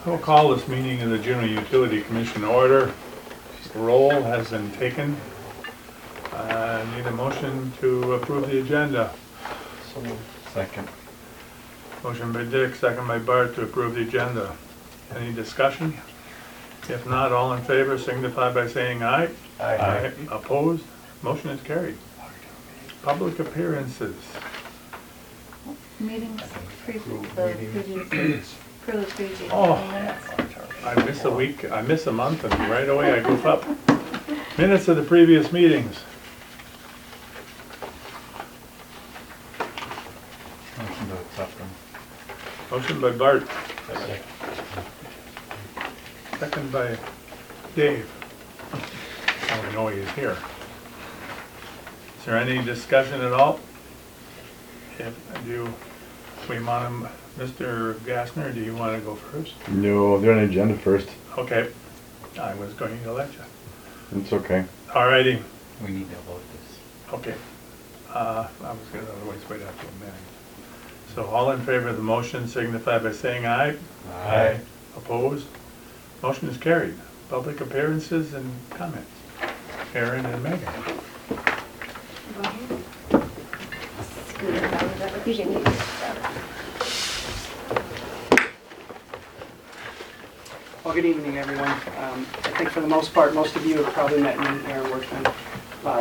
I will call this meeting of the Juneau Utility Commission order. Roll has been taken. Need a motion to approve the agenda. Second. Motion by Dick, second by Bart to approve the agenda. Any discussion? If not, all in favor signify by saying aye. Aye. Opposed? Motion is carried. Public appearances. Meetings, previous Oh. minutes. I miss a week, I miss a month, and right away I goof up. Minutes of the previous meetings. Motion to accept them. Motion by Bart, second by Dave. Oh, we know he is here. Is there any discussion at all? We want him, Mr. Gassner, do you want to go first? No, they're on the agenda first. Okay, I was going to let you. It's okay. Alrighty, We need to vote this. okay. I was going to otherwise wait after a minute. So all in favor of the motion signify by saying aye. Aye. Opposed? Motion is carried. Public appearances and comments. Aaron and Megan. Well, good evening, everyone. I think for the most part, most of you have probably met me, Aaron Workman,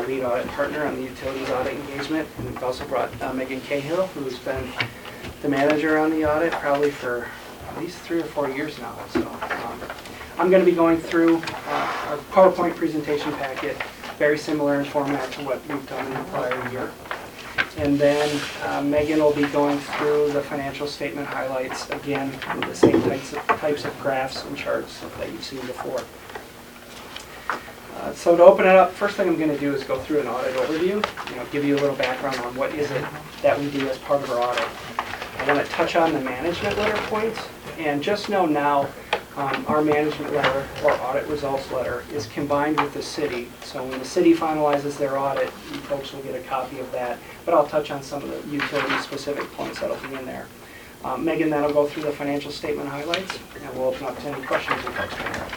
lead audit partner on the utilities audit engagement. And we've also brought Megan Cahill, who's been the manager on the audit probably for at least 3 or 4 years now. So I'm going to be going through our PowerPoint presentation packet, very similar in format to what we've done in the prior year. And then Megan will be going through the financial statement highlights, again, with the same types of graphs and charts that you've seen before. So to open it up, first thing I'm going to do is go through an audit overview, give you a little background on what is it that we do as part of our audit. I want to touch on the management letter points, and just know now our management letter or audit results letter is combined with the city. So when the city finalizes their audit, you folks will get a copy of that. But I'll touch on some of the utility-specific points that'll be in there. Megan then will go through the financial statement highlights, and we'll open up to any questions you folks may have.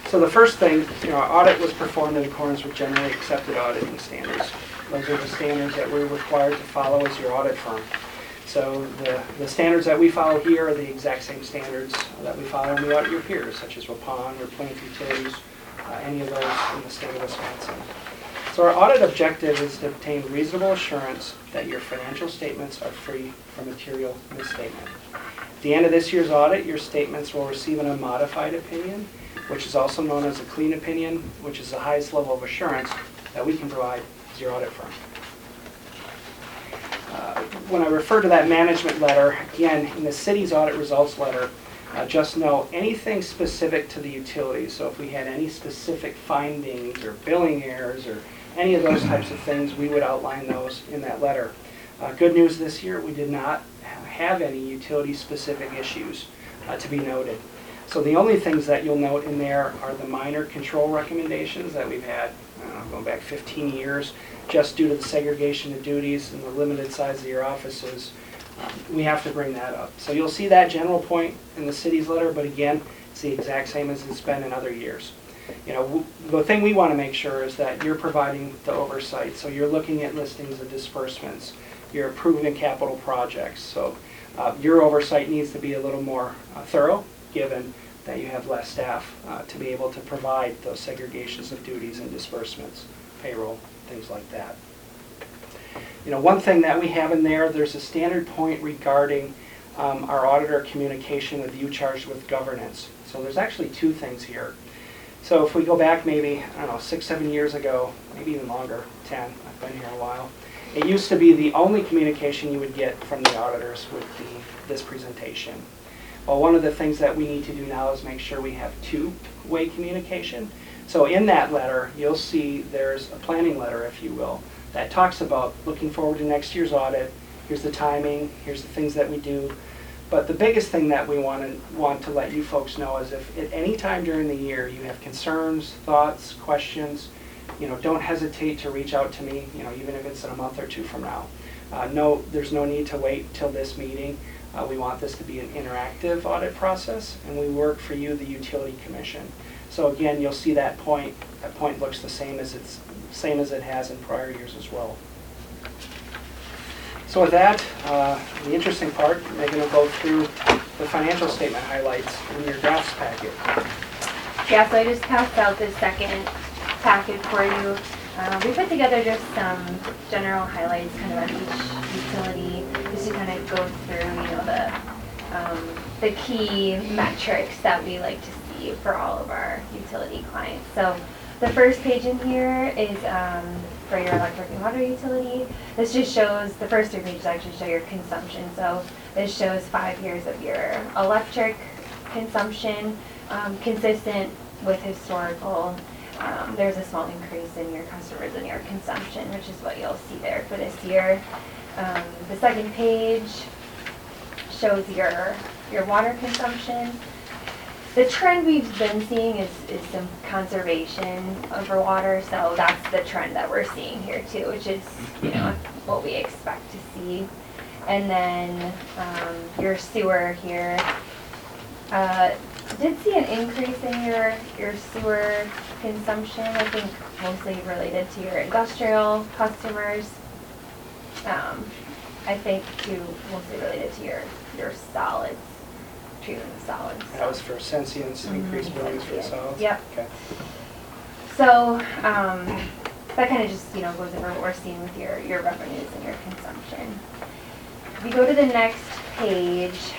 So the first thing, our audit was performed in accordance with generally accepted auditing standards. Those are the standards that we're required to follow as your audit firm. So the standards that we follow here are the exact same standards that we follow when we audit your peers, such as Ripon or Plainview Utilities, any of those in the state of Wisconsin. So our audit objective is to obtain reasonable assurance that your financial statements are free from material misstatement. At the end of this year's audit, your statements will receive an unmodified opinion, which is also known as a clean opinion, which is the highest level of assurance that we can provide as your audit firm. When I refer to that management letter, again, in the city's audit results letter, just know anything specific to the utilities. So if we had any specific findings or billing errors or any of those types of things, we would outline those in that letter. Good news this year, we did not have any utility-specific issues to be noted. So the only things that you'll note in there are the minor control recommendations that we've had going back 15 years, just due to the segregation of duties and the limited size of your offices. We have to bring that up. So you'll see that general point in the city's letter, but again, it's the exact same as it's been in other years. The thing we want to make sure is that you're providing the oversight. So you're looking at listings of disbursements. You're approving capital projects. So your oversight needs to be a little more thorough, given that you have less staff to be able to provide those segregations of duties and disbursements, payroll, things like that. One thing that we have in there, there's a standard point regarding our auditor communication with you charged with governance. So there's actually 2 things here. So if we go back maybe, 6, 7 years ago, maybe even longer, 10, I've been here a while, it used to be the only communication you would get from the auditors would be this presentation. Well, one of the things that we need to do now is make sure we have 2-way communication. So in that letter, you'll see there's a planning letter, if you will, that talks about looking forward to next year's audit. Here's the timing, here's the things that we do. But the biggest thing that we want to let you folks know is if at any time during the year you have concerns, thoughts, questions, don't hesitate to reach out to me, even if it's in a month or 2 from now. No, there's no need to wait till this meeting. We want this to be an interactive audit process, and we work for you, the Utility Commission. So again, you'll see that point. That point looks the same as it has in prior years as well. So with that, the interesting part, Megan will go through the financial statement highlights in your drafts packet. Yeah, so I just passed out this second packet for you. We put together just some general highlights kind of on each utility, just to kind of go through, the key metrics that we like to see for all of our utility clients. So the first page in here is for your electric and water utility. This just shows, the first 3 pages actually show your consumption. So this shows 5 years of your electric consumption, consistent with historical. There's a small increase in your customers and your consumption, which is what you'll see there for this year. The second page shows your water consumption. The trend we've been seeing is some conservation over water, so that's the trend that we're seeing here too, which is what we expect to see. And then your sewer here. Did see an increase in your sewer consumption, I think mostly related to your industrial customers. I think too mostly related to your solids, treating the solids. That was for Sensient's increased billings for the solids? Yep. Okay. So that kind of just goes over what we're seeing with your revenues and your consumption. If you go to the next page,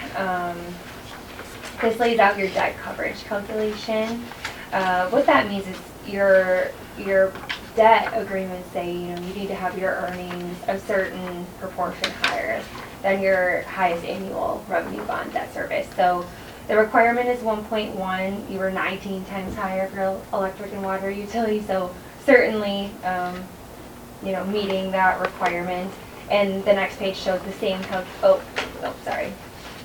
this lays out your debt coverage calculation. What that means is your debt agreements say you need to have your earnings a certain proportion higher than your highest annual revenue bond debt service. So the requirement is 1.1. You were 19 times higher for electric and water utility. So certainly, meeting that requirement. And the next page shows the same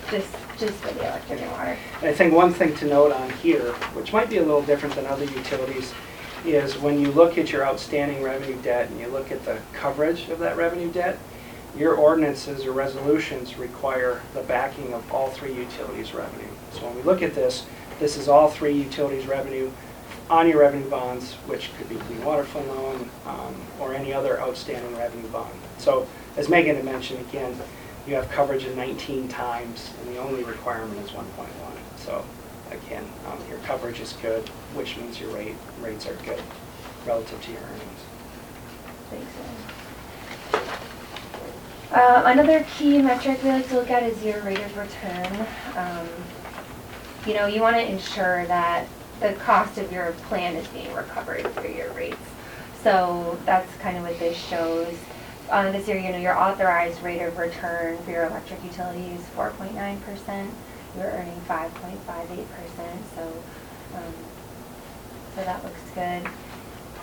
just for the electric and water. I think one thing to note on here, which might be a little different than other utilities, is when you look at your outstanding revenue debt and you look at the coverage of that revenue debt, your ordinances or resolutions require the backing of all 3 utilities' revenue. So when we look at this, this is all 3 utilities' revenue on your revenue bonds, which could be Clean Water Fund loan or any other outstanding revenue bond. So as Megan had mentioned, again, you have coverage of 19 times, and the only requirement is 1.1. So again, your coverage is good, which means your rates are good relative to your earnings. Thanks. Another key metric we like to look at is your rate of return. You want to ensure that the cost of your plan is being recovered through your rates. So that's kind of what this shows. This year, your authorized rate of return for your electric utility is 4.9%. You're earning 5.58%, so that looks good.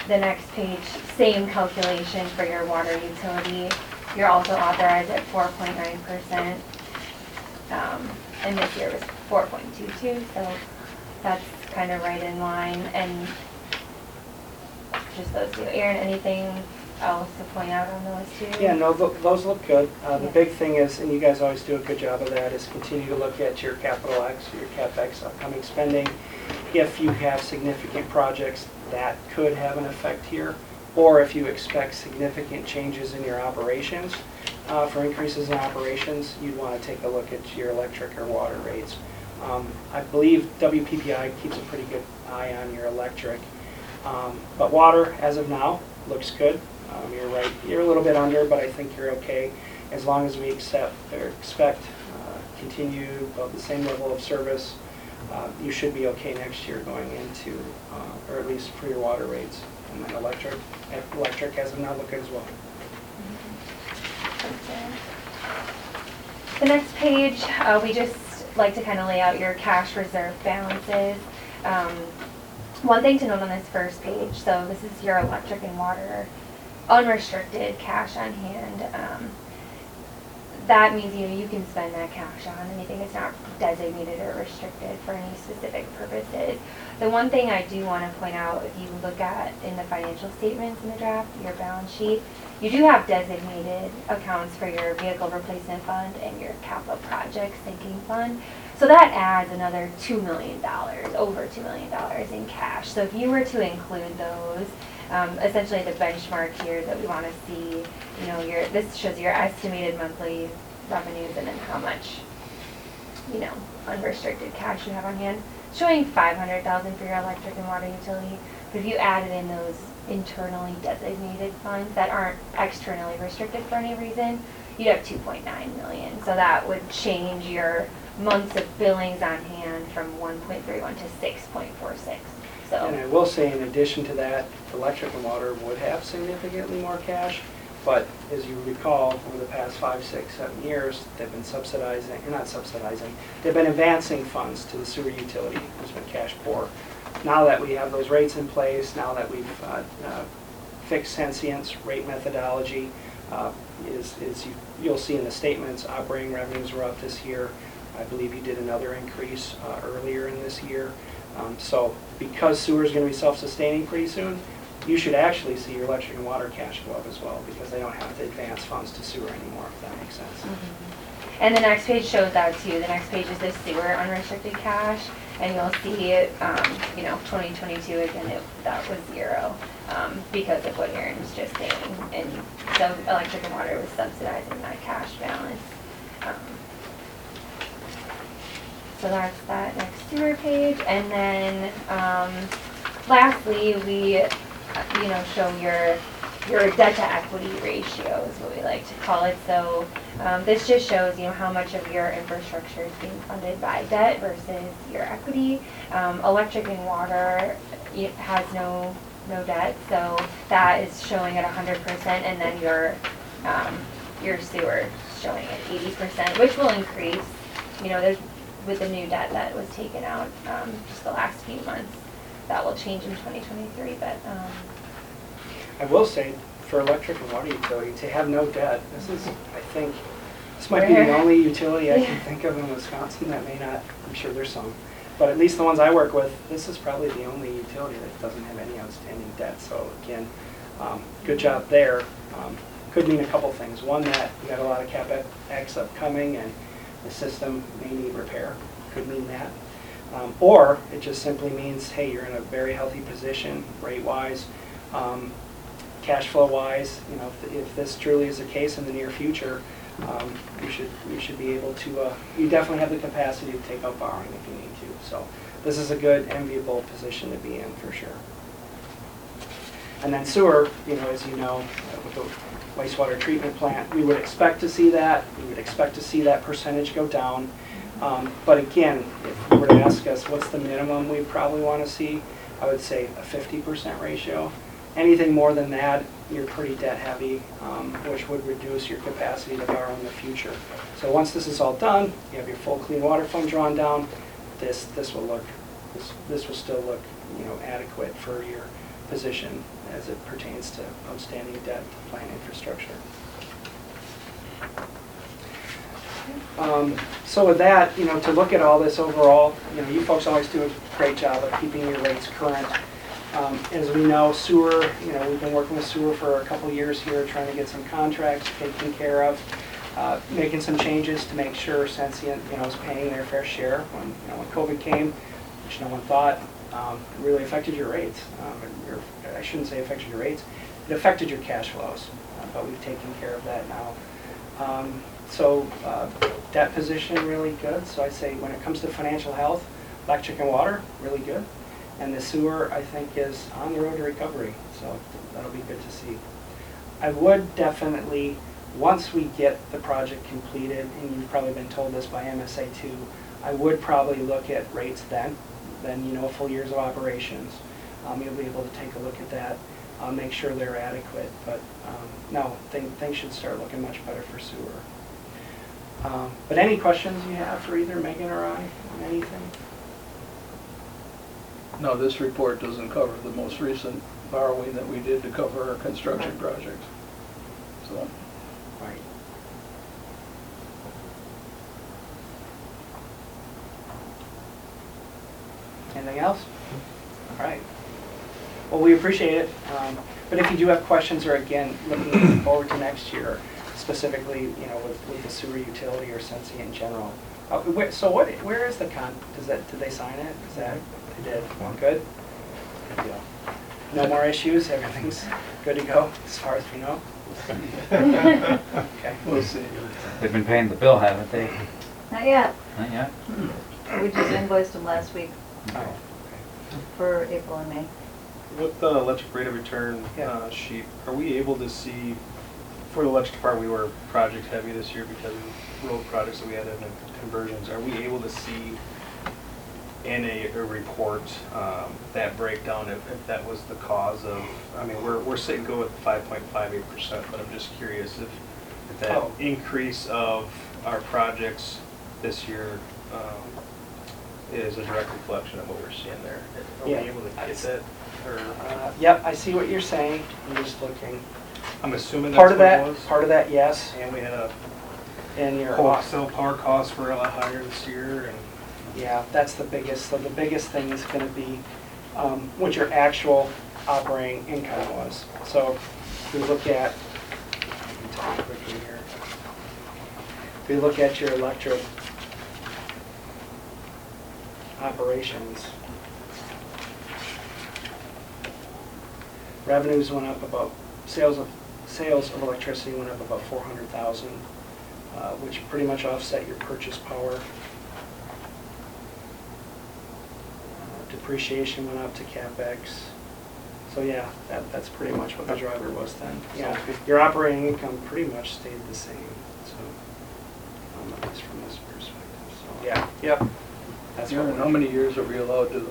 The next page, same calculation for your water utility. You're also authorized at 4.9%, and this year was 4.22, so that's kind of right in line. And just those two. Aaron, anything else to point out on those two? Yeah, no, those look good. The big thing is, and you guys always do a good job of that, is continue to look at your capital X, your CapEx upcoming spending. If you have significant projects that could have an effect here, or if you expect significant changes in your operations, for increases in operations, you'd want to take a look at your electric or water rates. I believe WPPI keeps a pretty good eye on your electric, but water, as of now, looks good. You're right, you're a little bit under, but I think you're okay as long as we expect continue about the same level of service. You should be okay next year going into, or at least for your water rates. And then electric as of now look good as well. The next page, we just like to kind of lay out your cash reserve balances. One thing to note on this first page, so this is your electric and water unrestricted cash on hand. that means, you can spend that cash on anything. It's not designated or restricted for any specific purposes. The one thing I do want to point out, if you look at in the financial statements in the draft, your balance sheet, you do have designated accounts for your vehicle replacement fund and your capital project sinking fund. So that adds another $2 million, over $2 million in cash. So if you were to include those, essentially the benchmark here that we want to see, this shows your estimated monthly revenues and then how much, unrestricted cash you have on hand. Showing $500,000 for your electric and water utility. But if you added in those internally designated funds that aren't externally restricted for any reason, you'd have $2.9 million. So that would change your months of billings on hand from 1.31 to 6.46. So. And I will say, in addition to that, electric and water would have significantly more cash, but as you recall, over the past 5, 6, 7 years, they've been they've been advancing funds to the sewer utility. There's been cash poor. Now that we have those rates in place, now that we've fixed Sensient's rate methodology, you'll see in the statements, operating revenues were up this year. I believe you did another increase earlier in this year. So because sewer is going to be self-sustaining pretty soon, you should actually see your electric and water cash go up as well, because they don't have to advance funds to sewer anymore, if that makes sense. Mm-hmm. And the next page shows that too. The next page is the sewer unrestricted cash, and you'll see it, 2022 again, that was zero because of what Aaron was just saying. And so electric and water was subsidizing that cash balance. So that's that next sewer page. And then lastly, we show your debt to equity ratio is what we like to call it. So this just shows how much of your infrastructure is being funded by debt versus your equity. Electric and water has no debt, so that is showing at 100%, and then your sewer is showing at 80%, which will increase. There's with the new debt that was taken out just the last few months. That will change in 2023, but I will say, for electric and water utility, to have no debt, this might be the only utility I can think of in Wisconsin that may not, I'm sure there's some, but at least the ones I work with, this is probably the only utility that doesn't have any outstanding debt. So again, good job there. Could mean a couple things. One, that you got a lot of CapEx upcoming and the system may need repair. Could mean that. Or it just simply means, hey, you're in a very healthy position, rate-wise, cash flow-wise. If this truly is the case in the near future, you should be able to. You definitely have the capacity to take out borrowing if you need to. So this is a good, enviable position to be in for sure. And then sewer, as you know, with the wastewater treatment plant, we would expect to see that. We would expect to see that percentage go down. But again, if you were to ask us what's the minimum we probably want to see, I would say a 50% ratio. Anything more than that, you're pretty debt heavy, which would reduce your capacity to borrow in the future. So once this is all done, you have your full clean water fund drawn down, this will still look adequate for your position as it pertains to outstanding debt to plant infrastructure. So with that, to look at all this overall, you folks always do a great job of keeping your rates current. As we know, sewer, we've been working with sewer for a couple years here, trying to get some contracts taken care of, making some changes to make sure Sensient, is paying their fair share. When COVID came, which no one thought, it really affected your rates. I shouldn't say affected your rates, it affected your cash flows, but we've taken care of that now. So debt position, really good. So I'd say when it comes to financial health, electric and water, really good. And the sewer, I think, is on the road to recovery. So that'll be good to see. I would definitely, once we get the project completed, and you've probably been told this by MSA too, I would probably look at rates then a full years of operations. You'll be able to take a look at that, make sure they're adequate. But no, things should start looking much better for sewer. But any questions you have for either Megan or I on anything? No, this report doesn't cover the most recent borrowing that we did to cover our construction project. So. Right. Anything else? All right. Well, we appreciate it. But if you do have questions, or again, looking forward to next year, specifically, you know, with the sewer utility or Sensi in general. So where is the did they sign it? Is that, they did? Good? Good deal. No more issues? Everything's good to go as far as we know? Okay. We'll see. They've been paying the bill, haven't they? Not yet. Not yet? We just invoiced them last week Oh, okay. for April and May. With the electric rate of return Yeah. sheet, are we able to see, for the electric part, we were project heavy this year because of road projects that we had in the conversions. Are we able to see in a report that breakdown if that was the cause of, I mean, we're sitting good with 5.58%, but I'm just curious if that Oh. increase of our projects this year is a direct reflection of what we're seeing there. Are Yeah. we able to get that? Or Yep, I see what you're saying. I'm just looking. I'm assuming that's Part of what it that, was. part of that, yes. And we had a And your wholesale power costs were a lot higher this year, and yeah, that's the biggest. So the biggest thing is going to be what your actual operating income was. So if we look at, let me tell you quickly here. If we look at your electric operations, revenues went up about, sales of electricity went up about 400,000, which pretty much offset your purchase power. Depreciation went up to CapEx. So yeah, that's pretty much what the driver was then. Yeah, your operating income pretty much stayed the same, so, at least from this perspective, so, yeah, yep. That's what Aaron, how many years are we allowed to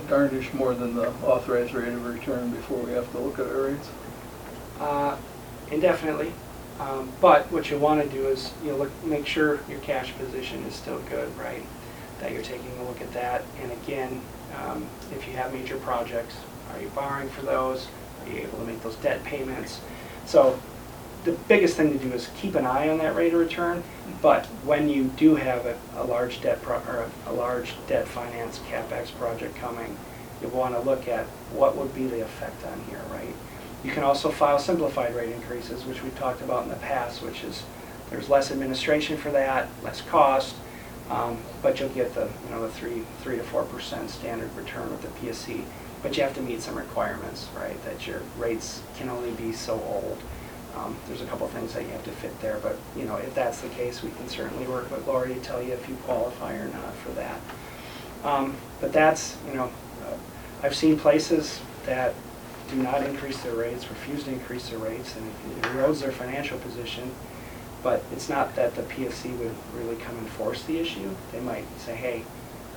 garnish more than the authorized rate of return before we have to look at our rates? Indefinitely. But what you want to do is, you know, make sure your cash position is still good, right? That you're taking a look at that. And again, if you have major projects, are you borrowing for those? Are you able to make those debt payments? So the biggest thing to do is keep an eye on that rate of return. But when you do have a large debt a large debt finance CapEx project coming, you want to look at what would be the effect on here, right? You can also file simplified rate increases, which we've talked about in the past, which is there's less administration for that, less cost, but you'll get the 3 to 4% standard return with the PSC. But you have to meet some requirements, right? That your rates can only be so old. There's a couple things that you have to fit there, but if that's the case, we can certainly work with Lori to tell you if you qualify or not for that. But that's I've seen places that do not increase their rates, refuse to increase their rates, and it erodes their financial position. But it's not that the PSC would really come and force the issue. They might say, hey,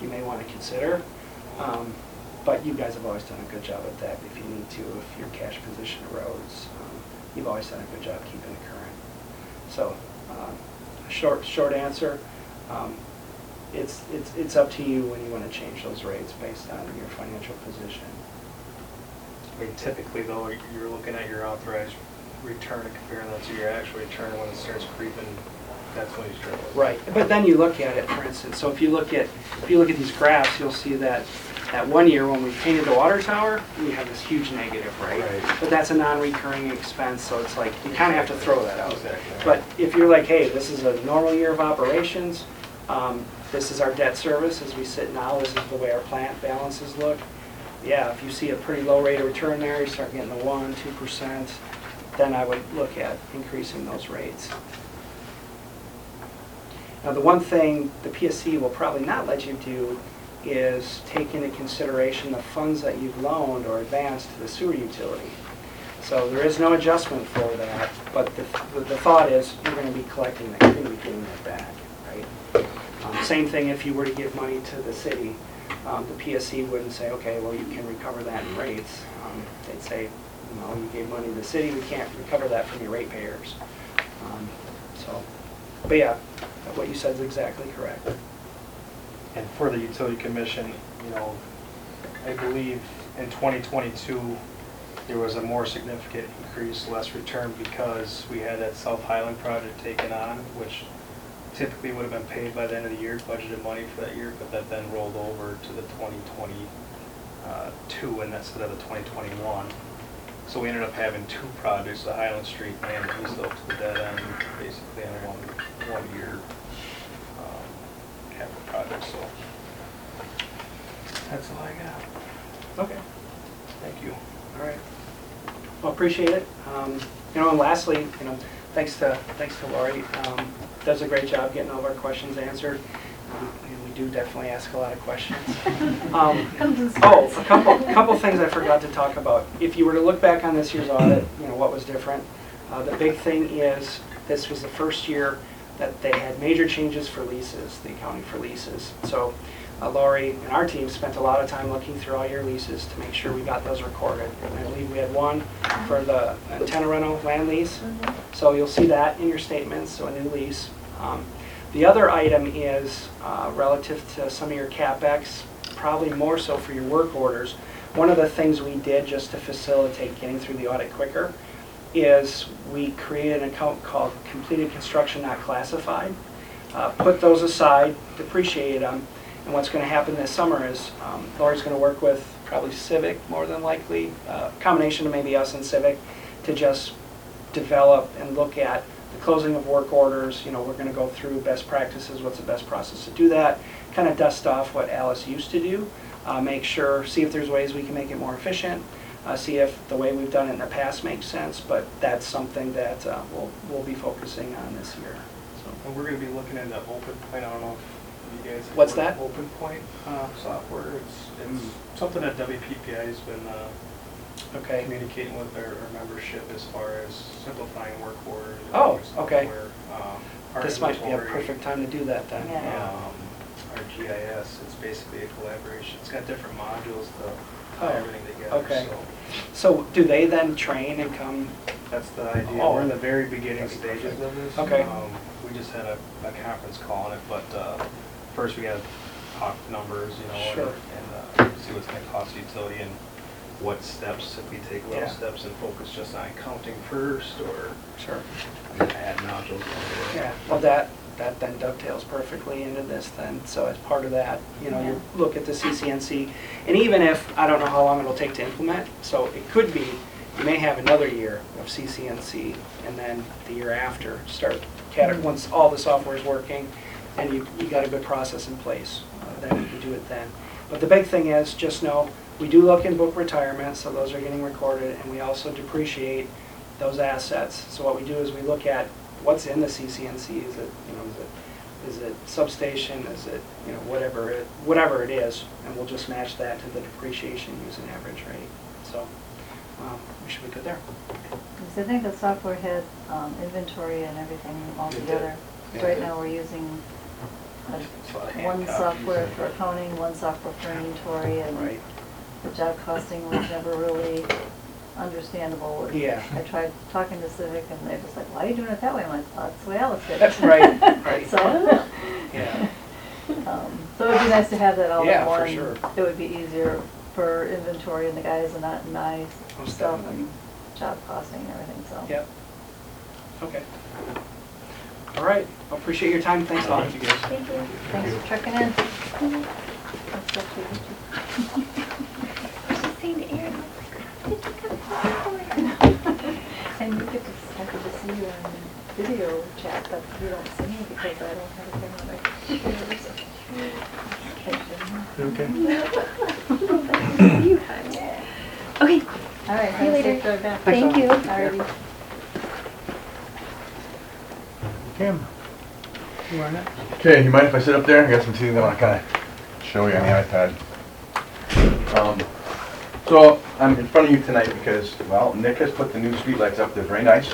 you may want to consider. But you guys have always done a good job at that if you need to, if your cash position erodes. You've always done a good job keeping it current. So, short answer, it's up to you when you want to change those rates based on your financial position. I mean, typically though, you're looking at your authorized return and comparing that to your actual return, and when it starts creeping, that's when you start. Right, but then you look at it, for instance, so if you look at these graphs, you'll see that 1 year when we painted the water tower, we have this huge negative, right? But that's a non-recurring expense, so it's like, you kind of have to throw that out. Exactly. But if you're like, hey, this is a normal year of operations, this is our debt service as we sit now, this is the way our plant balances look. Yeah, if you see a pretty low rate of return there, you start getting the 1%, 2%, then I would look at increasing those rates. Now, the one thing the PSC will probably not let you do is take into consideration the funds that you've loaned or advanced to the sewer utility. So there is no adjustment for that, but the thought is you're going to be collecting that, you're going to be getting that back, right? Same thing if you were to give money to the city. The PSC wouldn't say, okay, well, you can recover that in rates. They'd say, no, you gave money to the city, we can't recover that from your ratepayers. But yeah, what you said is exactly correct. And for the utility commission, I believe in 2022, there was a more significant increase, less return, because we had that South Highland project taken on, which typically would have been paid by the end of the year, budgeted money for that year, but that then rolled over to the 2022 and instead of the 2021. So we ended up having two projects, the Highland Street and East Oak to the dead end, basically in one year capital project, so that's all I got. Okay. Thank you. All right. Well, appreciate it. You know, and lastly, you know, thanks to Lori. Does a great job getting all of our questions answered. And we do definitely ask a lot of questions. A couple things I forgot to talk about. If you were to look back on this year's audit, you know, what was different? The big thing is this was the first year that they had major changes for leases, the accounting for leases. So Lori and our team spent a lot of time looking through all your leases to make sure we got those recorded. And I believe we had one for the antenna rental land lease. So you'll see that in your statements, so a new lease. The other item is relative to some of your CapEx, probably more so for your work orders. One of the things we did just to facilitate getting through the audit quicker is we created an account called completed construction not classified. Put those aside, depreciated them, and what's going to happen this summer is Lori's going to work with probably Civic more than likely, a combination of maybe us and Civic, to just develop and look at the closing of work orders. You know, we're going to go through best practices, what's the best process to do that, kind of dust off what Alice used to do, make sure, see if there's ways we can make it more efficient, see if the way we've done it in the past makes sense, but that's something that we'll be focusing on this year. So. And we're going to be looking into Open Point. I don't know if you guys have What's heard of that? Open Point software. It's something that WPPI has been Okay. communicating with our membership as far as simplifying work orders. Oh, okay. Our This might be a inventory, perfect time to do that then. Yeah. Our GIS, it's basically a collaboration. It's got different modules to Oh, tie everything together. okay. So So do they then train and come? that's the idea. Oh. We're in the very beginning stages of this. Okay. We just had a conference call on it, but first we got to talk numbers, you know, Sure. and see what's going to cost utility and what steps, if we take little Yeah. steps and focus just on accounting first, or Sure. add modules. Yeah, well, that then dovetails perfectly into this then. So as part of that, you know, you look at the CCNC, and even if, I don't know how long it'll take to implement, so it could be, you may have another year of CCNC, and then the year after, start, once all the software is working, and you got a good process in place, then you can do it then. But the big thing is, just know, we do look in book retirement, so those are getting recorded, and we also depreciate those assets. So what we do is we look at what's in the CCNC. Is it, you know, is it substation? Is it, you know, whatever it is, and we'll just match that to the depreciation using average rate. So we should be good there. Because I think the software had inventory and everything all It did. together. Yeah. Right now, we're using It's a lot of hand one copies software and- for accounting, one software for inventory, and Right. the job costing was never really understandable. Yeah. I tried talking to Civic, and they're just like, why are you doing it that way? I'm like, well, that's the way Alice did it. Right, right. So, Yeah. so it would be nice to have that all Yeah, in for one. sure. It would be easier for inventory and the guys and that nice Most stuff definitely. and job costing and everything, so. Yep. Okay. All right. I appreciate your time. Thanks a lot. Thank you, guys. Thank you. Thanks for checking in. That's what we do. I was just saying to Erin, I was like, did you come forward? And you get to, I get to see you on video chat, but you don't see me because I don't have a camera. Okay. You have it. Okay, All right, See you later. safe drive back. thank you. Alrighty. Kim, you are next. Okay, you mind if I sit up there? I got some things I want to kind of show you on the iPad. So I'm in front of you tonight because, well, Nick has put the new street lights up. They're very nice,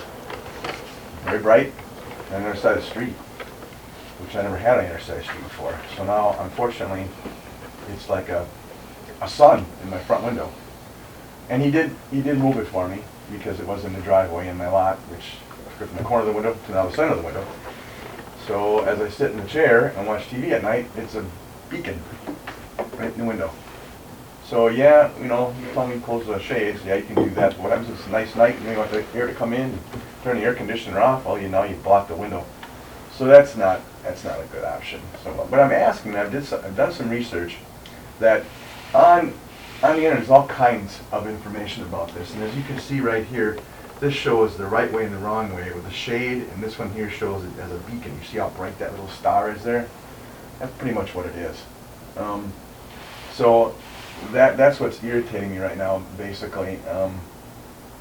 very bright, on the other side of the street, which I never had on the other side of the street before. So now, unfortunately, it's like a sun in my front window. And he did move it for me because it was in the driveway in my lot, which from the corner of the window to the other side of the window. So as I sit in the chair and watch TV at night, it's a beacon right in the window. So yeah, you know, you tell me to close the shades, yeah, you can do that. But what happens if it's a nice night and you want the air to come in, turn the air conditioner off, well, now you block the window. So that's not a good option. So, but I'm asking, I've done some research that on the internet there's all kinds of information about this, and as you can see right here, this shows the right way and the wrong way with the shade, and this one here shows it as a beacon. You see how bright that little star is there? That's pretty much what it is. So that's what's irritating me right now, basically.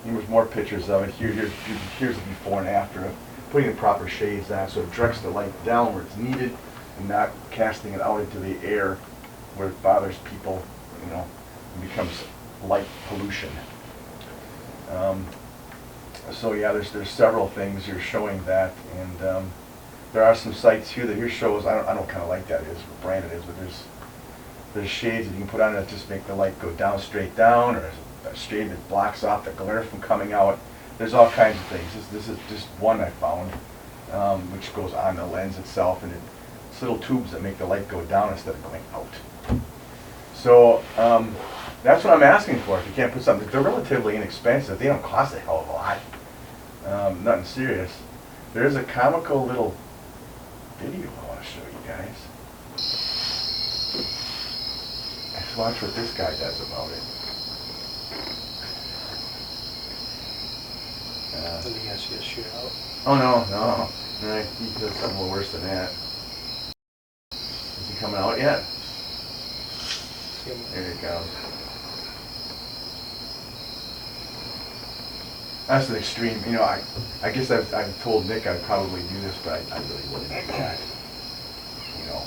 There's more pictures of it. Here's the before and after of putting the proper shades on, so it directs the light down where it's needed and not casting it out into the air where it bothers people, you know, and becomes light pollution. So yeah, there's several things here showing that, and there are some sites here that here shows, I don't know what kind of light that is, what brand it is, but there's shades that you can put on it that just make the light go down, straight down, or a shade that blocks off the glare from coming out. There's all kinds of things. This is just one I found, which goes on the lens itself, and it's little tubes that make the light go down instead of going out. So that's what I'm asking for. If you can't put something, they're relatively inexpensive. They don't cost a hell of a lot. Nothing serious. There is a comical little video I want to show you guys. Let's watch what this guy does about it. Let me ask you to shoot out. Oh no. Right, he does something a little worse than that. Is he coming out yet? There you go. That's an extreme. You know, I guess I've told Nick I'd probably do this, but I really wouldn't do that. You know.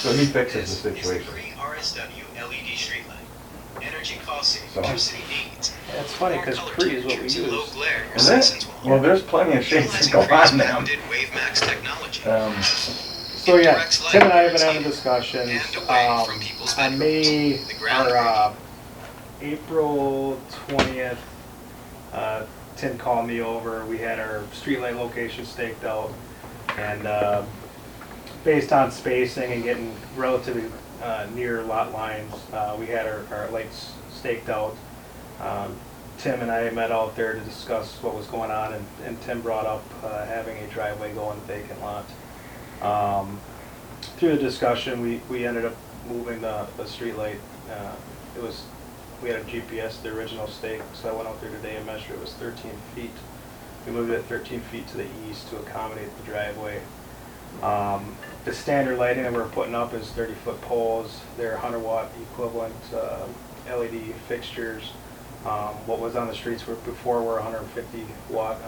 So he fixes the situation. RSW LED street light. Energy cost So. electricity needs. Yeah, it's funny because Cree is what we use. Low glare your Is it? citizens will. Well, there's plenty of shades to go on now. WaveMax technology. So yeah, Tim and I have been having discussions. On May, or April 20th, Tim called me over. We had our streetlight location staked out, and based on spacing and getting relatively near lot lines, we had our lights staked out. Tim and I met out there to discuss what was going on, and Tim brought up having a driveway going vacant lot. Through the discussion, we ended up moving the street light. We had a GPS, the original stake, so I went out there today and measured it was 13 feet. We moved it 13 feet to the east to accommodate the driveway. The standard lighting that we're putting up is 30-foot poles. They're 100-watt equivalent LED fixtures. What was on the streets before were 150-watt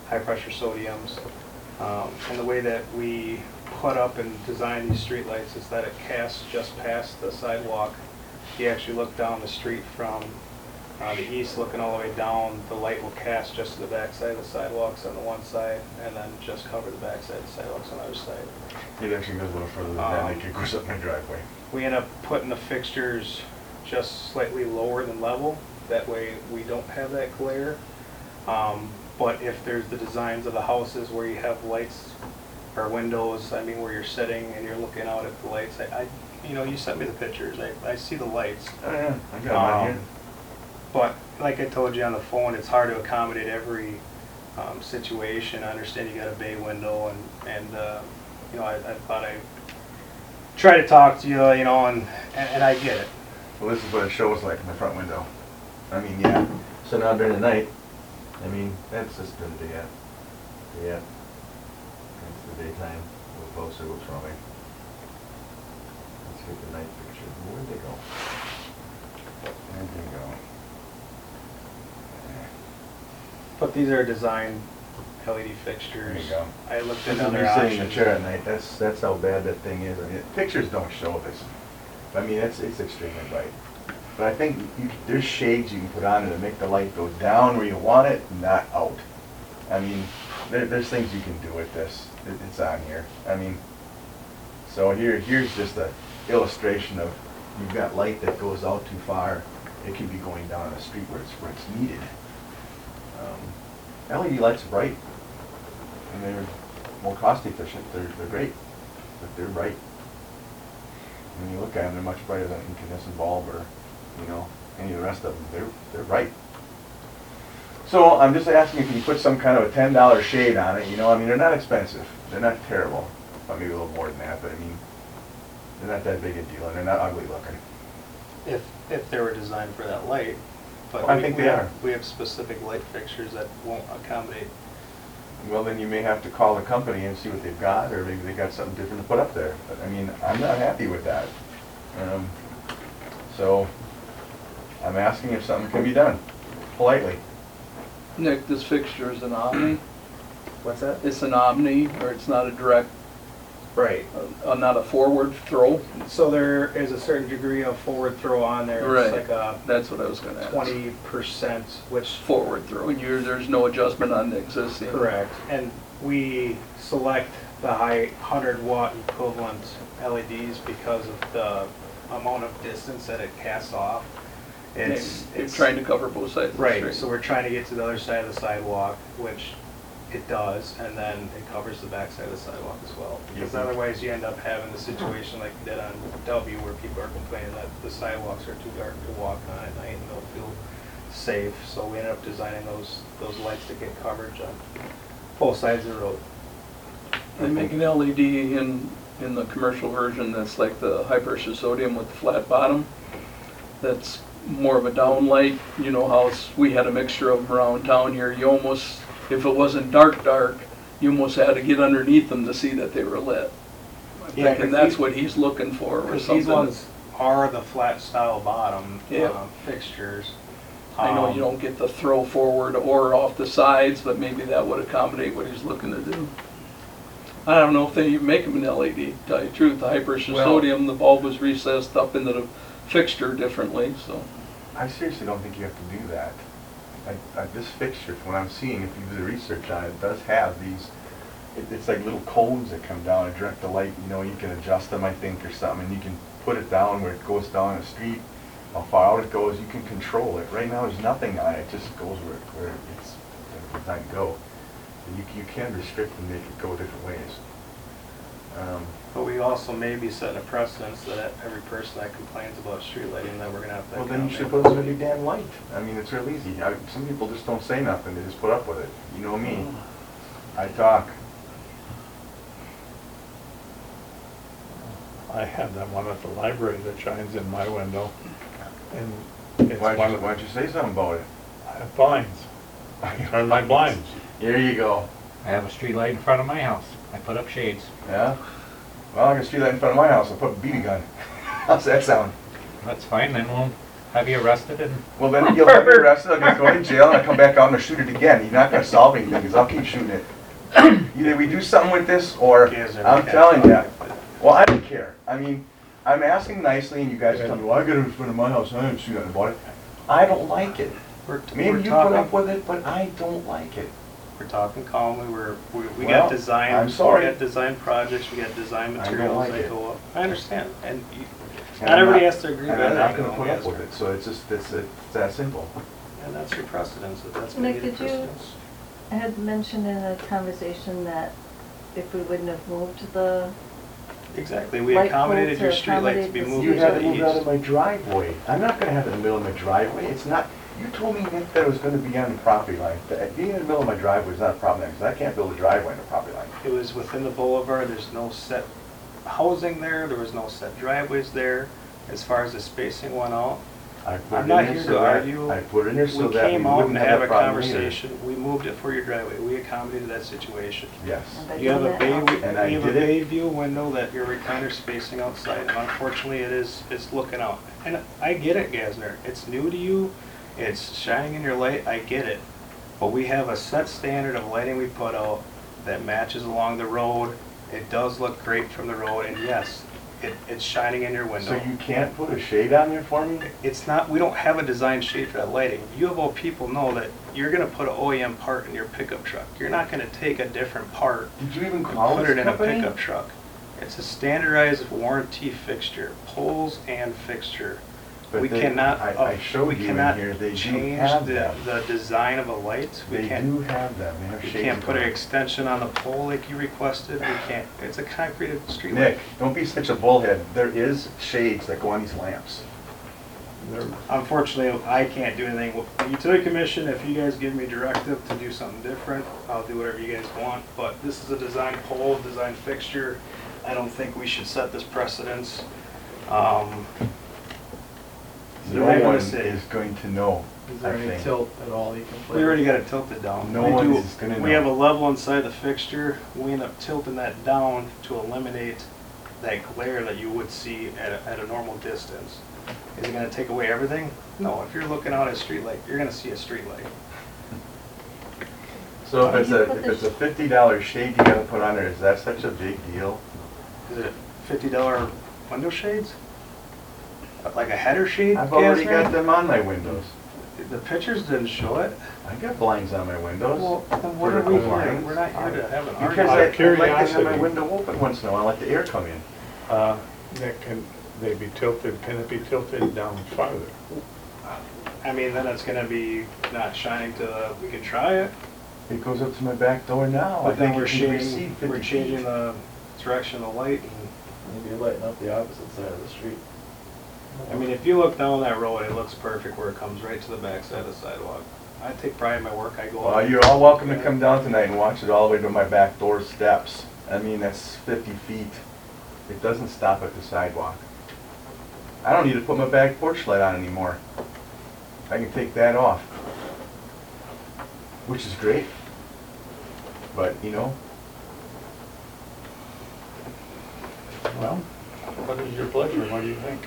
high-pressure sodiums. And the way that we put up and design these street lights is that it casts just past the sidewalk. You actually look down the street from the east, looking all the way down, the light will cast just to the back side of the sidewalks on the one side, and then just cover the back side of the sidewalks on the other side. It actually goes a little further than that. It goes up my driveway. We end up putting the fixtures just slightly lower than level. That way we don't have that glare. But if there's the designs of the houses where you have lights or windows, I mean, where you're sitting and you're looking out at the lights, you know, you sent me the pictures. I see the lights. Oh yeah, I got them right here. But like I told you on the phone, it's hard to accommodate every situation. I understand you got a bay window, and you know, I thought I'd try to talk to you, you know, and I get it. Well, this is what it shows like in the front window. I mean, yeah. So now during the night, I mean, that's just during the day. Yeah. That's the daytime. A little closer, what's wrong? Let's get the night picture. Where'd they go? Where'd they go? But these are design LED fixtures. There you go. I looked This at is me other sitting in the options. chair at night. That's how bad that thing is. I mean, pictures don't show this. I mean, it's extremely bright. But I think there's shades you can put on it to make the light go down where you want it, not out. I mean, there's things you can do with this. It's on here. I mean, so here's just a illustration of you've got light that goes out too far. It can be going down the street where it's needed. LED lights are bright, and they're more cost efficient. They're great, but they're bright. When you look at them, they're much brighter than an incandescent bulb or, you know, any of the rest of them. They're bright. So I'm just asking if you put some kind of a $10 shade on it, you know, I mean, they're not expensive, they're not terrible, well, maybe a little more than that, but I mean, they're not that big a deal, and they're not ugly looking. If they were designed for that light, but I we- think we they have- are. We have specific light fixtures that won't accommodate. Well, then you may have to call the company and see what they've got, or maybe they got something different to put up there, but I mean, I'm not happy with that. So, I'm asking if something can be done, politely. Nick, this fixture is an omni. What's that? It's an omni, or it's not a direct, Right. not a forward throw. So there is a certain degree of forward throw on there. It's Right. like a That's what I was gonna ask. 20%, which Forward throw, and there's no adjustment on the existing. correct. And we select the high 100-watt equivalent LEDs because of the amount of distance that it casts off. It's trying to cover both sides of the Right, street. so we're trying to get to the other side of the sidewalk, which it does, and then it covers the back side of the sidewalk as well. Because otherwise you end up having the situation like we did on W, where people are complaining that the sidewalks are too dark to walk on at night and don't feel safe. So we ended up designing those lights to get coverage on both sides of the road. They make an LED in the commercial version that's like the high-pressure sodium with the flat bottom. That's more of a down light. You know how we had a mixture of them around town here. You almost, if it wasn't dark, you almost had to get underneath them to see that they were lit. I'm Yeah, thinking 'cause that's what he's looking for, or Because something. these ones are the flat style bottom Yeah. fixtures. I know you don't get the throw forward or off the sides, but maybe that would accommodate what he's looking to do. I don't know if they even make them in LED, to tell you the truth. The high-pressure Well- sodium, the bulb was recessed up into the fixture differently, so. I seriously don't think you have to do that. This fixture, from what I'm seeing, if you do the research on it, does have these, it's like little cones that come down and direct the light, you know, you can adjust them, I think, or something, and you can put it down where it goes down the street, how far out it goes, you can control it. Right now, there's nothing on it, it just goes where it's designed to go. And you can restrict and make it go different ways. But we also may be setting a precedence that every person that complains about street lighting, that we're gonna have to. Well, then you should accommodate. put it on every damn light. I mean, it's real easy. Some people just don't say nothing, they just put up with it. You know me. I talk. I have that one at the library that shines in my window, and it's Why one don't of you say something about it? I have blinds. I turn my blinds. Here you go. I have a street light in front of my house. I put up shades. Yeah? Well, I got a street light in front of my house, I'll put a BB gun. How's that sound? That's fine, then we'll have you arrested and Well, then you'll get arrested, I'll get thrown in jail, and I'll come back out and shoot it again. You're not gonna solve anything, because I'll keep shooting it. Either we do something with this, or, I'm telling you, well, I don't care. I mean, I'm asking nicely, and you guys tell me, well, I got it in front of my house, I didn't see nothing about it. I don't like it. Maybe you put up with it, but I don't like it. We're talking calmly, we Well, got design. I'm sorry. We got design projects, we got design don't materials like that it. go up. I understand, and And not I'm everybody has to agree with And I'm not that. gonna put up with it, so it's just, it's that simple. And that's your precedence, that's gonna be Nick, the did you, precedence. I had mentioned in a conversation that if we wouldn't have moved the, Exactly, we Light accommodated poles your to street lights to be accommodate the moved You to have it the moved out of east. my driveway. I'm not gonna have it in the middle of my driveway. It's not, you told me, Nick, that it was gonna be on the property line. Being in the middle of my driveway is not a problem, because I can't build a driveway on the property line. It was within the boulevard, there's no set housing there was no set driveways there. As far as the spacing went out, I put it I'm in not there here so to that- argue. I put it in there so We that we came out wouldn't and have have that a problem either. conversation, we moved it for your driveway, we accommodated that situation. Yes. You have a bay, And I you have a did it. bay view window that your recliner's facing outside, and unfortunately it's looking out. And I get it, Gasner, it's new to you, it's shining in your light, I get it. But we have a set standard of lighting we put out that matches along the road. It does look great from the road, and yes, it's shining in your So window. you can't put a shade on there for me? It's not, we don't have a design shade for that lighting. You of all people know that you're gonna put an OEM part in your pickup truck. You're not gonna take a different part Did you even and call put this it in a company? pickup truck. It's a standardized warranty fixture, poles and fixture. But We they- cannot, I showed we you in cannot here, they do change have the them. design of a light. We They can't, do have them, they have we shades. can't put on an them. extension on the pole like you requested. We can't, it's a concrete street light. Nick, don't be such a bullhead. There is shades that go on these lamps. They're- Unfortunately, I can't do anything. With the utility commission, if you guys give me directive to do something different, I'll do whatever you guys want. But this is a design pole, design fixture. I don't think we should set this precedence. No You're right, one I say. is going to know, Is I there any think. tilt at all you can play? We already got it tilted down. No We one do- is gonna We know. have a level inside the fixture. We end up tilting that down to eliminate that glare that you would see at a normal distance. Is it gonna take away everything? No, if you're looking out at a street light, you're gonna see a street light. So if it's a $50 shade you gotta put on there, is that such a big deal? Is it $50 window shades? Like a header shade? I've already Gaspar? got them on my windows. The pictures didn't show it. I got blinds on my windows. Well, then what are we Vertical here? blinds. We're not here to have an Because argument. Out of I like to have my curiosity. window open once in a while, let the air come in. Nick, can they be tilted, can it be tilted down farther? I mean, then it's gonna be not shining to the, we can try it. It goes up to my back door now. I But then think we're it can changing, receive 50 we're changing feet. the direction of the light. And Maybe you're lighting up the opposite side of the street. I mean, if you look down that road, it looks perfect where it comes right to the back side of the sidewalk. I take pride in my work, I go. Well, out. you're all welcome to come down tonight and watch it all the way to my back door steps. I mean, that's 50 feet. It doesn't stop at the sidewalk. I don't need to put my back porch light on anymore. I can take that off, which is great. But, you know, Well, what is your pleasure? What do you think?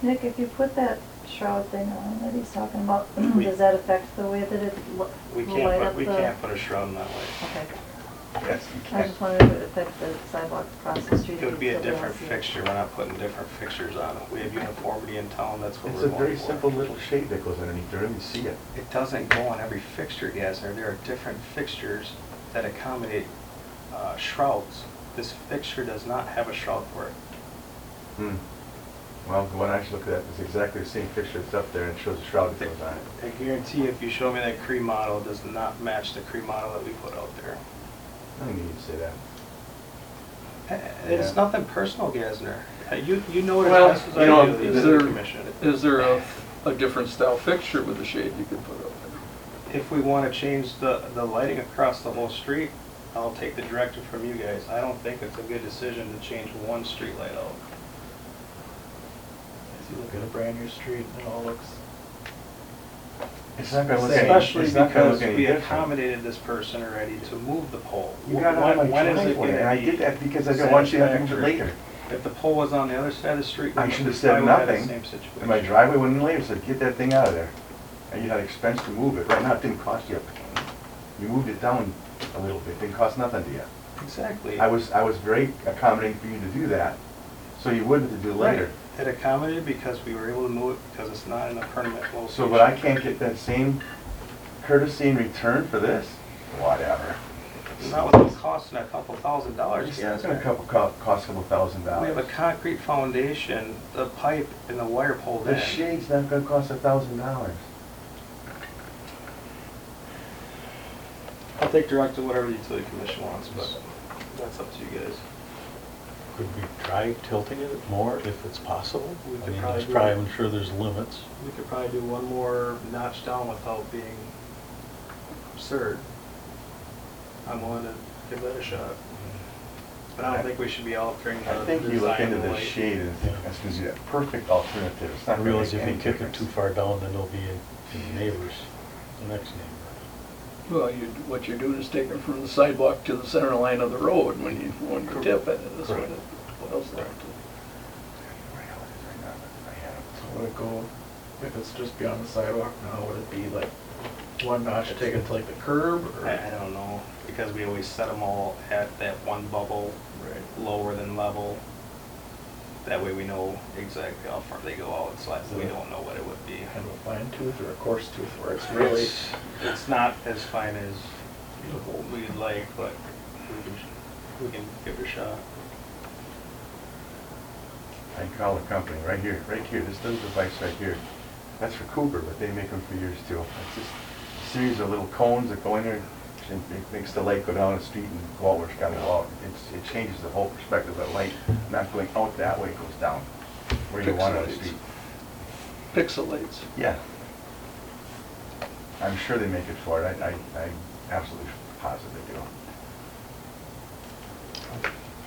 Nick, if you put that shroud thing on that he's talking about, does that affect the way that it We will light can't up put, we the? can't put a shroud in that way. Okay. yes, you I can. just wondered if it affects the sidewalk across the street. It would be a so they don't different see it. fixture, we're not putting different fixtures on it. We have uniformity in town, that's what It's we're a very going for. simple little shade that goes underneath there, and you see it. It doesn't go on every fixture, Gassner. There are different fixtures that accommodate shrouds. This fixture does not have a shroud for it. Hmm. Well, the one I should look at is exactly the same fixture that's up there and shows a shroud that goes on it. I guarantee if you show me that Cree model, it does not match the Cree model that we put out there. I don't need you to say that. It's Yeah. nothing personal, Gassner. You know it Well, as best as you I know, do, the is utility there- commission. Is there a different style fixture with a shade you could put up there? If we want to change the lighting across the whole street, I'll take the directive from you guys. I don't think it's a good decision to change one street light out. As you look at a brand new street, it all looks, It's not gonna look any, Especially it's not gonna because look any we different. accommodated this person already to move the pole. You got it on my When is it driveway, gonna and I be did that because I didn't want you to have to move it satisfactory? later. If the pole was on the other side of the street, I we should have probably said would have had the nothing, same situation. and my driveway wouldn't have later said, get that thing out of there. And you had expense to move it. Right now, it didn't cost you a penny. You moved it down a little bit, didn't cost nothing to you. Exactly. I was very accommodating for you to do that, so you wouldn't have to do later. It accommodated because we were able to move it because it's not in a permanent location. So, but I can't get that same courtesy in return for this? Whatever. Not without costing a couple $1,000s. It's not gonna cost a couple We have a $1,000. concrete foundation, the pipe and the wire pulled in. The shade's not gonna cost $1,000. I'll take directive whatever the utility commission wants, but that's up to you guys. Could we try tilting it more if it's possible? We I could mean, probably there's do probably, it. I'm sure there's limits. We could probably do one more notch down without being absurd. I'm willing to give that a shot. But I don't think we should be altering the I think you look design into of the this light. shade and think that's gonna be a perfect alternative. It's I not gonna realize make if any you kick it difference. too far down, then it'll be in the neighbors, the next neighbor. Well, what you're doing is taking from the sidewalk to the center line of the road when you tip it. That's what it boils down to. so would it go, if it's just beyond the sidewalk now, would it be like one notch taken to like the curb or? I don't know, because we always set them all at that one bubble, lower than level. That way we know exactly how far they go out, so we don't know what it would be. Kind of a fine tooth or a coarse tooth where it's really, It's not as fine as we'd like, but we can give it a shot. I can call the company right here, this little device right here. That's for Cooper, but they make them for years too. It's just a series of little cones that go in there, it makes the light go down the street and go out where it's gotta go out. It changes the whole perspective of the light, not going out that way, it goes down where you want it on the Pixelates. street. Pixelates. Yeah. I'm sure they make it for it. I absolutely positive they do.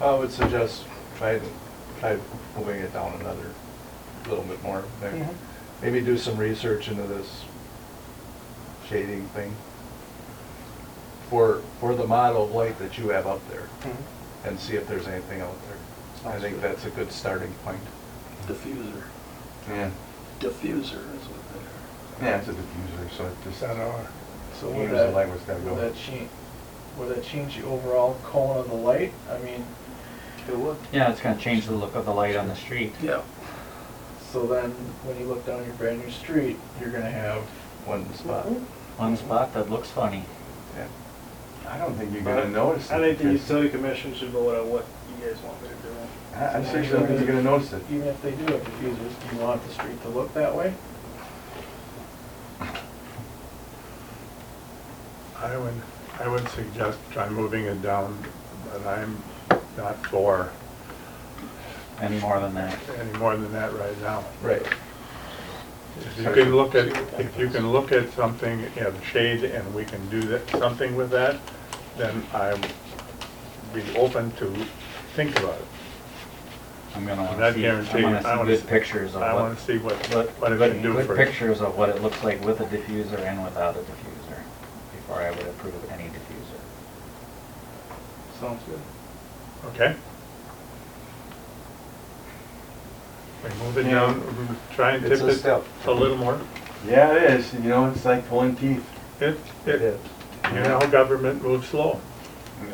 I would suggest try moving it down another little bit more. Maybe do some research into this shading thing for the model of light that you have up there, and see if there's anything out there. I think that's a good starting point. Diffuser. Yeah. Diffuser is what they are. Yeah, it's a diffuser, so it just So would changes the that, light where it's gotta go. would that change the overall cone of the light? I mean, It would. Yeah, it's gonna change the look of the light on the street. Yeah. so then when you look down your brand new street, you're gonna have one spot. One spot that looks funny. Yeah. I don't think you're gonna notice it. I think the because- utility commission should vote on what you guys want me to do. I seriously don't think you're gonna notice it. Even if they do have diffusers, do you want the street to look that way? I would suggest try moving it down, but I'm not for Any more than that. any more than that right now. Right. If you can look at something in shade and we can do that, something with that, then I'd be open to think about it. I'm gonna Not wanna see, guarantee. I I wanna see wanna good see- pictures of I what, want to see what what, it can do good for pictures of what it looks like with a diffuser and without a diffuser, before I would approve any diffuser. Sounds good. Okay? We move it down, try and tip It's a it step. a little more. Yeah, it is. You know, it's like pulling teeth. You know, government moves slow.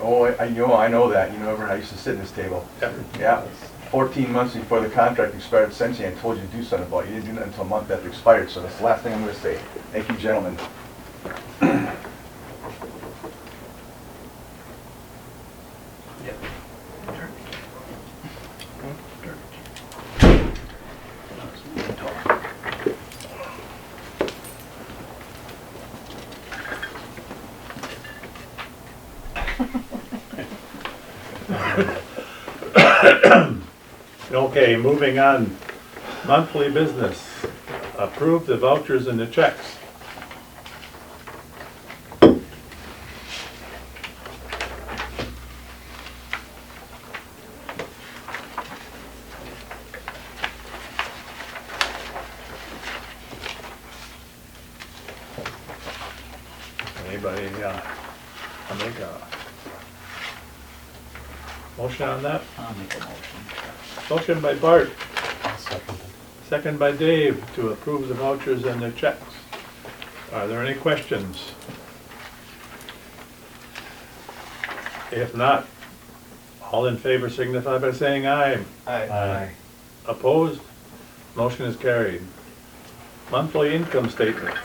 Oh, I know that. You know, I used to sit at this table. Yeah. Yeah. 14 months before the contract expired, essentially, I told you to do something about it. You didn't do nothing until a month after it expired, so that's the last thing I'm gonna say. Thank you, gentlemen. Okay, moving on. Monthly business. Approve the vouchers and the checks. Anybody, I'll make a motion on that? I'll make a motion. Motion by Bart, I'll second it. second by Dave to approve the vouchers and the checks. Are there any questions? If not, all in favor signify by saying aye. Aye. Opposed? Motion is carried. Monthly income statement.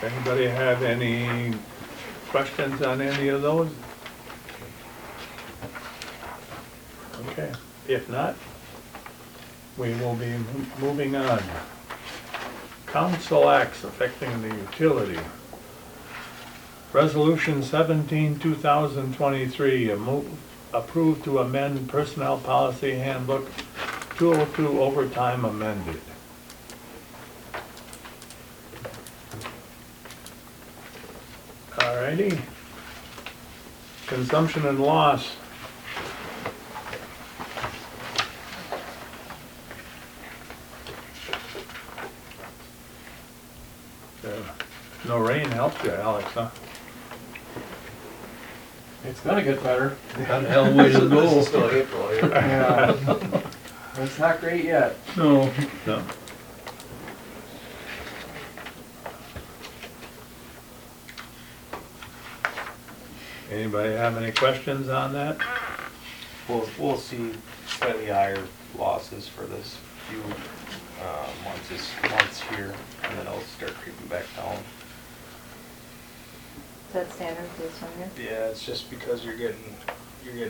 Anybody have any questions on any of those? Okay, if not, we will be moving on. Council acts affecting the utility. Resolution 17, 2023, approved to amend Personnel Policy Handbook 202 overtime amended. Alrighty. Consumption and loss. No rain helps you, Alex, huh? It's gonna get better. Got a hell of a way to This go. is still April here. Yeah. It's not great yet. No. No. Anybody have any questions on that? We'll see slightly higher losses for this few months here, and then it'll start creeping back down. Is that standard for this one here? Yeah, it's just because you're getting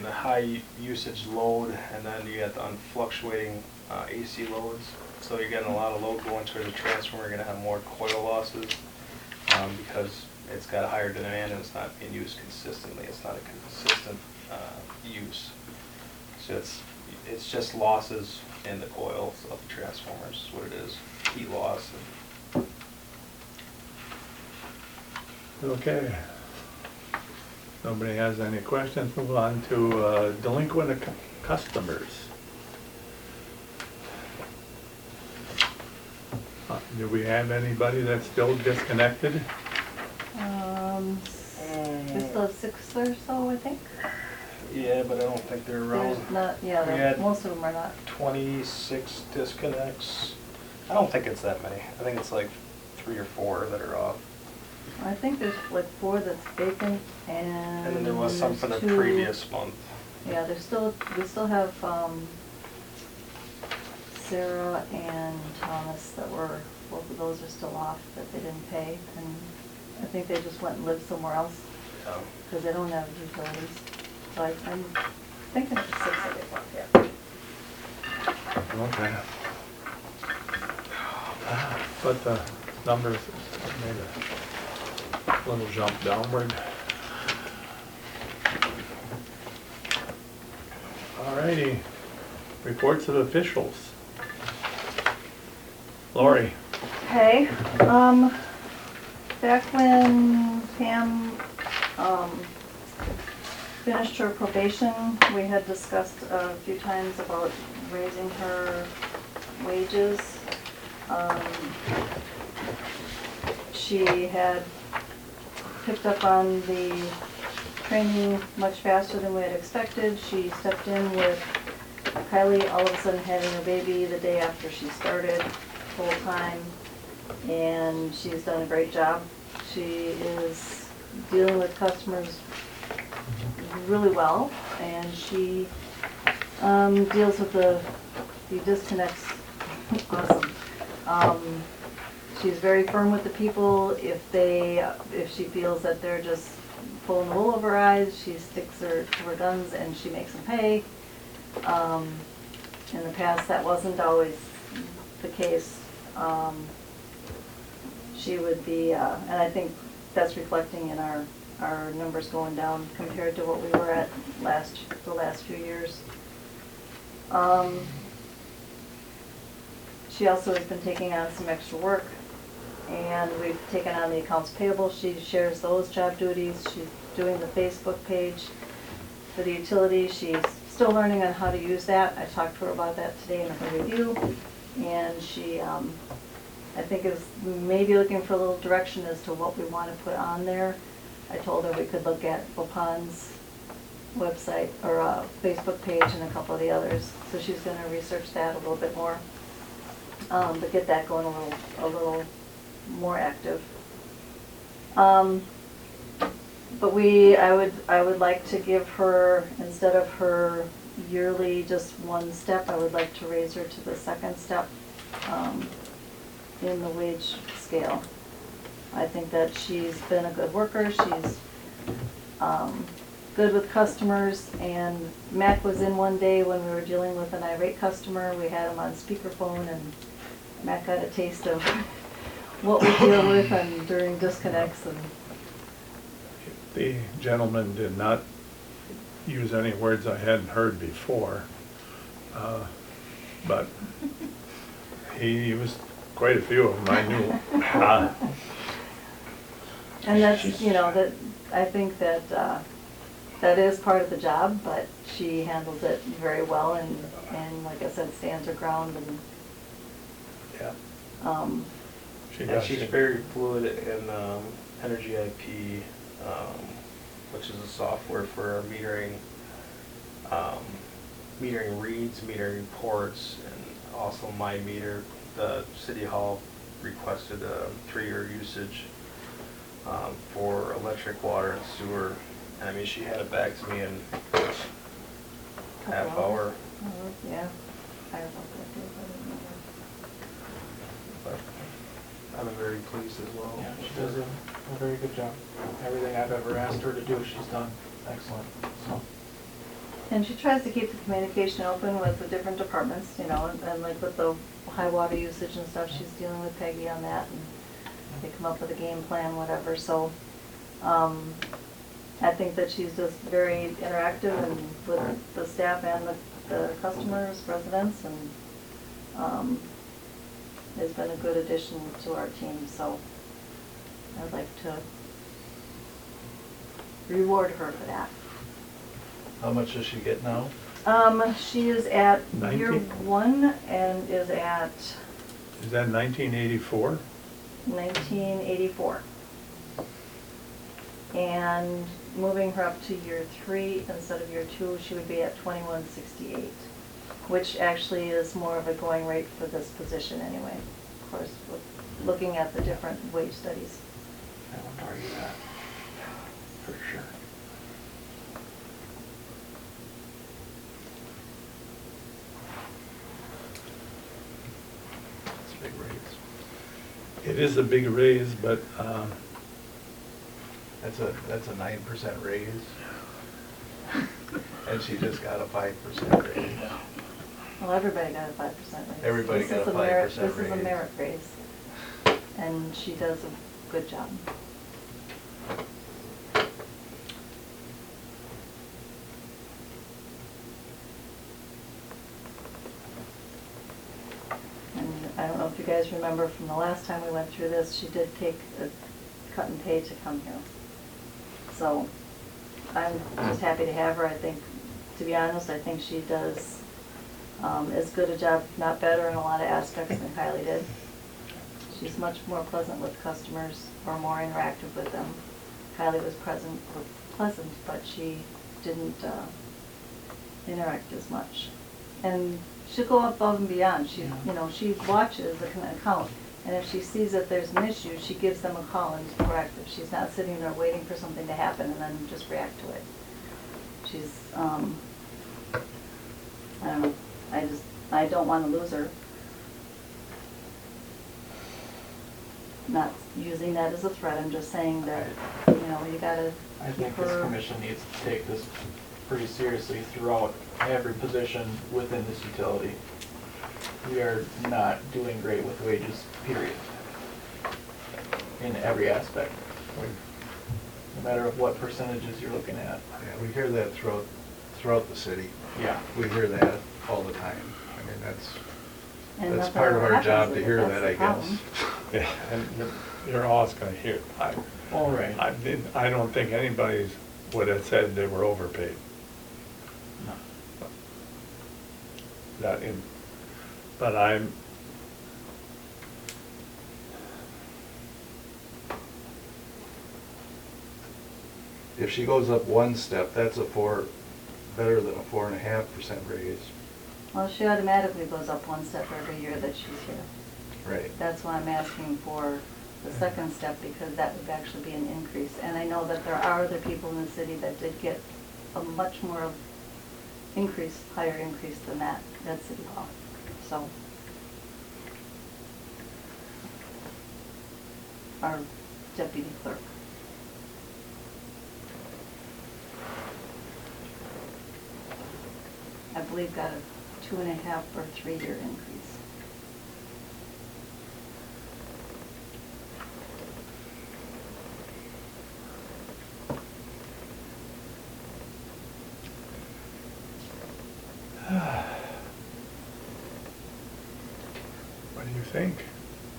a high usage load, and then you got the unfluctuating AC loads. So you're getting a lot of load going towards the transformer. You're gonna have more coil losses because it's got a higher demand and it's not being used consistently. It's not a consistent use. So it's just losses in the coils of the transformers. Is what it is. Heat loss. Okay. Nobody has any questions, move on to delinquent customers. Do we have anybody that's still disconnected? We still have 6 or so, I think. Yeah, but I don't think they're around. There's not, yeah, We had most of them are not. 26 disconnects. I don't think it's that many. I think it's like 3 or 4 that are off. I think there's like 4 that's vacant and. And then there was some from the there's 2 previous month. Yeah, we still have, Sarah and Thomas that were, both of those are still off that they didn't pay. And I think they just went and lived somewhere else Oh. because they don't have utilities. So I'm thinking it's 6 that they bought, yeah. Okay. But the numbers made a little jump downward. Alrighty, reports of officials. Lori. Okay, back when Pam, finished her probation, we had discussed a few times about raising her wages. She had picked up on the training much faster than we had expected. She stepped in with Kylie all of a sudden having her baby the day after she started full time, and she's done a great job. She is dealing with customers really well, and she deals with the disconnects. Awesome. She's very firm with the people. If she feels that they're just pulling the wool over her eyes, she sticks to her guns and she makes them pay. In the past, that wasn't always the case. She would be, and I think that's reflecting in our numbers going down compared to what we were at the last few years. She also has been taking on some extra work, and we've taken on the accounts payable. She shares those job duties. She's doing the Facebook page for the utility. She's still learning on how to use that. I talked to her about that today in her review, and she, I think, is maybe looking for a little direction as to what we want to put on there. I told her we could look at Wapon's website or Facebook page and a couple of the others. So she's going to research that a little bit more, but get that going a little more active. But I would like to give her, instead of her yearly just one step, I would like to raise her to the second step in the wage scale. I think that she's been a good worker. She's good with customers, and Mac was in one day when we were dealing with an irate customer. We had him on speakerphone, and Mac got a taste of what we deal with and during disconnects. And The gentleman did not use any words I hadn't heard before, but he used quite a few of them I knew. And that's, you know, that I think that that is part of the job, but she handles it very well, and like I said, stands her ground. And Yeah. She's very fluid in Energy IP, which is a software for metering, metering reads, metering reports, and also My Meter. The City Hall requested a 3-year usage for electric, water, and sewer. And I mean, she had it back to me in half hour. pleased as well. Yeah, she does a very good job. Everything I've ever asked her to do, she's done excellent, so. And she tries to keep the communication open with the different departments, you know, and like with the high water usage and stuff, she's dealing with Peggy on that, and they come up with a game plan, whatever, so, I think that she's just very interactive and with the staff and the customers, residents, and, has been a good addition to our team, so I'd like to reward her for that. How much does she get now? She is at year 19? 1 and is at Is that 1984? 1984. And moving her up to year 3 instead of year 2, she would be at 2168, which actually is more of a going rate for this position anyway. Of course, looking at the different wage studies. I won't argue that, for sure. It's a big raise. It is a big raise, but That's a 9% raise. And she just got a 5% raise. Well, everybody got a 5% raise. Everybody got a 5% This is a raise. merit raise. And she does a good job. And I don't know if you guys remember from the last time we went through this, she did take a cut in pay to come here. So I'm just happy to have her. I think, to be honest, I think she does as good a job, if not better, in a lot of aspects than Kylie did. She's much more pleasant with customers, or more interactive with them. Kylie was pleasant, but she didn't interact as much. And she'll go above and beyond. She, you know, she watches the account, and if she sees that there's an issue, she gives them a call and is proactive. She's not sitting there waiting for something to happen and then just react to it. She's, I don't know, I don't want to lose her. Not using that as a threat, I'm just saying that, you know, you gotta I keep think this her. commission needs to take this pretty seriously throughout every position within this utility. We are not doing great with wages, period. In every aspect. No matter what percentages you're looking at. Yeah, we hear that throughout the city. Yeah. We hear that all the time. I mean, And that's nothing part of ever our job happens to with hear it. that, That's I the guess. yeah, and you're always gonna hear, All right. I don't think anybody would have said they were overpaid. No. But I'm, If she goes up one step, that's better than a 4.5% raise. Well, she automatically goes up one step every year that she's here. Right. That's why I'm asking for the second step, because that would actually be an increase. And I know that there are other people in the city that did get a much more increase, higher increase than that at City Hall, so. Our deputy clerk. I believe got a 2.5 or 3-year increase. what do you think?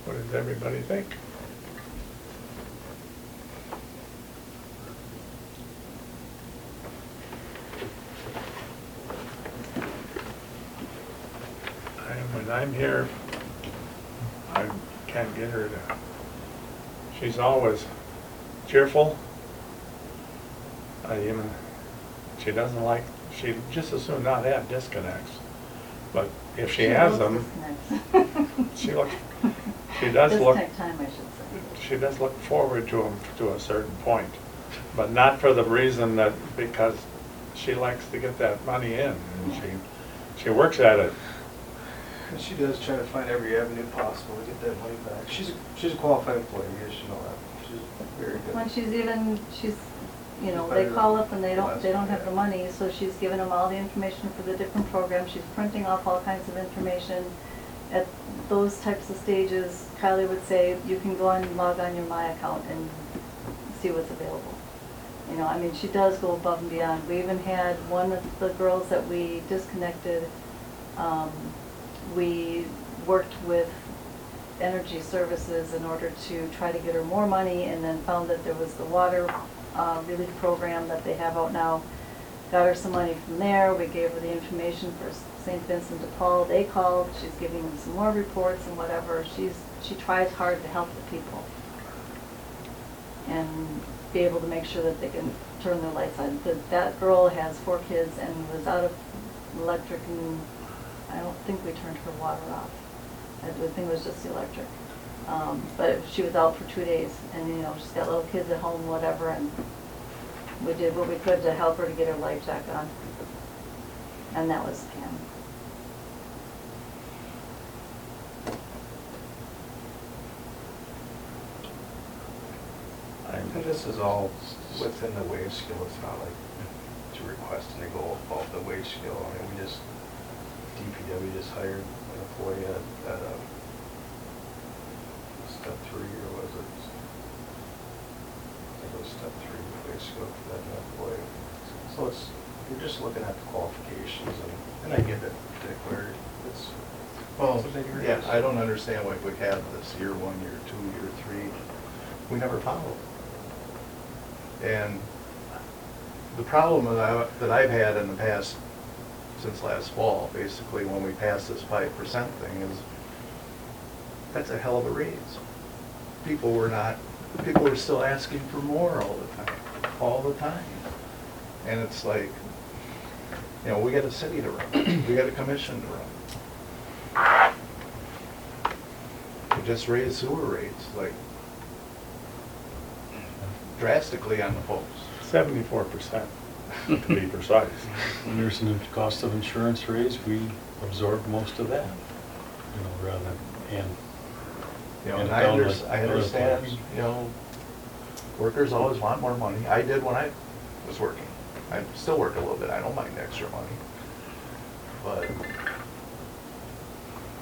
What does everybody think? When I'm here, I can't get her to, she's always cheerful. She doesn't like, she'd just as soon not have disconnects. But if she has them, she does look, Disconnect time, I should say. she does look forward to them to a certain point. But not for the reason that, because she likes to get that money in, and she works at it. And she does try to find every avenue possible to get that money back. She's a qualified employee, you should know that. She's very good. When she's, you know, they call up and they don't have the money, so she's giving them all the information for the different programs. She's printing off all kinds of information. At those types of stages, Kylie would say, you can go and log on your My account and see what's available. You know, I mean, she does go above and beyond. We even had one of the girls that we disconnected, we worked with Energy Services in order to try to get her more money, and then found that there was the water relief program that they have out now. Got her some money from there. We gave her the information for St. Vincent de Paul. They called. She's giving them some more reports and whatever. She tries hard to help the people and be able to make sure that they can turn their lights on. That girl has 4 kids and was out of electric, and I don't think we turned her water off. I think it was just the electric. But she was out for 2 days, and you know, she's got little kids at home, whatever, and we did what we could to help her to get her light back on. And that was Pam. And this is all within the wage scale. It's not like to request and to go above the wage scale. I mean, DPW just hired an employee at step 3, or was it? I think it was step 3 wage scale for that employee. So you're just looking at the qualifications, and I get it, Dick, where it's Well, a big raise. yeah, I don't understand why we have this year 1, year 2, year 3. We never follow. And the problem that I've had in the past, since last fall, basically when we passed this 5% thing, is that's a hell of a raise. People were still asking for more all the time. And it's like, you know, we got a city to run, we got a commission to run. We just raised sewer rates, like, drastically on the folks. 74%, to be precise. When there's a cost of insurance raise, we absorbed most of that, you know, rather than, You know, and and down I like understand, other you know, workers always want more money. I did when I was working. I still work a little bit, I don't mind extra money. But, you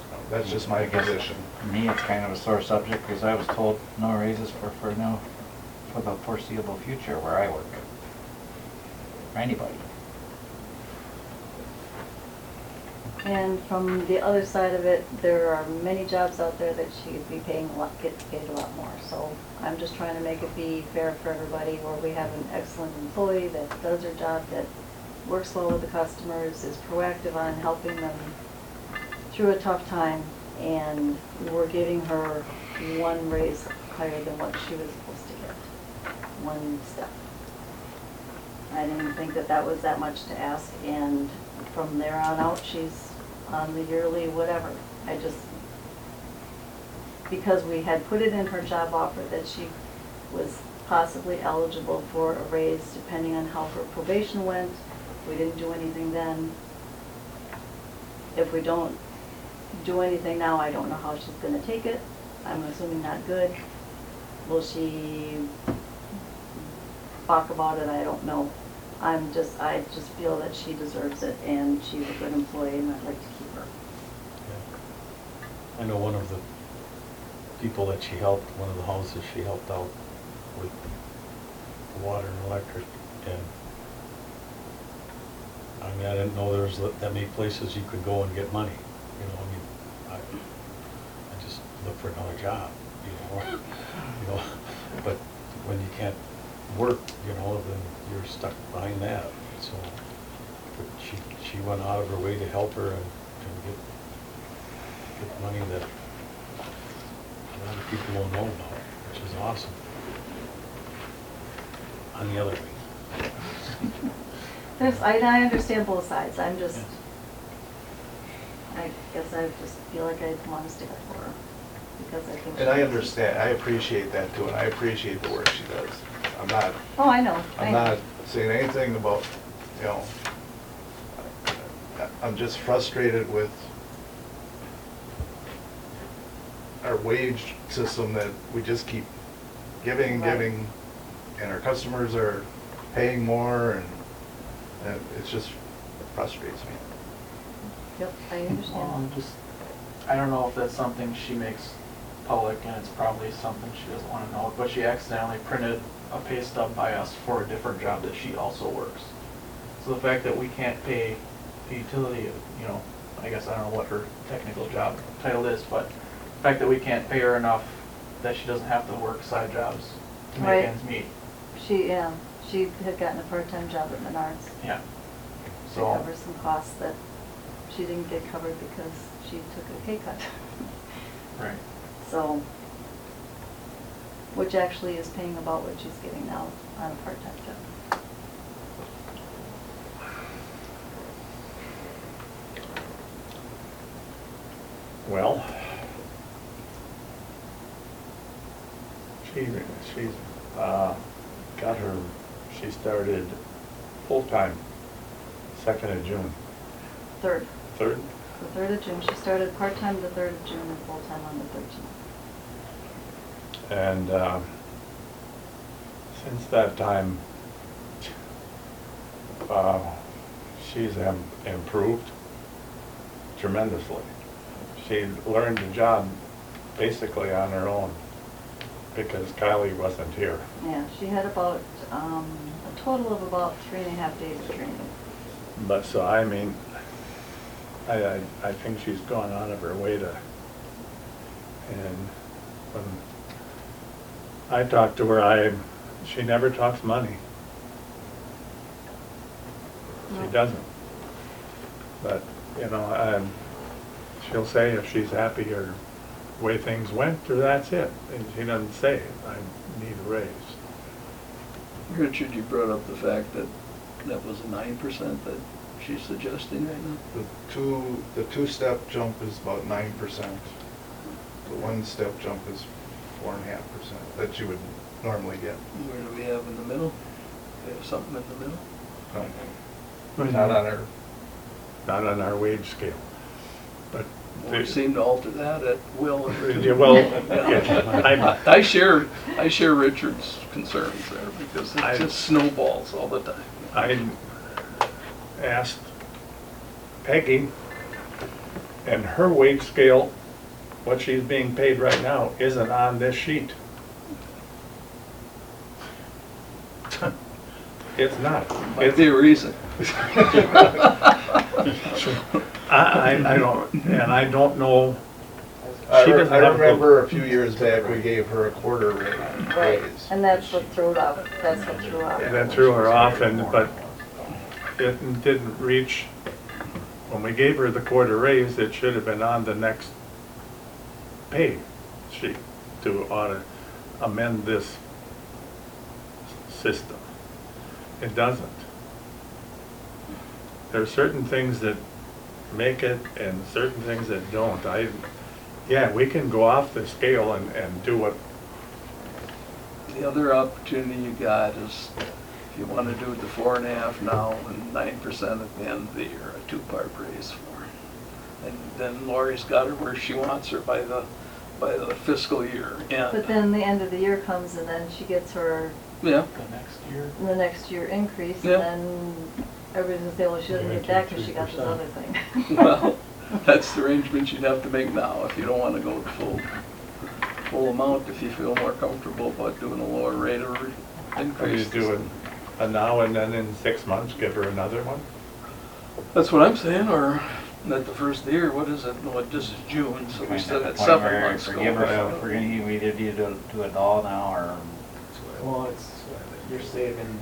know, that's just my position. Me, it's kind of a sore subject, because I was told no raises for the foreseeable future where I work. For anybody. And from the other side of it, there are many jobs out there that she could be paying gets paid a lot more. So I'm just trying to make it be fair for everybody, where we have an excellent employee that does her job, that works well with the customers, is proactive on helping them through a tough time, and we're giving her 1 raise higher than what she was supposed to get. 1 step. I didn't think that was that much to ask, and from there on out, she's on the yearly whatever. Because we had put it in her job offer that she was possibly eligible for a raise depending on how her probation went. We didn't do anything then. If we don't do anything now, I don't know how she's gonna take it. I'm assuming not good. Will she talk about it? I don't know. I just feel that she deserves it, and she's a good employee, and I'd like to keep her. I know one of the people that she helped, one of the houses she helped out with water and electric, and I mean, I didn't know there was that many places you could go and get money, you know, I just look for another job, you know, but when you can't work, you know, then you're stuck behind that, so, but she went out of her way to help her and get money that a lot of people don't know about, which is awesome. On the other way. I understand both sides. I guess I just feel like I want to stick up for her, because I think. And I understand, I appreciate that too, and I appreciate the work she does. Oh, I know. I'm not saying anything about, you know, I'm just frustrated with our wage system that we just keep giving, Right. giving, and our customers are paying more, and it's just frustrates me. Yep, I Well, understand. I don't know if that's something she makes public, and it's probably something she doesn't want to know, but she accidentally printed a pay stub by us for a different job that she also works. So the fact that we can't pay the utility, you know, I guess I don't know what her technical job title is, but the fact that we can't pay her enough that she doesn't have to work side jobs to make Right. ends meet. She had gotten a part-time job at Menards Yeah. to So, cover some costs that she didn't get covered because she took a pay cut. right. So, which actually is paying about what she's getting now on a part-time job. Well, she's, got her, she started full-time 2nd of June. 3rd. 3rd? The 3rd of June. She started part-time the 3rd of June and full-time on the 13th. And since that time, she's improved tremendously. She learned the job basically on her own because Kylie wasn't here. Yeah, she had about, a total of about 3.5 days of training. But so, I mean, I think she's gone out of her way to, and when I talked to her, she never talks money. No. She doesn't. But, you know, she'll say if she's happy or the way things went, or that's it. And she doesn't say, I need a raise. Richard, you brought up the fact that that was a 9% that she's suggesting right now. The two-step jump is about 9%. The one-step jump is 4.5% that you would normally get. Where do we have in the middle? We have something in the middle? Not on our, Not on our wage scale. But We seem to alter that at will. yeah, well, yeah, I share Richard's concerns there because I- it just snowballs all the time. I asked Peggy, and her wage scale, what she's being paid right now, isn't on this sheet. It's not. Might be a reason. I don't, and I don't know. I She doesn't I have a clue. remember a few years back, we gave her a quarter Right, raise. and that's what threw it off, that's what threw off. That threw her off, but it didn't reach, when we gave her the quarter raise, it should have been on the next pay sheet to ought to amend this system. It doesn't. There are certain things that make it and certain things that don't. Yeah, we can go off the scale and do what, The other opportunity you got is if you want to do the 4.5 now and 9% at the end of the year, a 2-part raise for her. And then Lori's got her where she wants her by the fiscal year end. But then the end of the year comes and then she gets her, Yeah, The next year. the next year increase, Yeah. and then everybody's gonna say, well, she doesn't get that because she got this other thing. well, that's the arrangement you'd have to make now if you don't want to go the full amount, if you feel more comfortable about doing a lower rate or we increase. just do a now and then in 6 months, give her another one. That's what I'm saying, or at the first of the year, what is it? No, this is June, so we still got 7 months We're going. gonna, we either do it all now, or, Well, you're saving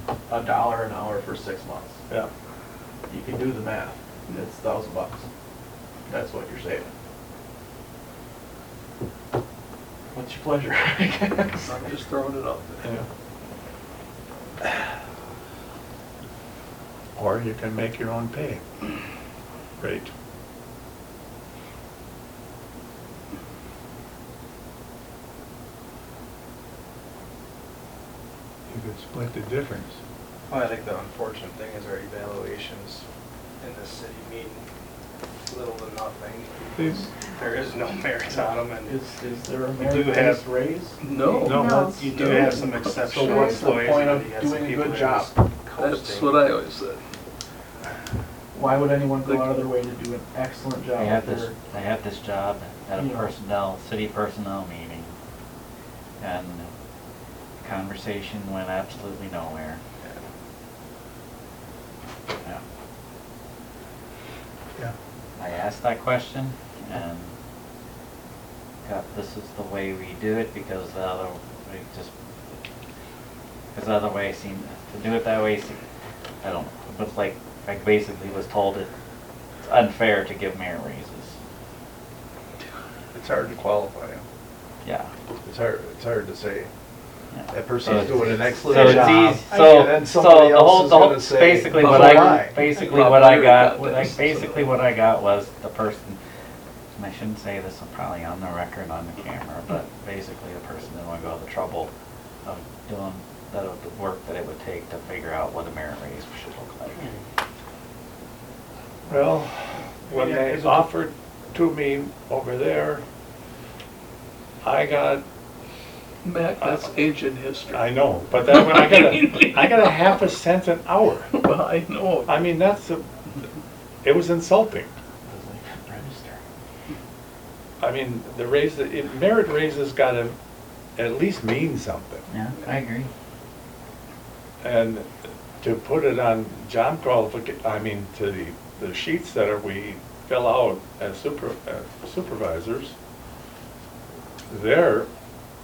$1 an hour for 6 months. Yeah. You can do the math. It's $1,000. That's what you're saving. What's your pleasure? I guess. I'm just throwing it out there. Or you can make your own pay rate. You could split the difference. Well, I think the unfortunate thing is our evaluations in this city mean little to nothing. Please. There is no merit on them, and Is there a You do merit have- based raise? No, No. No. you do have some exceptional So what's the employees. point and of you had some doing a people good that job? was that's coasting. what I always said. Why would anyone go out of their way to do an excellent job? They had if this, they're- they had this job at a You know. city personnel meeting, and the conversation went absolutely nowhere. Yeah. Yeah. I asked that question, and this is the way we do it, because the other, because the other way seemed, to do it that way, I don't know, but like, I basically was told it's unfair to give merit raises. It's hard to qualify them. Yeah. It's hard to say. Yeah. That So person's it's- doing an So excellent it's job. easy, And so, then so somebody the else whole, is gonna say, basically "Oh, what why?" basically what I got, Probably basically what I got was the person, and I shouldn't say this, I'm probably on the record on the camera, but basically the person didn't want to go to the trouble of doing the work that it would take to figure out what a merit raise should look like. Well, when Yeah, they is it- offered to me over there, I got, Mac, that's ancient history. I know, but that, I got a half a cent an hour. Well, I know. I mean, it was insulting. Doesn't even register. I mean, the raise, merit raises gotta at least mean something. Yeah, I agree. And to put it on job qualification, I mean, to the sheets that we fill out as supervisors, they're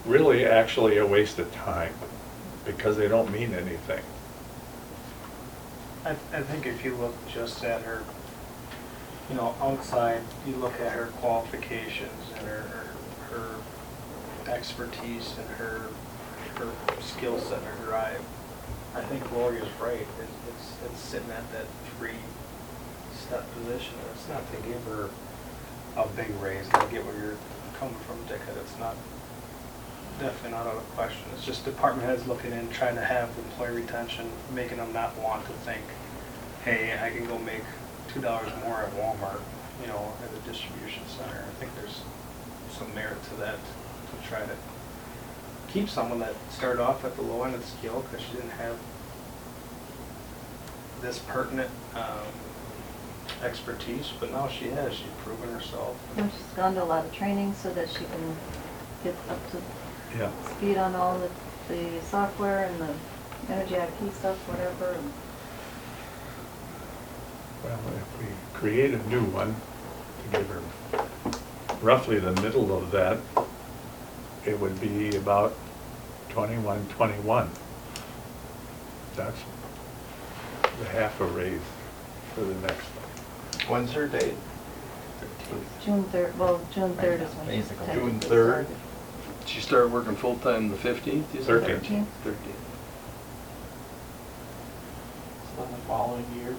really actually a waste of time because they don't mean anything. I think if you look just at her, you know, outside, you look at her qualifications and her expertise and her skill set, her drive, I think Gloria's right. It's sitting at that 3-step position. It's not to give her a big raise. I get where you're coming from, Dick, that it's not, definitely not out of question. It's just department heads looking in, trying to have employee retention, making them not want to think, hey, I can go make $2 more at Walmart, you know, at a distribution center. I think there's some merit to that, to try to keep someone that started off at the low end of the scale because she didn't have this pertinent expertise, but now she has. She's proven herself. And she's gone to a lot of training so that she can get up to Yeah. speed on all the software and the energy IP stuff, whatever. and- Well, if we create a new one, to give her roughly the middle of that, it would be about 21. That's the half a raise for the next one. When's her date? June 3rd, well, June 3rd is when she Basically. technically June 3rd? started. She started working full-time the 15th, you said? 13th. 13th. So then the following year,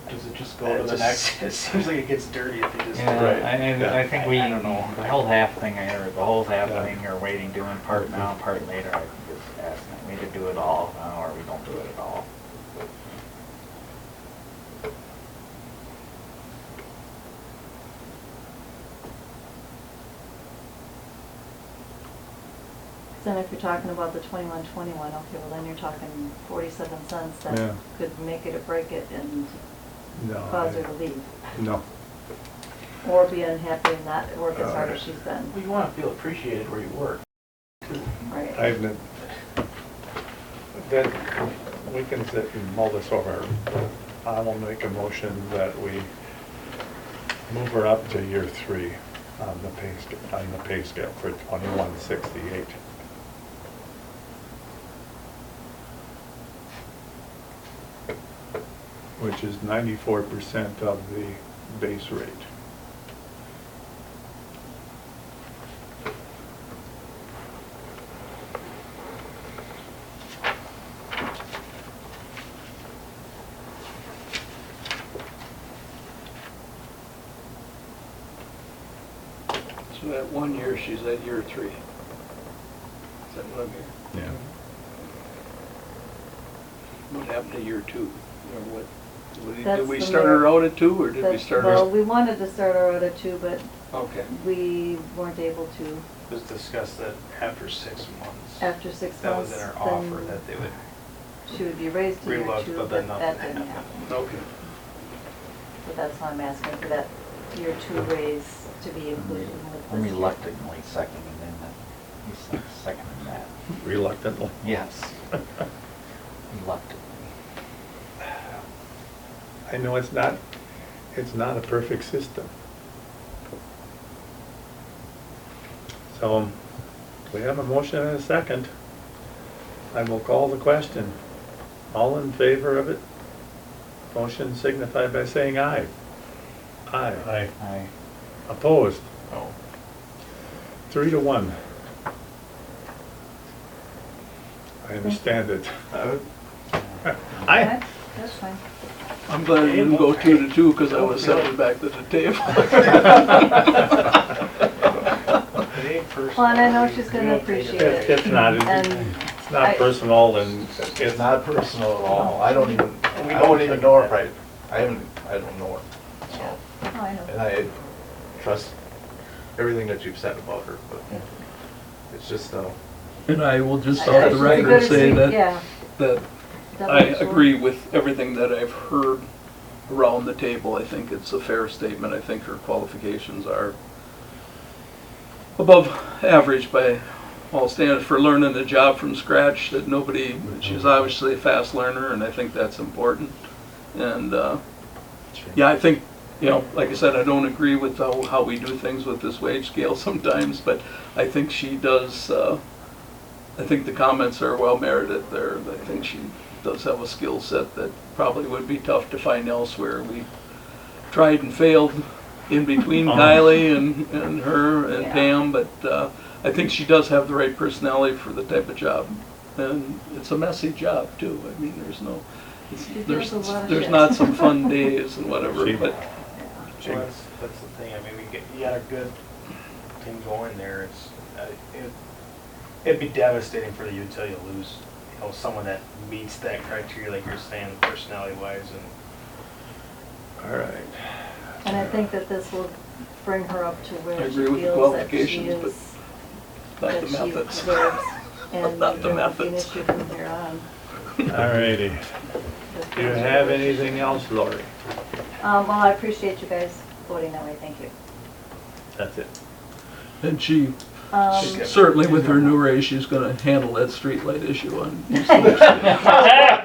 does it just go It to the just- next? It seems like it gets dirty if you just. Yeah, Right. I think we, I don't know. the whole half thing, or the whole half Yeah. thing, you're waiting, doing part now, part later, I think is asking me to do it all, or we don't do it at all. Then if you're talking about the 21, okay, well then you're talking 47 cents Yeah. that could make it or break it and No. cause her to leave. No. Or be unhappy and not work as hard as she's been, Well, you want to feel appreciated where you work. right? Then we can sit and mull this over. I will make a motion that we move her up to year 3 on the pay scale for 2168. Which is 94% of the base rate. So that 1 year, she's at year 3. Is that what I'm hearing? Yeah. What happened to year 2? Or what? That's Did we the start mayor. her out at 2, or did we That's- start Well, her? we wanted to start her out at 2, but Okay. we weren't able to It was discussed that after 6 months. after 6 That was months. in our offer, then that they would she would be raised to year relook, 2, but but then that nothing didn't happened. happen. Okay. So that's why I'm asking for that year 2 raise to be included with this. I'm year. reluctantly seconding that. He's seconding that. Reluctantly. Yes. Reluctantly. I know it's not a perfect system. So, we have a motion and a second. I will call the question. All in favor of it? Motion signify by saying aye. Aye. Aye. I, Opposed? No. 3-1. I understand it. Okay, that's fine. I'm glad it didn't go 2 to 2, because I was sending back to the table. It ain't personal. Well, and I know she's We gonna don't take appreciate It's it. it's not, And it's not I- personal and It's not personal at all. I don't even know her right. I don't know her. So, Oh, I know. and I trust everything that you've said about her, but it's just, And I will just I- off the it's record good to say see- that, Yeah. that double I sure. agree with everything that I've heard around the table. I think it's a fair statement. I think her qualifications are above average by all standards for learning the job from scratch, that nobody, she's obviously a fast learner, and I think that's important. And, yeah, I think, like I said, I don't agree with how we do things with this wage scale sometimes, but I think she does, I think the comments are well merited there. I think she does have a skill set that probably would be tough to find elsewhere. We tried and failed in between Kylie and her and Yeah. Pam, but I think she does have the right personality for the type of job. And it's a messy job too. I mean, there's no, She deals with a lot of there's shit. not some fun days and whatever, She- but Well, that's the thing, I mean, you got a good thing going there, it'd be devastating for the utility to lose, someone that meets that criteria, like you're saying, personality-wise, and all right. And I think that this will bring her up to I where she agree with the feels that she qualifications, but is, not that the she methods. deserves. And Not the there won't be an methods. issue from here on. All righty. Do you have anything else, Lori? Well, I appreciate you guys voting that way, thank you. That's it. And she, Um, certainly with her new raise, she's gonna handle that streetlight issue on East Yeah.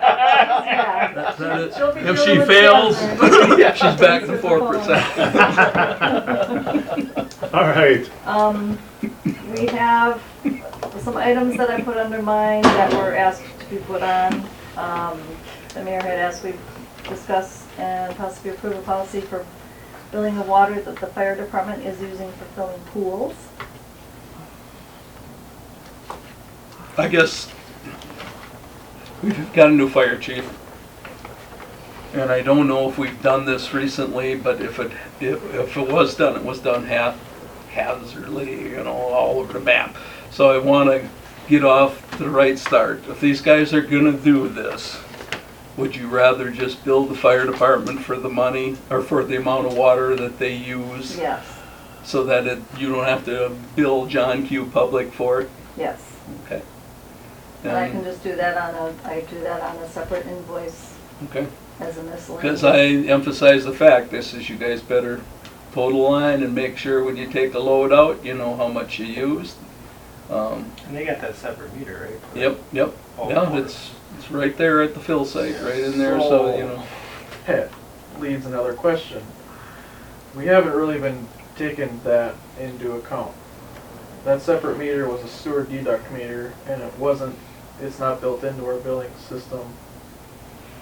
That's it. She'll be If dealing she with fails, Jasmine. she's back to Answer the 4%. All right. We have some items that I put under mine that were asked to be put on. The mayor had asked we discuss and possibly approve a policy for billing of water that the fire department is using for filling pools. I guess we've got a new fire chief. And I don't know if we've done this recently, but if it was done, it was done haphazardly, all over the map. So I want to get off to the right start. If these guys are gonna do this, would you rather just bill the fire department for the money or for the amount of water that they use? Yes, So that you don't have to bill John Q. Public for it? yes. Okay. And I can just do that on a separate invoice Okay. as a miscellaneous. Because I emphasize the fact, this is, you guys better total line and make sure when you take a load out, you know how much you used. and they got that separate meter, right? Yep, Oh, yeah, water. it's right there at the fill site, right in there, so, That leads another question. We haven't really been taking that into account. That separate meter was a sewer deduct meter, and it's not built into our billing system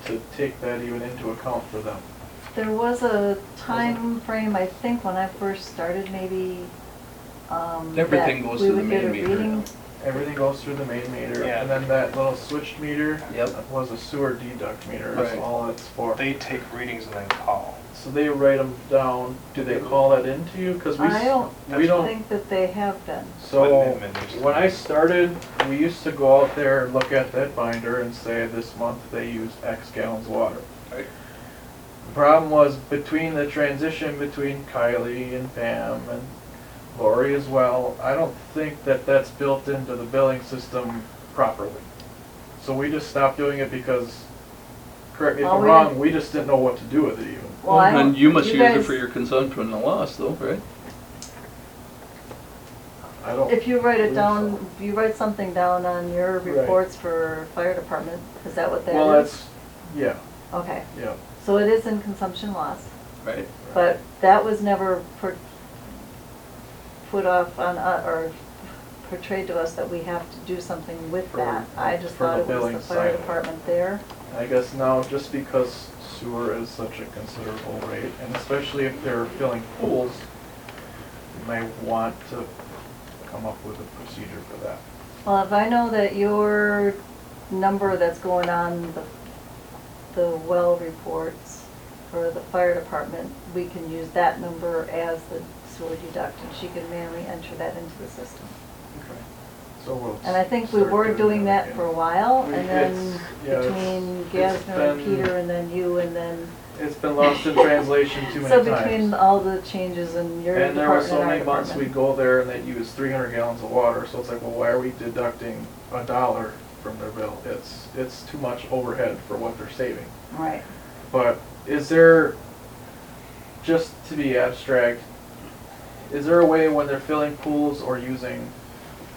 to take that even into account for them. There was a time frame, I think, when I first started, maybe, Everything that goes we to the would get a main meter reading. now. Everything goes through the main meter, Yeah. and then that little switched meter Yep. was a sewer deduct meter, that's Right. all it's for. They take readings and then call. So they write them down, do they call that into you? Because we I don't we don't. think that they have been. So, What Midman used to when do. I started, we used to go out there and look at that binder and say, this month they used X gallons of water. Right. The problem was between the transition between Kylie and Pam and Lori as well, I don't think that that's built into the billing system properly. So we just stopped doing it because, correct me if Well, I'm we wrong, didn't- we just didn't know what to do with it even. Well, I And don't- you must use it guys- for your consumption and loss though, right? I don't. If you write it believe down, so. if you write something down on your Right. reports for fire department, is that what that is? Well, that's, yeah, Okay, yeah. so it is in consumption loss, Right. but that was never put off on, or portrayed to us that we have to do something with For- that. I just for thought the it was billing the fire side. department there. I guess now, just because sewer is such a considerable rate, and especially if they're filling pools, you may want to come up with a procedure for that. Well, if I know that your number that's going on the well reports for the fire department, we can use that number as the sewer deduct, and she can manually enter that into the system. Okay. So we'll. And I think we start were doing doing that again. for a while, and then It's- yeah, it's- between it's Gaspar and been- Peter, and then you, and then, It's been lost in translation too many so times. between all the changes in your And there were department so and our many months we department. go there and they'd use 300 gallons of water, so it's like, well, why are we deducting $1 from their bill? It's too much overhead for what they're saving. Right. But is there, just to be abstract, is there a way when they're filling pools or using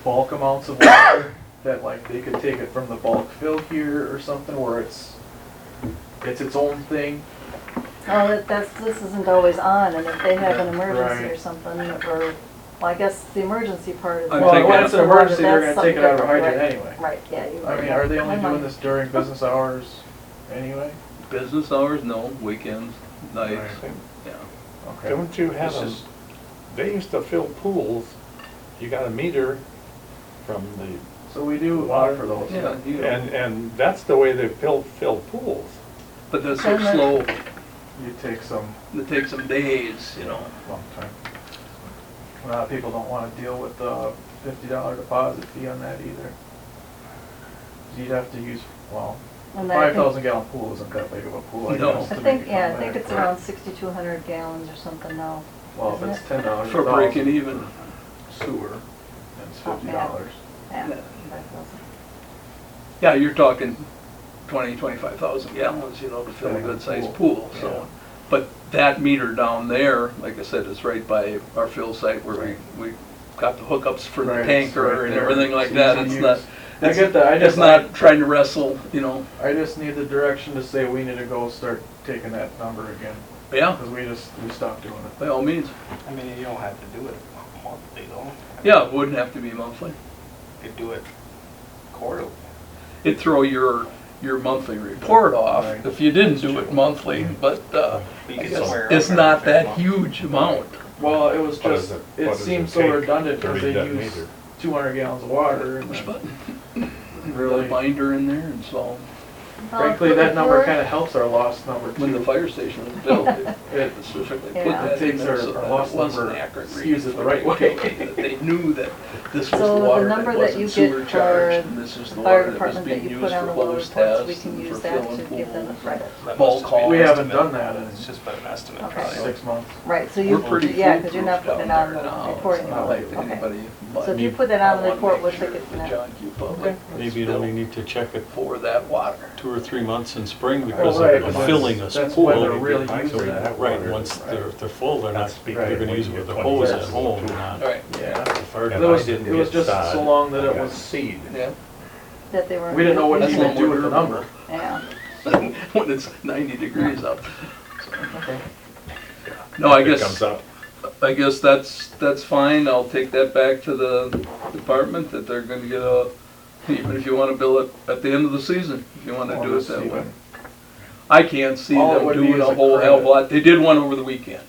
bulk amounts of water that like they could take it from the bulk fill here or something where it's its own thing? Oh, this isn't always on, and if they have an emergency or Right. something, or, well, I guess the emergency part is. I'm Well, thinking- when it's an that's the water, emergency, they're that's gonna take it out of a something hydrant different, anyway. Right, yeah. you- I mean, are they only I doing might- this during business hours anyway? Business hours, no, weekends, nights, Right. yeah. Okay. Don't you have It's them, just- they used to fill pools, you got a meter from the, So we do Water. offer those. Yeah, you know, and that's the way they fill pools. but that's so And then- slow, You take some it takes some days, you know. long time. A lot of people don't wanna deal with the $50 deposit fee on that either. 'Cause you'd have to use, well, And then I think- 5,000 gallon pool isn't that big of a pool, I No. guess. I to think, make it yeah, I come think back. it's around 6,200 gallons or something now. Well, if isn't it's it? $10 a For breaking thousand even. sewer, it's Oh, yeah. $50. Yeah, Yeah. 5,000. Yeah, you're talking 25,000 gallons, you know, to fill a Filling a good-sized pool, pool, yeah. so. But that meter down there, like I said, is right by our fill site where we got the hookups for the Right, it's tanker right and there. everything like It's that, easy it's to not. use. I get that, I It's just not trying to wrestle, you know, I just need the direction to say we need to go start taking that number again, yeah, because we stopped doing it. by all means. I mean, you don't have to do it monthly though. Yeah, it wouldn't have to be monthly. You could do it quarterly. It'd throw your monthly report off Right. if you didn't do it monthly, but, You I could guess somewhere it's around there not every that month. huge amount. Well, it was What just, does what it does seems it so take redundant to because read they that use meter? 200 gallons of water and Push then button. really, Got a binder in there and so, frankly, Well, that number if kind of helps our lost number when the too. fire station was built, It- it specifically put Yeah. that It in takes there our so that lost it wasn't number, accurate. use it the right way. That They knew that this was So the the water number that that wasn't you sewer get charged, for and this is the fire water that was department that being you used put for on the well hose reports, we tests can and use for that filling to give them a pools. credit. That Bulk must just be an haul. We haven't estimate. done that in It's just been an estimate. Okay. probably. 6 months. Right, so you, We're pretty yeah, because you're not foolproof putting it down on there the now. reporting. It's not like Okay. anybody. So if you put that on the report, we'll take it from The that. John Q. Public Maybe you only need to check it for that water. 2 or 3 months in spring because right, of but the filling of that's pool. when they're really So using we it. have Right, water, once right. they're full, they're not, That's speaking they're gonna when use you it with get the 20 hose at gallons. home, not Right, Yeah. the fire And It I was, didn't it was get just sod, so long that I it got was, seed. yeah. That they were. we didn't know what to That's even what do we're with the doing. number. Yeah. When it's 90 degrees out. Okay. No, I If it guess. comes up. I guess that's fine, I'll take that back to the department, that they're gonna get even if you wanna bill it at the end of the season, if you wanna do it that way. I can't see All it them would be doing is a a whole hell of a credit. lot, they did one over the weekend.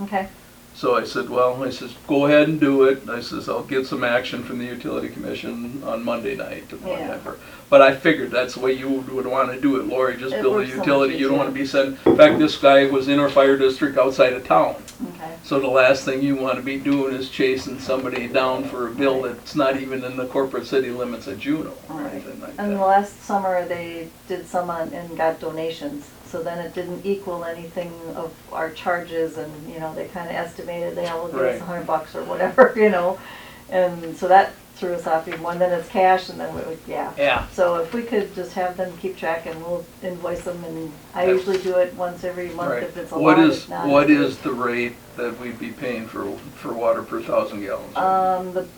Okay. So I said, well, I says, go ahead and do it. I says, I'll get some action from the utility commission on Monday night or Yeah. whatever. But I figured that's the way you would want to do it, Lori, just It build a works so much utility. You don't easier. want to be sending, in fact, this guy was in our fire district outside of town. Okay. So the last thing you want to be doing is chasing somebody down for a bill that's not even in the corporate city limits of Juneau or Right. anything like And that. last summer, they did some and got donations, so then it didn't equal anything of our charges, and, you know, they kinda estimated, they will give us Right. $100 or whatever, you know? And so that threw us off even more, and then it's cash, and then we would, yeah. Yeah. So if we could just have them keep track, and we'll invoice them, and I That's- usually do it once every month Right. if it's a What lot, is, if not. what is the rate that we'd be paying for water per 1,000 gallons?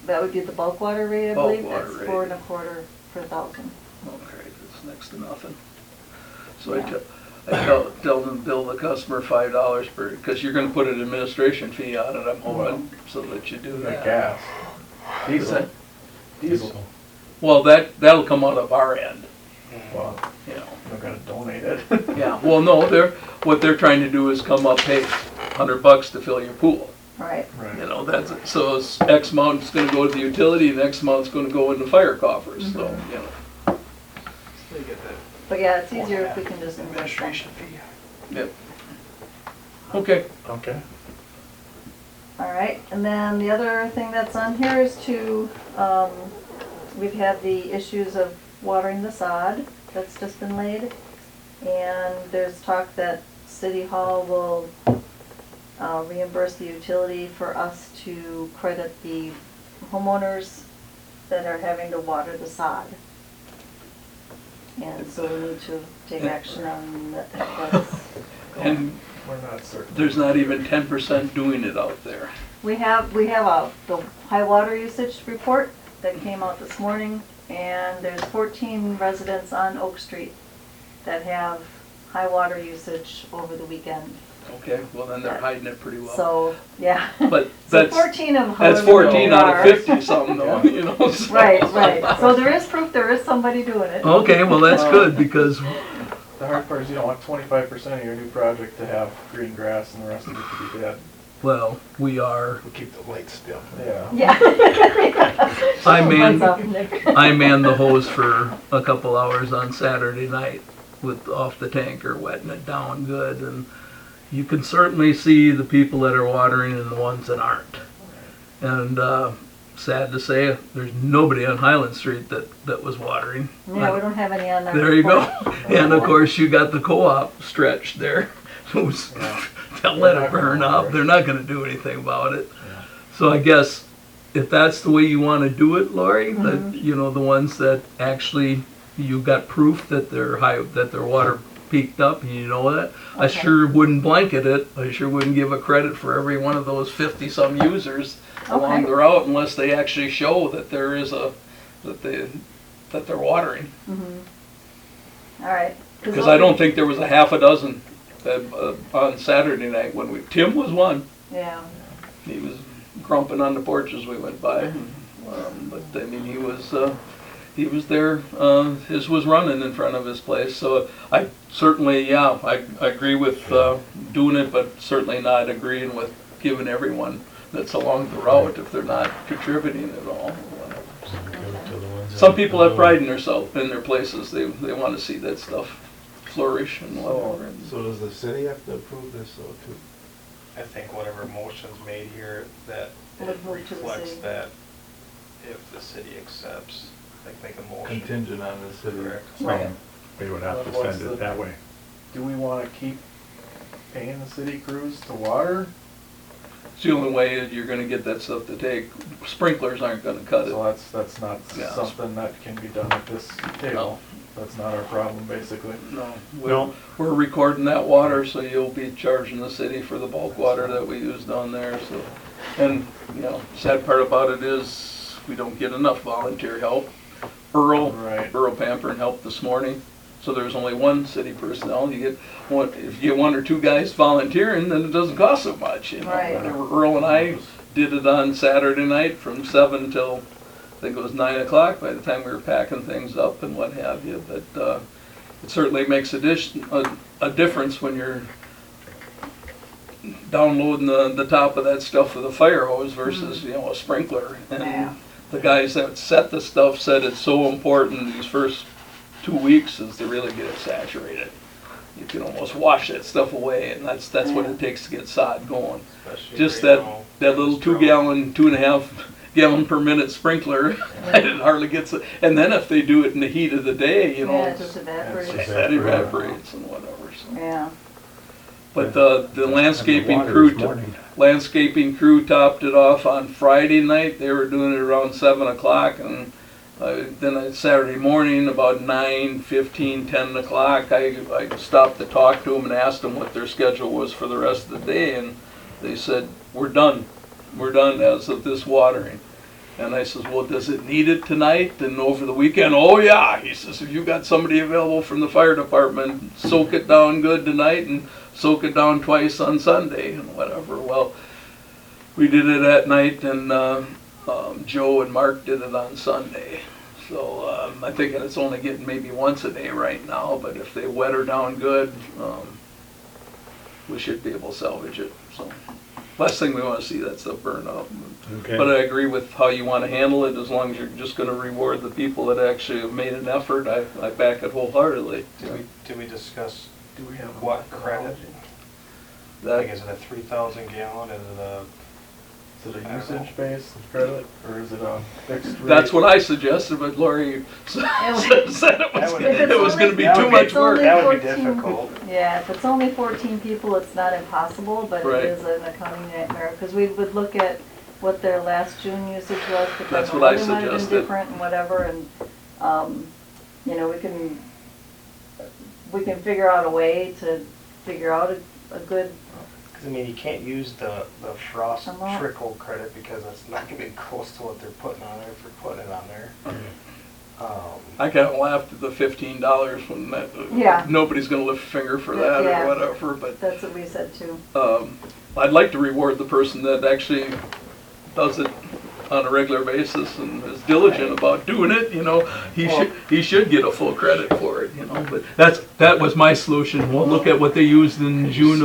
That would be the bulk water rate, I Bulk believe, water that's rate. 4.25 per thousand. Okay, that's next to nothing. So Yeah. I tell them, bill the customer $5 per, because you're gonna put an administration fee on it, I'm hoping, so that you do that. Gas. Is that- Diesel. Well, that'll come out of our end, Well, you know. we're gonna donate it. Yeah, well, no, what they're trying to do is come up, hey, $100 to fill your pool. Right. You know, so it's X amount's gonna go to the utility, and X amount's gonna go in the fire coffers, so, you know. They get that But yeah, it's easier if we can just invoice them. administration fee. Yep. Okay. Okay. All right, and then the other thing that's on here is we've had the issues of watering the sod that's just been laid. And there's talk that City Hall will reimburse the utility for us to credit the homeowners that are having to water the sod. And so we need to take action on that. And We're not certain. there's not even 10% doing it out there. We have the high water usage report that came out this morning, and there's 14 residents on Oak Street that have high water usage over the weekend. Okay, well, then they're hiding it pretty well. So, yeah. But So that's, 14 of them. that's 14 out of 50 something though, you know? so- Right. So there is proof, there is somebody doing it. Okay, well, that's good, because, The hard part is you don't want 25% of your new project to have green grass and the rest of it to be dead. well, we are, We keep the lights dim. Yeah. Yeah. I Lights man, off, Nick. I manned the hose for a couple hours on Saturday night off the tanker, wetting it down good, and you can certainly see the people that are watering and the ones that aren't. And sad to say, there's nobody on Highland Street that was watering. Yeah, we don't have any on that. There you go. report. And of course, you got the co-op stretch there. Who's, they'll let it burn up. They're not gonna do anything about it. So I guess if that's the way you wanna do it, Lori, that, you know, the ones that actually, you got proof that their water peaked up, and you know that, I Okay. sure wouldn't blanket it. I sure wouldn't give a credit for every one of those 50-some users along Okay. the route unless they actually show that there is that they're watering. All right. Because I don't think there was a half a dozen on Saturday night when Tim was one. Yeah. He was grumping on the porch as we went by. But I mean, he was there, his was running in front of his place. So I certainly, I agree with doing it, but certainly not agreeing with giving everyone that's along the route if they're not contributing at all. Some people have pride in their places. They want to see that stuff flourish and whatever. So does the city have to approve this though too? I think whatever motion's made here, that it Would move to the reflects city. that if the city accepts, like make a motion. Contingent on the city. Correct. Right. We would have to What's send the- it that way. Do we wanna keep paying the city crews to water? It's the only way that you're gonna get that stuff to take. Sprinklers aren't gonna cut So it. that's not Yeah. something that can be done at this table. That's not our problem, basically. No, No. we're recording that water, so you'll be charging the city for the bulk water that we use down there, so. And, you know, sad part about it is, we don't get enough volunteer help. Earl Pampern helped this morning, so there's only one city personnel. If you get one or two guys volunteering, then it doesn't cost so much, you know. Right. Earl and I did it on Saturday night from 7 till, I think it was 9 o'clock by the time we were packing things up and what have you. But it certainly makes a difference when you're downloading the top of that stuff with a fire hose versus, you know, a sprinkler. And Yeah. the guys that set the stuff said it's so important these first 2 weeks is to really get it saturated. You can almost wash that stuff away, and that's what it takes to get sod going. Especially Just right that now, little this drought. 2-gallon, 2.5 gallon per minute sprinkler, it hardly gets, and then if they do it in the heat of the day, you know, Yeah, it just evaporates. that evaporates and whatever, so. Yeah. But the landscaping water crew, this morning. landscaping crew topped it off on Friday night. They were doing it around 7 o'clock, and then on Saturday morning, about 9:15, 10 o'clock, I stopped to talk to them and asked them what their schedule was for the rest of the day, and they said, we're done. We're done as of this watering. And I says, well, does it need it tonight and over the weekend? Oh, yeah. He says, if you got somebody available from the fire department, soak it down good tonight and soak it down twice on Sunday and whatever. Well, we did it at night, and Joe and Mark did it on Sunday. So I think it's only getting maybe once a day right now, but if they wet her down good, we should be able to salvage it. So last thing we want to see that stuff burn up. Okay. But I agree with how you want to handle it. As long as you're just going to reward the people that actually have made an effort, I back it wholeheartedly. Did we discuss Do we have what credit? That- Like, is it a 3,000 gallon? Is it a? Is it a usage-based credit, or is it a fixed rate? That's what I suggested, but Lori said it was, That it was going to be that too would much it's work. only That would be 14 difficult. Yeah, if it's only 14 people, it's not impossible, but Right. it is an accounting nightmare, because we would look at what their last June usage was, because That's the what I weather might have been suggested. different and whatever, and, you know, we can figure out a way to figure out a good, Because, I mean, you can't use the frost Amount. trickle credit because that's not going to be close to what they're putting on there if they're putting it on there. I kind of laughed at the $15 when that, Yeah. nobody's going to lift a finger for that Yeah. or whatever, but that's what we said too. I'd like to reward the person that actually does it on a regular basis and is diligent about doing it, you know. He should get a full credit for it, you know, but that was my solution. We'll look at what they used in June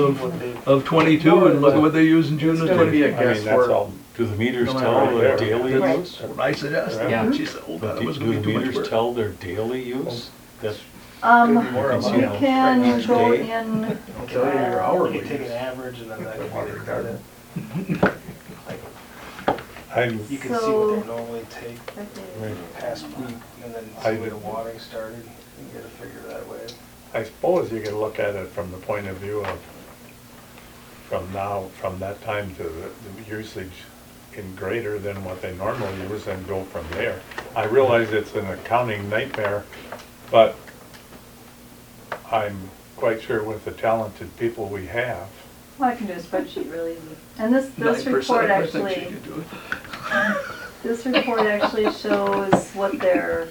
of 22 and look at what they used in June It's of gonna be 20. a I mean, that's guesswork. all. Do the meters No matter tell what their they are. daily Right. use? That's what I suggested. Yeah. She said, oh, But that do was going the to be too much meters work. tell their daily use? That's, more You about it. can Right. go Day. in. Tell you your hourly You can take an use. average and then that can be the credit. I'm, You can see So- what they normally take the past week and then see where the watering started. You can get a figure that way. I suppose you can look at it from the point of view of, from that time to the usage in greater than what they normally use and go from there. I realize it's an accounting nightmare, but I'm quite sure with the talented people we have, Well, I can do a spreadsheet really easy. And this 9%, report I think she actually, could do it. this report actually shows what their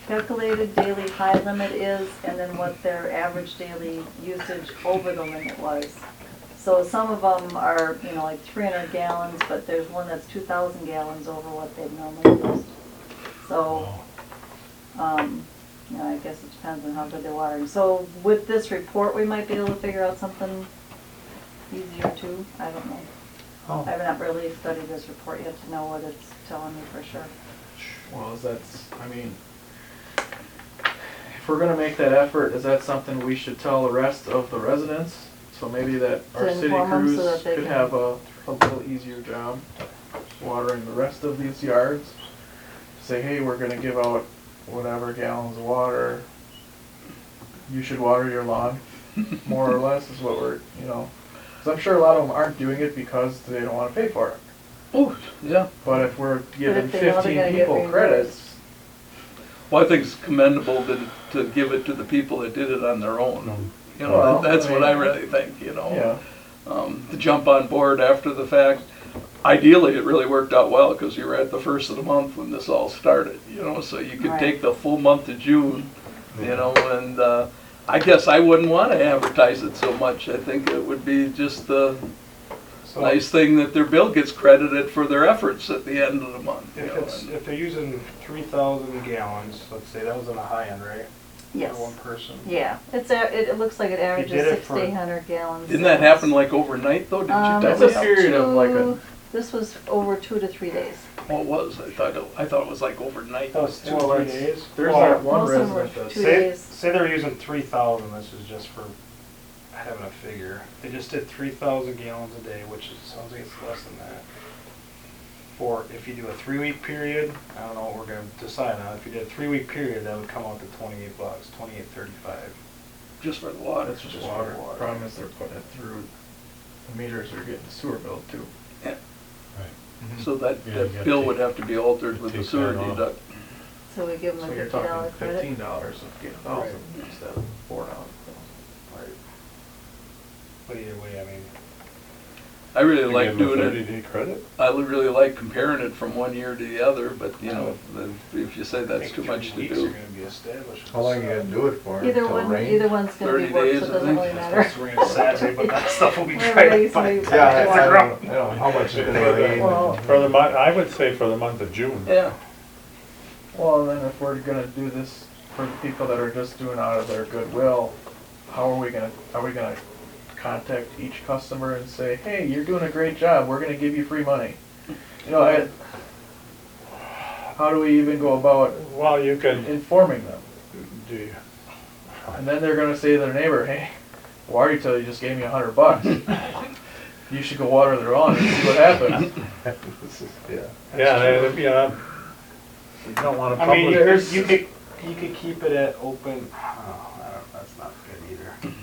calculated daily high limit is, and then what their average daily usage over the limit was. So some of them are, you know, like 300 gallons, but there's one that's 2,000 gallons over what they've normally used. So, you know, I guess it depends on how good they're watering. So with this report, we might be able to figure out something easier too. I don't know. oh, I have not really studied this report yet to know what it's telling me for sure. Well, I mean, if we're gonna make that effort, is that something we should tell the rest of the residents? So maybe that our To city inform them crews so that they could can- have a little easier job watering the rest of these yards. Say, hey, we're gonna give out whatever gallons of water. You should water your lawn, more or less is what we're, you know. Because I'm sure a lot of them aren't doing it because they don't wanna pay for it. Oh, yeah. But if we're giving if they know they're 15 gonna get people reimbursed. credits, Well, I think it's commendable to give it to the people that did it on their own. You know, Well, that's I what mean, I really think, you know. yeah. To jump on board after the fact. Ideally, it really worked out well because you were at the first of the month when this all started, you know, so you could Right. take the full month of June, you know, and I guess I wouldn't want to advertise it so much. I think it would be just the So nice thing that their bill gets credited for their efforts at the end of the month. you know, if they're using 3,000 gallons, let's say that was on the high end, right? Yes. For one person. Yeah, it looks like it averages did it 6 for- to 800 gallons. Didn't that happen like overnight though? Did you tell That's me? a period of like a- This was over 2 to 3 days. Oh, it was. I thought it was like overnight. That was 2 Well, or 3 that's- days. There's Well, that one Most of them were resident that's. 2 Say, days. say they're using 3,000, this is just for having a figure. They just did 3,000 gallons a day, which is, sounds like it's less than that. for, if you do a 3-week period, I don't know what we're gonna decide on, if you did a 3-week period, that would come out to $28, $28.35. Just for the water. That's just water. Problem is they're putting it through, the meters are getting the sewer bill too. Right. So that, Yeah, you that gotta bill take- would have to be altered with the take sewer that off. deduct. So we give them So a you're $50 talking credit? $15 of getting $1,000 instead of $4. Right. But either way, I mean, I really You like give them a doing it, 30-day credit? I would really like comparing it from one year to the other, but you know, if you say I that's think too much 3 to weeks are do. gonna be established. How long you gonna do it for? Either Till one, rain? either one's gonna 30 be work, days, so it I doesn't think. really matter. It's rain Saturday, but that stuff will be Whatever dry days we- by. Yeah, I don't know how much is gonna rain. Well, For the month, I would say for the month of June. Yeah. Well, then if we're gonna do this for the people that are just doing out of their goodwill, are we gonna contact each customer and say, hey, you're doing a great job, we're gonna give you free money? You know, how do we even go about Well, you can, informing them? do you- And then they're gonna say to their neighbor, hey, water utility just gave me $100. You should go water their lawn and see what happens. This is- Yeah. yeah, they- you know, you don't want to I mean, publish. you could keep it at open, oh, that's not good either.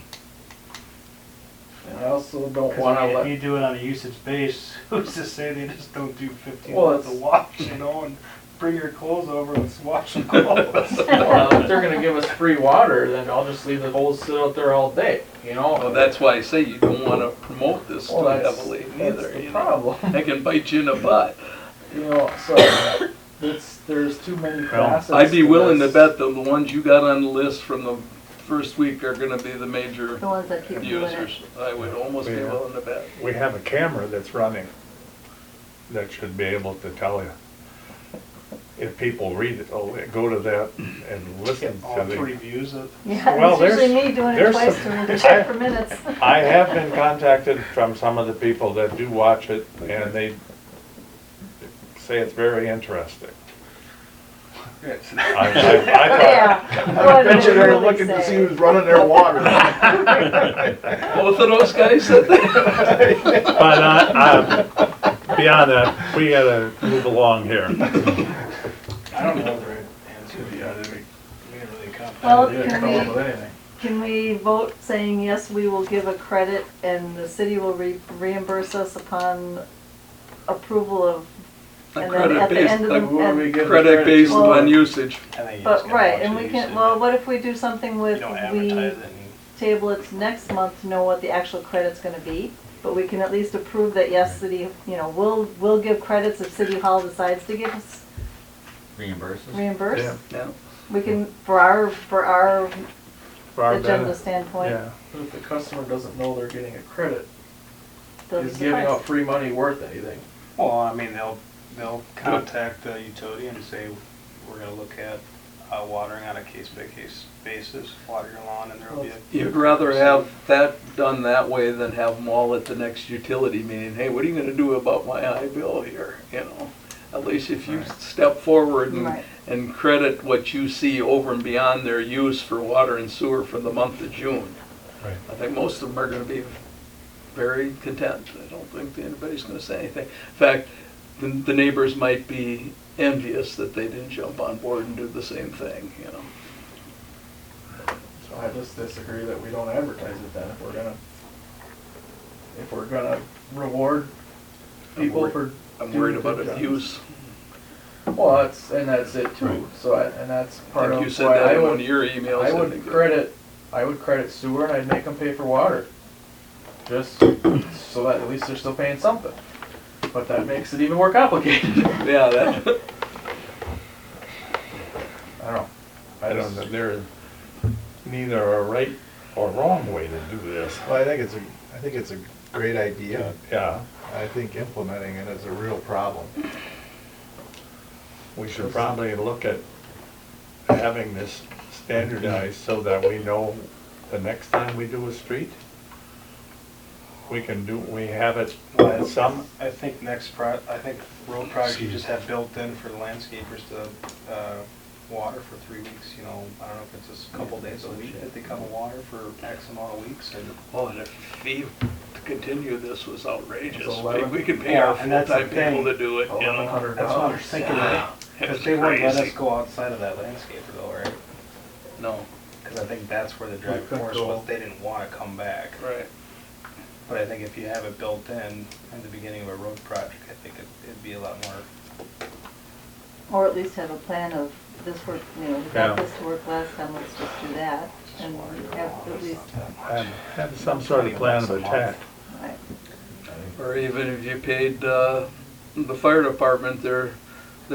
And I also don't 'Cause wanna if let, you do it on a usage base, who's to say they just don't do 15 Well, minutes of it's- wash, you know, and bring your clothes over and wash some clothes. well, if they're gonna give us free water, then I'll just leave the hose sit out there all day, you know? Well, that's why I say you don't wanna promote this too Well, that's- heavily that's either, the you know? problem. That can bite you in the butt. You know, so, there's too many facets. I'd be willing to this. bet the ones you got on the list from the first week are gonna be the major The ones that keep doing it. users. I would almost be Yeah. willing to bet. We have a camera that's running that should be able to tell you. If people read it, go to that and listen All to three the. views of. Yeah, Well, it's usually there's- me doing it there's twice some- to check for minutes. I have been contacted from some of the people that do watch it, and they say it's very interesting. I thought, Yeah. I What bet did you it they're really looking to say? see who's running their water. Both of those guys said that? but beyond that, we gotta move along here. I don't know the right answer, yeah, we didn't really comment. Well, Yeah, can come up we, with anything. can we vote saying, yes, we will give a credit and the city will reimburse us upon approval of, A and then at the credit end of based, the, Who would we and- give the credit based Well- on usage. I think you just but, gotta right, watch and it, we you can, said. well, what if we do something You with, don't we advertise it and table it next month to know what the actual credit's gonna be? But we can at least approve that, yes, city, you know, we'll give credits if city hall decides to give us Reimburses? reimburse. Yeah. Yeah. We can, for our For our agenda benefit. standpoint, Yeah. But if the customer doesn't know they're getting a credit, they'll be is giving surprised. out free money worth anything? Well, I mean, they'll contact the utility and say, we're gonna look at watering on a case-by-case basis, water your lawn, and there'll be a. You'd rather have that done that way than have them all at the next utility meeting. Hey, what are you gonna do about my high bill here, you know? At least if you step forward Right. and credit what you see over and beyond their use for water and sewer for the month of June. Right. I think most of them are gonna be very content. I don't think anybody's gonna say anything. In fact, the neighbors might be envious that they didn't jump on board and do the same thing, you know? So I just disagree that we don't advertise it then, if we're gonna reward people for. I'm doing worried good about jobs. abuse. Well, that's it too, Right. so and that's I part think of you said why that I in one would, of your emails. I think would credit sewer and I'd make them pay for water. Just so that at least they're still paying something. But that makes it even more complicated. Yeah, that, I don't know. I don't know, there's neither a right or wrong way to do this. Well, I think it's a great idea. Yeah, I think implementing it is a real problem. we should probably look at having this standardized so that we know the next time we do a street, we have it Well, some, I think I think road projects you just have built in for the landscapers to water for 3 weeks, you know, I don't know if it's just a couple days a week that they cut water for X amount of weeks, and Oh, and the fee to continue this was outrageous. It's 11. We could pay our Yeah, and that's the full-time people thing. to do it, you know. $1,100. that's what I was thinking, Yeah. because It's they wouldn't let crazy. us go outside of that landscaper though, right? No, Because I think that's where the driving could force go- was, they didn't want to come back. right. But I think if you have it built in the beginning of a road project, I think it'd be a lot more. Or at least have a plan of this work, you know, we Yeah. got this to work last time, let's just do that. And have at least, And have some sort of plan of attack. right. Or even if you paid, the fire department their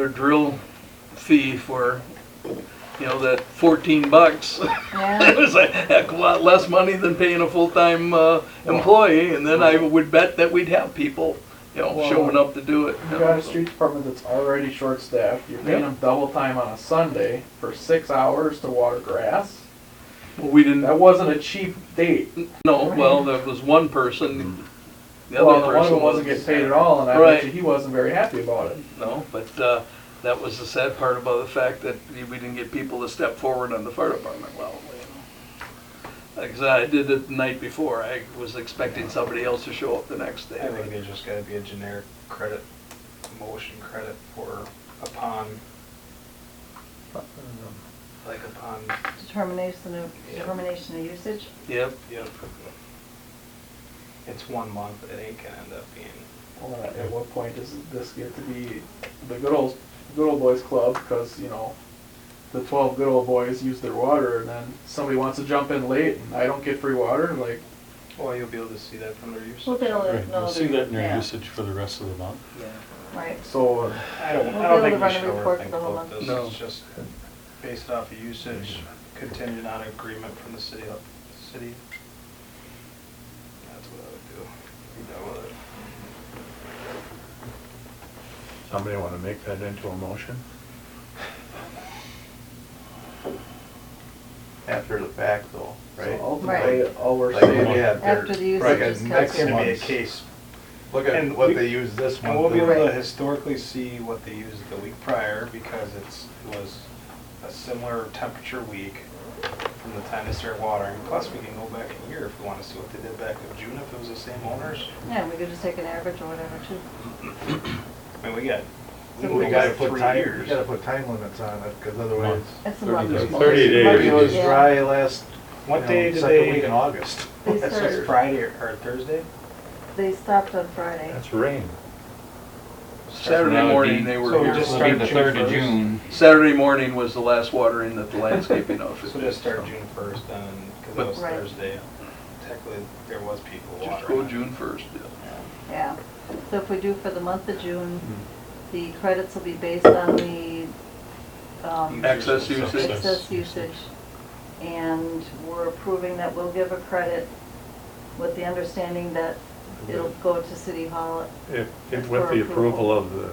drill fee for, you know, that $14. Yeah. It was a heck of a lot less money than paying a full-time, employee, and then I would bet that we'd have people, you know, Well, showing up to do it. You got a street department that's already short-staffed, you're paying Yep. them double time on a Sunday for 6 hours to water grass. Well, we didn't, That wasn't a cheap date. no, well, there was one person, the Well, other one of person them wasn't getting paid at all, and I Right. bet you he wasn't very happy about it. No, but that was the sad part about the fact that we didn't get people to step forward on the fire department. Well, you know, like I said, I did it the night before. I was expecting somebody else to show up the next day. I think there's just gotta be a generic credit, motion credit for upon, like upon, Determination of usage. Yep. yep. It's 1 month, it ain't gonna end up being. Well, at what point does this get to be the good old boys club? Because, you know, the 12 good old boys use their water, and then somebody wants to jump in late, and I don't get free water, like, Well, you'll be able to see that from their usage. We'll be able to Right, know. you'll see that in your yeah, usage for the rest of the month. Yeah. Right. so, I don't We'll be think able to we run a should report for overthink the whole about month. this. No. It's just based off of usage, contingent on agreement from the city. That's what I would do. Be done with it. Somebody want to make that into a motion? After the fact though, right? so ultimately, all we're Like, saying, yeah, After the like usage is next It's gonna be a month, case, look at And what we- they use this and we'll month. be able to Right. historically see what they used the week prior because it was a similar temperature week from the time they started watering. Plus, we can go back a year if we want to see what they did back in June if it was the same owners. Yeah, we could just take an average or whatever too. I mean, we got. So We we'll gotta just put 3 time, years. we gotta put time limits on it, because otherwise, It's a 30 month. days. 30 days. it was Yeah. dry last, What you day know, did second they? week in August. They That's start- just Friday or Thursday? They stopped on Friday. That's rain. Saturday morning they So were we here. just start the June 3rd of 1st. June. Saturday morning was the last watering that the landscaping outfit So did. just start June 1st then, because it was Right. Thursday. Technically, there was people Just watering. go June 1st, yeah. Yeah. So if we do for the month of June, the credits will be based on the, Excess usage. excess usage. And we're approving that we'll give a credit with the understanding that it'll go to City Hall. If, If with for the approval. approval of the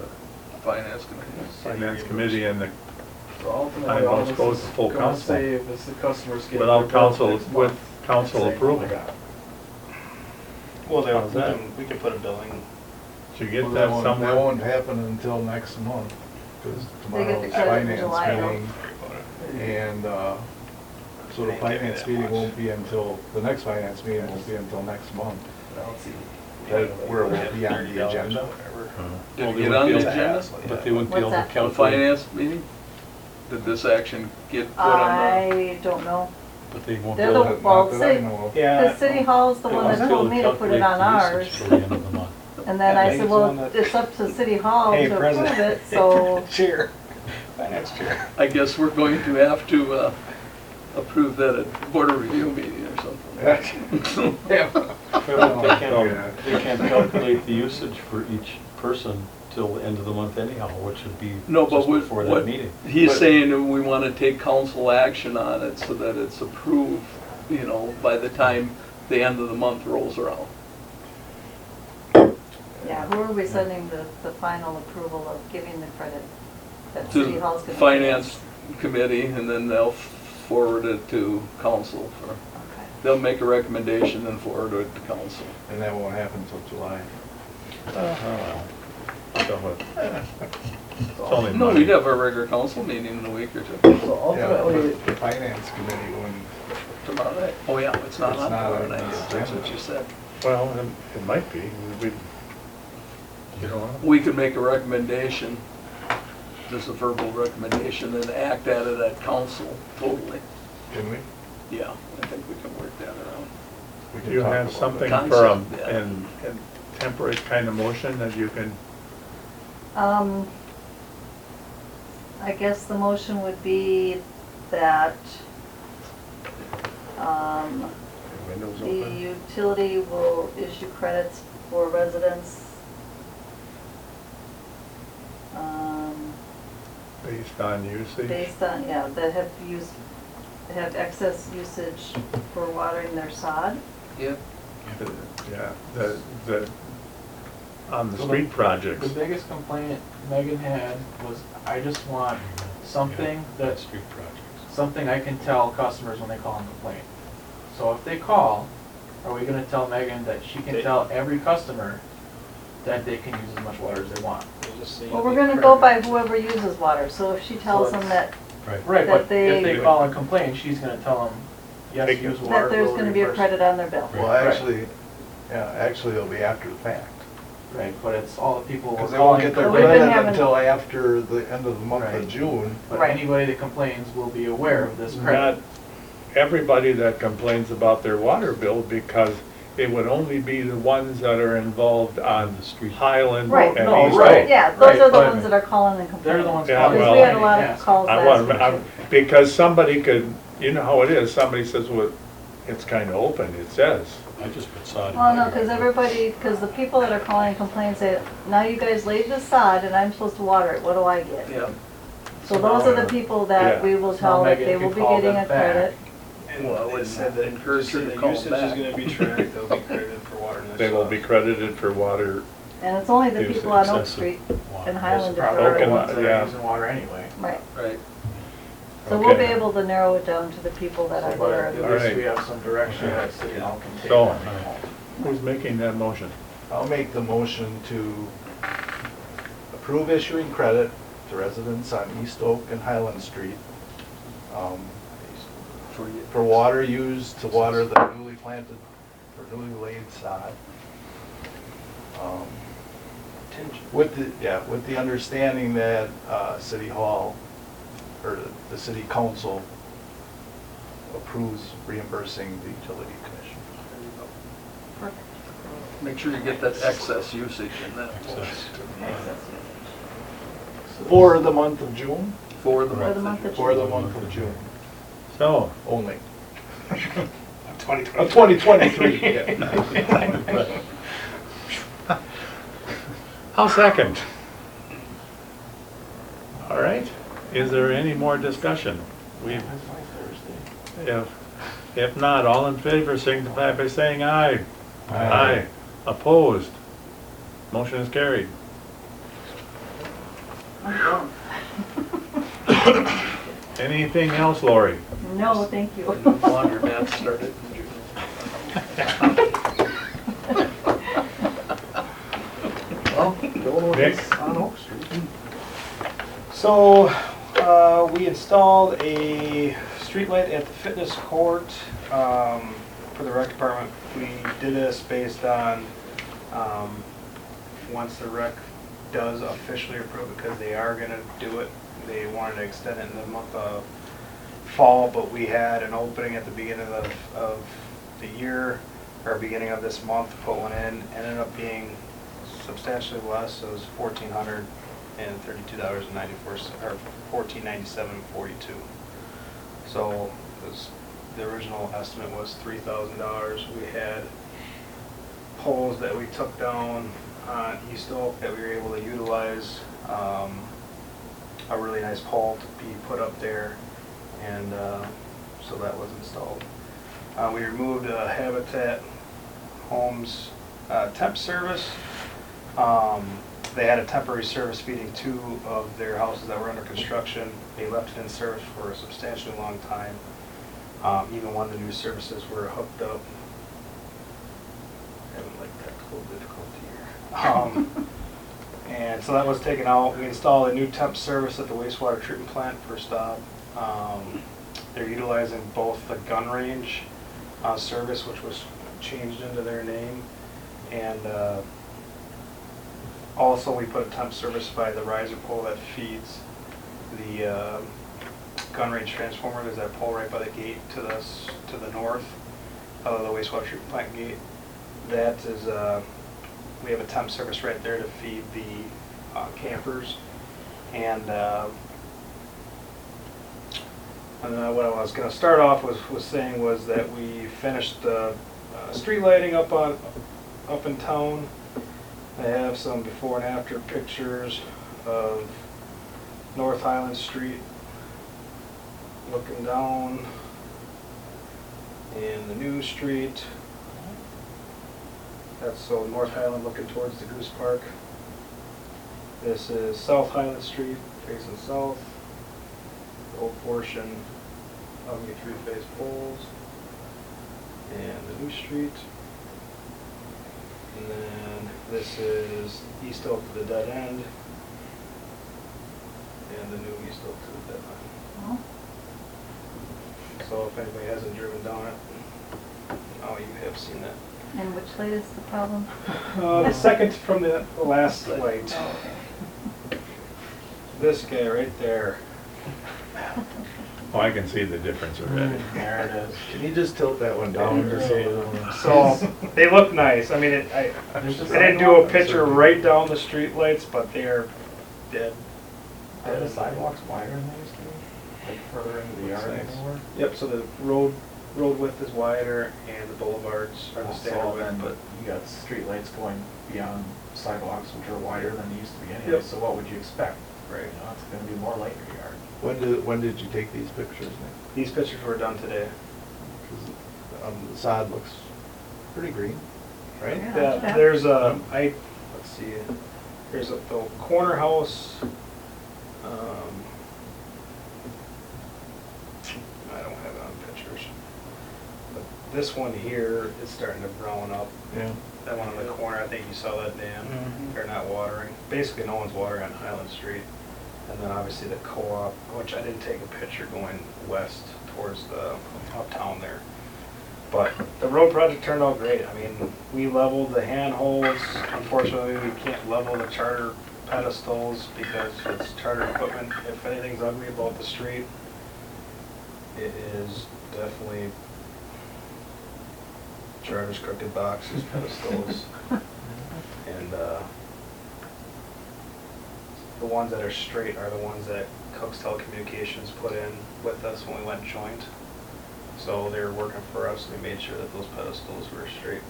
Finance committee. finance committee and the, so ultimately, I all know, this goes is to full gonna council. save is the customers getting without their bill council, next with month. council Saying, approval. "Oh my God." Well, How's that? we can put a billing. Did you get Well, that That somewhere? won't happen until next month, because They get the tomorrow's credit in finance July, though. meeting. And, so the Ain't gonna be finance that meeting much. won't be until, the next finance meeting won't be until next month. I don't see. That, where it will be on the agenda. Did Well, it they get wouldn't on be the able- agenda? But they wouldn't be able What's to that? The calculate, finance meeting? Did this action get put on I don't know. but they won't be They're able the, to. well, Not that I City, know of. Yeah. the City Hall's the they one won't that be able told me to put it calculate on the ours. usage Till the end of the month. And then Yeah, I Meg's said, the well, one that- it's up to City Hall Hey, to approve President. it, so. Chair, finance chair. that? I guess we're going to have to approve that at board of review meeting or something. Yeah. They can't calculate the usage for each person till the end of the month anyhow, which would be No, but just before that what meeting. he's But- saying that we want to take council action on it so that it's approved, you know, by the time the end of the month rolls around. Yeah, who are we sending the final approval of giving the credit? That To City Hall's gonna. finance committee, and then they'll forward it to council for, Okay. they'll make a recommendation and forward it to council. And that won't happen until July. Well, but so it's only No, money. we'd have our regular council meeting in a week or two. So Yeah, ultimately, but the finance committee, when Tomorrow night. Oh, yeah, it's not It's on not tomorrow on night, the that's agenda. what you said. Well, it might be, we, you know, We could make a recommendation, just a verbal recommendation, and act at it at council totally. can we? Yeah, I think we can work that around. We can you talk have about something it. for a, Concept, yeah. in temporary kind of motion that you can, I guess the motion would be that, Windows the open? utility will issue credits for residents, based on usage. based on, yeah, that have excess usage for watering their sod. Yep. Yeah, on the So street projects. the biggest complaint Megan had was, I just want something that, Street projects. something I can tell customers when they call and complain. So if they call, are we gonna tell Megan that she can tell every customer that they can use as much water as they want? Well, we're gonna go by whoever uses water, so if she tells them that, Right. Right, that but they- if they call and complain, she's gonna tell them, yes, Take it. use water. that there's we'll gonna be a reimburse. credit on their bill. Well, Right. actually it'll be after the fact. Right, but it's all the people who are Because they won't calling. get their But we've been credit having- until after the end of the month Right. of June. But Right. anybody that complains will be aware of this credit. Not everybody that complains about their water bill, because it would only be the ones that are involved on the street. Highland Right. and No, East right. Oak. Yeah, those Right, are the but ones that are calling and complaining. They're the ones Yeah, calling. Because well- we had a lot and of asking. calls I last want, week. because somebody could, you know how it is, somebody says, well, it's kind of open, it says. I just put sod in. Well, my no, because yard. everybody, because the people that are calling and complaining say, now you guys laid the sod and I'm supposed to water it, what do I get? Yeah. So those are the people that Yeah. we will So tell that Megan they can will be call getting them a credit. And Well, I would it said that, encourage just her said to the call usage back. is gonna be tracked, they'll be credited for water and They will be credited for water. And it's only the Use people on Oak excessive Street water. and Those Highland are that probably the Okay, ones that yeah. are using water anyway. Right. Right. So we'll be Okay. able to narrow it down to the people that are But there. at All least right. we have some direction that City Hall can take. So- on. Who's making that motion? I'll make the motion to approve issuing credit to residents on East Oak and Highland Street for water used to water the newly planted or newly laid sod. With the understanding that City Hall or the City Council approves reimbursing the utility commission. Perfect. Make sure you get that excess usage in that. Excess. For the month of June? For the For the month. month of For June. the month of June So, only. 2020. Of 2023. yeah. I'll second. All right, is there any more discussion? That's my Thursday. If not, all in favor signify by saying aye. Aye. Opposed? Motion is carried. I'm done. Anything else, Lori? No, thank you. Laundromat started in June. Well, Nick? on Oak Street. So, we installed a streetlight at the fitness court for the rec department. We did this based on, once the rec does officially approve it, because they are gonna do it, they wanted to extend it in the month of fall, but we had an opening at the beginning of the year, or beginning of this month, to put one in, ended up being substantially less. It was $1,432.94, or $1,497.42. So the original estimate was $3,000. We had poles that we took down on East Oak that we were able to utilize. A really nice pole to be put up there, and so that was installed. We removed Habitat Homes temp service. They had a temporary service feeding 2 of their houses that were under construction. They left it in service for a substantially long time. Even one of the new services were hooked up. Having like technical difficulty here. And And so that was taken out. We installed a new temp service at the wastewater treatment plant for stop. They're utilizing both the gun range service, which was changed into their name, and also we put a temp service by the riser pole that feeds the gun range transformer. There's that pole right by the gate to the north of the wastewater treatment plant gate. That is, we have a temp service right there to feed the campers. And what I was going to start off was saying was that we finished street lighting up in town. I have some before and after pictures of North Highland Street looking down, and the new street. That's so North Highland looking towards the Goose Park. This is South Highland Street facing south. The old portion of the three-phase poles. And the new street. And then this is East Oak to the dead end. And the new East Oak to the dead end. So if anybody hasn't driven down it, now you have seen it. And which light is the problem? The second from the last light. Oh, okay. This guy right there. Oh, I can see the difference already. There it is. Can you just tilt that one down just So they look nice. I mean, I didn't do a picture right down the street lights, but they are dead. Are the sidewalks wider than they used to be? Like further into the yard anymore? Yep, so the road width is wider and the boulevards are the standard Then, width. but you got street lights going beyond sidewalks, which are wider than they used to be anyway, Yep. so what would you expect? Right. You know, it's gonna be more light in your yard. When did you take these pictures, Nick? These pictures were done today. 'Cause, the sod looks pretty green, right? Yeah, there's a, let's see, there's the corner house. I don't have it on pictures. But this one here is starting to brown up. Yeah. That one on the corner, I think you saw that dam. They're not watering. Basically, no one's watering on Highland Street. And then obviously the co-op, which I didn't take a picture going west towards the uptown there. But the road project turned out great. I mean, we leveled the handholds. Unfortunately, we can't level the charter pedestals because it's charter equipment. If anything's ugly about the street, it is definitely charter's crooked boxes, pedestals. And the ones that are straight are the ones that Cook's Telecommunications put in with us when we went joint. So they were working for us, and we made sure that those pedestals were straight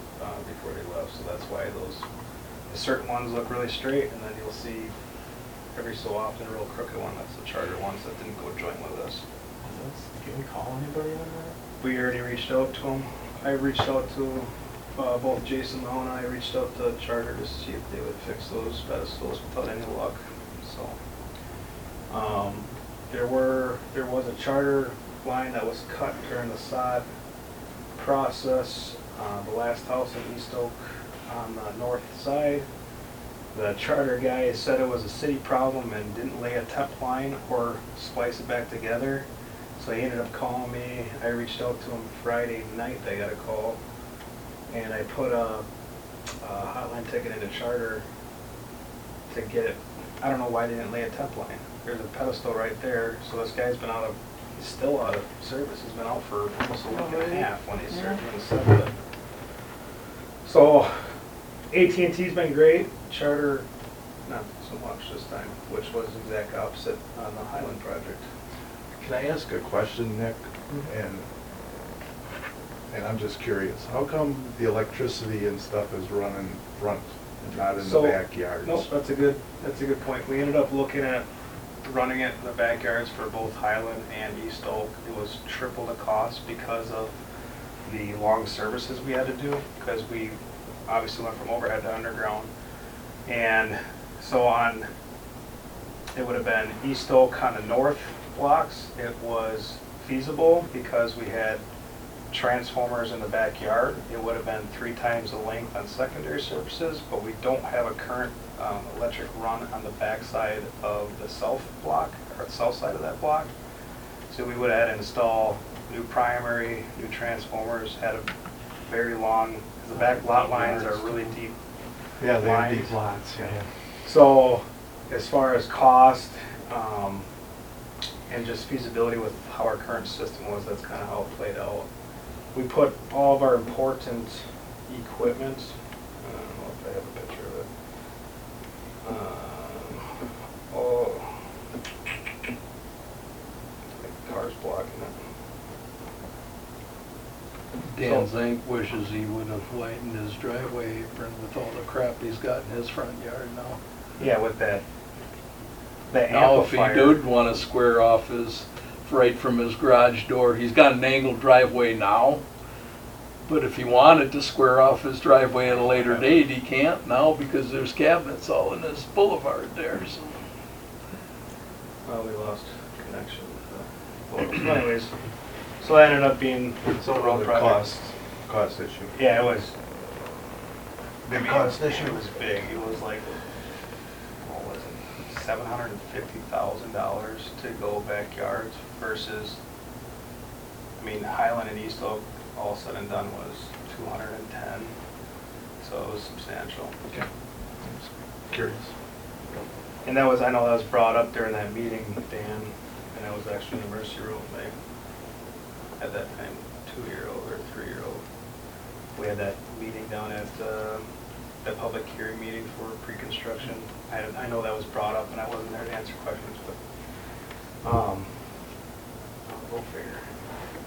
before they left. So that's why the certain ones look really straight, and then you'll see every so often a real crooked one. That's the charter ones that didn't go joint with us. Can we call anybody on that? We already reached out to them. I reached out to both Jason Mahone and I reached out to Charter to see if they would fix those pedestals without any luck. So there was a Charter line that was cut during the sod process. The last house in East Oak on the north side. The Charter guy said it was a city problem and didn't lay a temp line or splice it back together. So he ended up calling me. I reached out to him Friday night. I got a call, and I put a hotline ticket into Charter to get it. I don't know why they didn't lay a temp line. There's a pedestal right there. So this guy's been he's still out of service. He's been out for almost a week and a half when he started doing the stuff with it. So AT&T's been great. Charter, not so much this time, which was the exact opposite on the Highland project. Can I ask a question, Nick? And I'm just curious, how come the electricity and stuff is running front and not in the backyards? Nope, that's a good point. We ended up looking at running it in the backyards for both Highland and East Oak. It was triple the cost because of the long services we had to do, because we obviously went from overhead to underground. And so it would have been East Oak on the north blocks. It was feasible because we had transformers in the backyard, it would have been 3 times the length on secondary services, but we don't have a current electric run on the backside of the south block, or the south side of that block. So we would have had to install new primary, new transformers, had a very long, the back lot lines are really deep. Yeah, they have lines. deep lots, yeah. So as far as cost, and just feasibility with how our current system was, that's kind of how it played out. We put all of our important equipment, I don't know if I have a picture of it. The car's blocking it. Dan So- Zink wishes he would have widened his driveway apron with all the crap he's got in his front yard now. Yeah, with that Now, if he amplifier. did want to square off his, right from his garage door, he's got an angled driveway now. But if he wanted to square off his driveway at a later date, he can't now because there's cabinets all in his boulevard there, so. Well, we lost connection with the photos. So anyways, so that ended up being So a a road rather project. cost issue. Yeah, it was. Big cost issue. It was big. It was like, what was it, $750,000 to go backyards versus, I mean, Highland and East Oak, all said and done, was 210. So it was substantial. Okay. Curious. And that was, I know that was brought up during that meeting, Dan, and that was actually in the emergency room. They had that time, 2-year-old or 3-year-old. We had that meeting down at that public hearing meeting for pre-construction. I know that was brought up, and I wasn't there to answer questions, but go figure.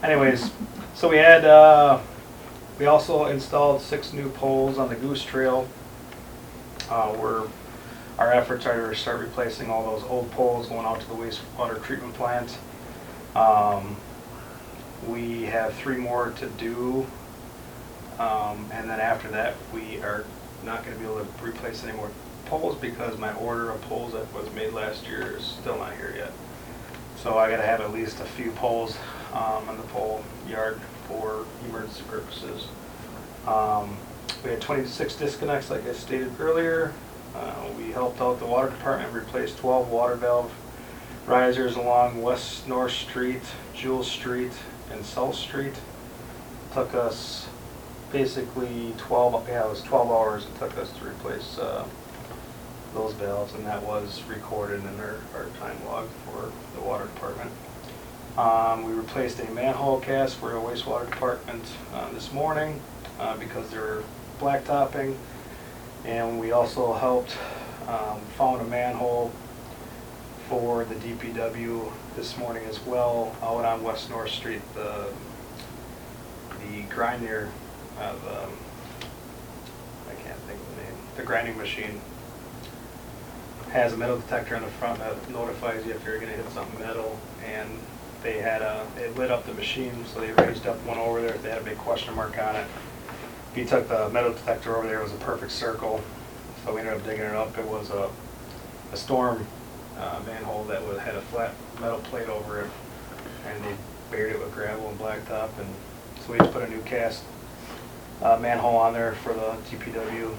Anyways, so we had we also installed 6 new poles on the Goose Trail. Our efforts are to start replacing all those old poles going out to the wastewater treatment plant. We have 3 more to do, and then after that, we are not going to be able to replace any more poles because my order of poles that was made last year is still not here yet. So I got to have at least a few poles on the pole yard for emergency purposes. We had 26 disconnects, like I stated earlier. We helped out the water department, replaced 12 water valve risers along West North Street, Jewel Street, and South Street. Took us basically 12 hours it took us to replace those valves, and that was recorded in our time log for the water department. We replaced a manhole cast for the wastewater department this morning because they're blacktopping. And we also helped, found a manhole for the DPW this morning as well, out on West North Street. The grinder, I can't think of the name, the grinding machine has a metal detector on the front that notifies you if you're gonna hit something metal, and they had it lit up the machine, so they raised up one over there, they had a big question mark on it. If you took the metal detector over there, it was a perfect circle, so we ended up digging it up. It was a storm manhole that had a flat metal plate over it, and they buried it with gravel and blacktop, and so we just put a new cast manhole on there for the DPW.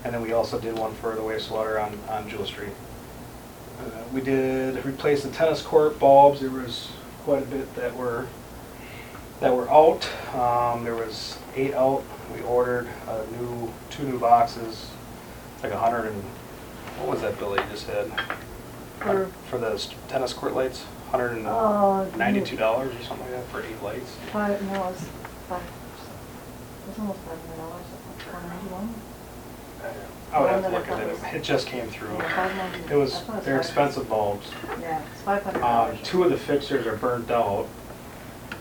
And then we also did one for the wastewater on Jewel Street. We did replace the tennis court bulbs. There was quite a bit that were out. There was 8 out. We ordered 2 new boxes. It's like 100 and, what was that bill you just had? For the tennis court lights? $192 or something like that for 8 lights. No, it was almost $500, $491. I would have to look at it. It just came through. They're expensive bulbs. Yeah, it's $500. 2 of the fixtures are burnt out.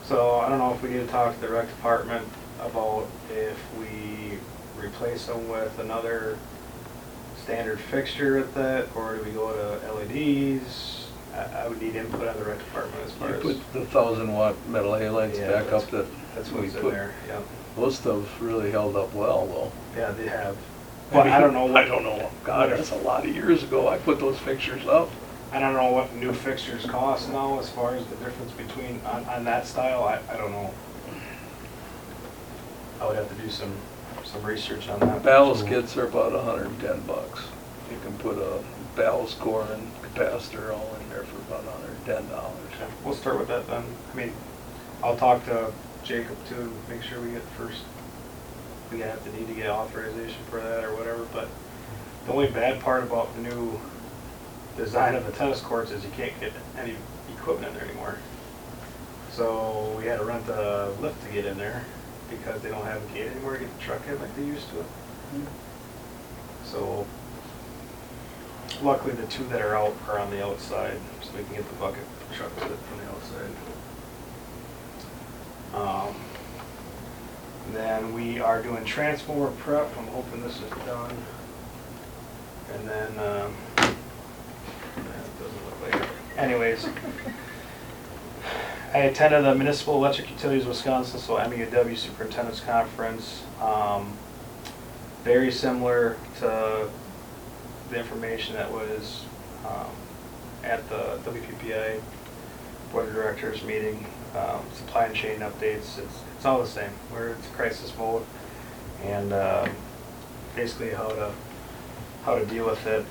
So I don't know if we need to talk to the rec department about if we replace them with another standard fixture at that, or do we go to LEDs? I would need input on the rec department as far You as. put the 1,000-watt metal halides Yeah, back that's- up that That's we what's in put. there, yeah. Those stuff's really held up well, though. Yeah, they have. But I don't know. I don't know. God, that's a lot of years ago I put those fixtures up. I don't know what new fixtures cost now as far as the difference between, on that style, I don't know. I would have to do some research on that. Ballast kits are about $110. You can put a ballast core and capacitor all in there for about $110. Okay, we'll start with that then. I mean, I'll talk to Jacob too, make sure we get first, we have to need to get authorization for that or whatever, but the only bad part about the new design of the tennis courts is you can't get any equipment in there anymore. So we had to rent a lift to get in there because they don't have a gate anymore to get the truck in like they used to. So luckily the two that are out are on the outside, so we can get the bucket truck with it from the outside. Then we are doing transformer prep. I'm hoping this is done. And then, it doesn't look like it. Anyways, I attended the Municipal Electric Utilities Wisconsin, so MEUW Superintendent's Conference. Very similar to the information that was at the WPPI Board of Directors meeting. Supply and chain updates, it's all the same. It's crisis mode, and basically how to deal with it.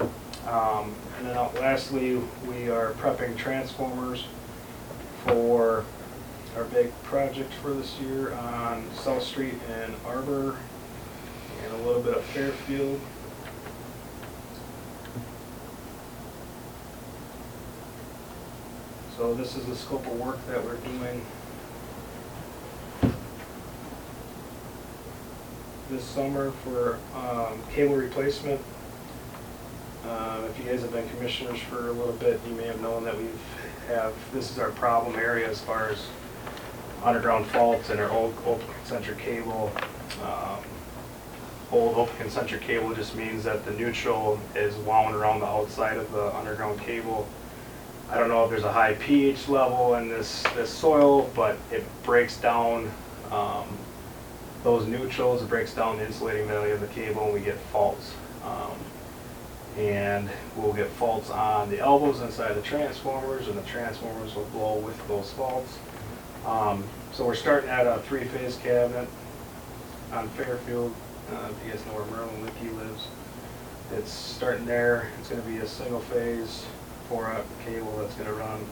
And then lastly, we are prepping transformers for our big project for this year on South Street and Arbor, and a little bit of Fairfield. So this is the scope of work that we're doing this summer for cable replacement. If you guys have been commissioners for a little bit, you may have known that this is our problem area as far as underground faults and our old open concentric cable. Old open concentric cable just means that the neutral is wound around the outside of the underground cable. I don't know if there's a high pH level in this soil, but it breaks down those neutrals, it breaks down the insulating value of the cable, and we get faults. And we'll get faults on the elbows inside the transformers, and the transformers will blow with those faults. So we're starting at a 3-phase cabinet on Fairfield. If you guys know where Merlin Lickey lives. It's starting there. It's going to be a single phase 4-aught cable that's going to run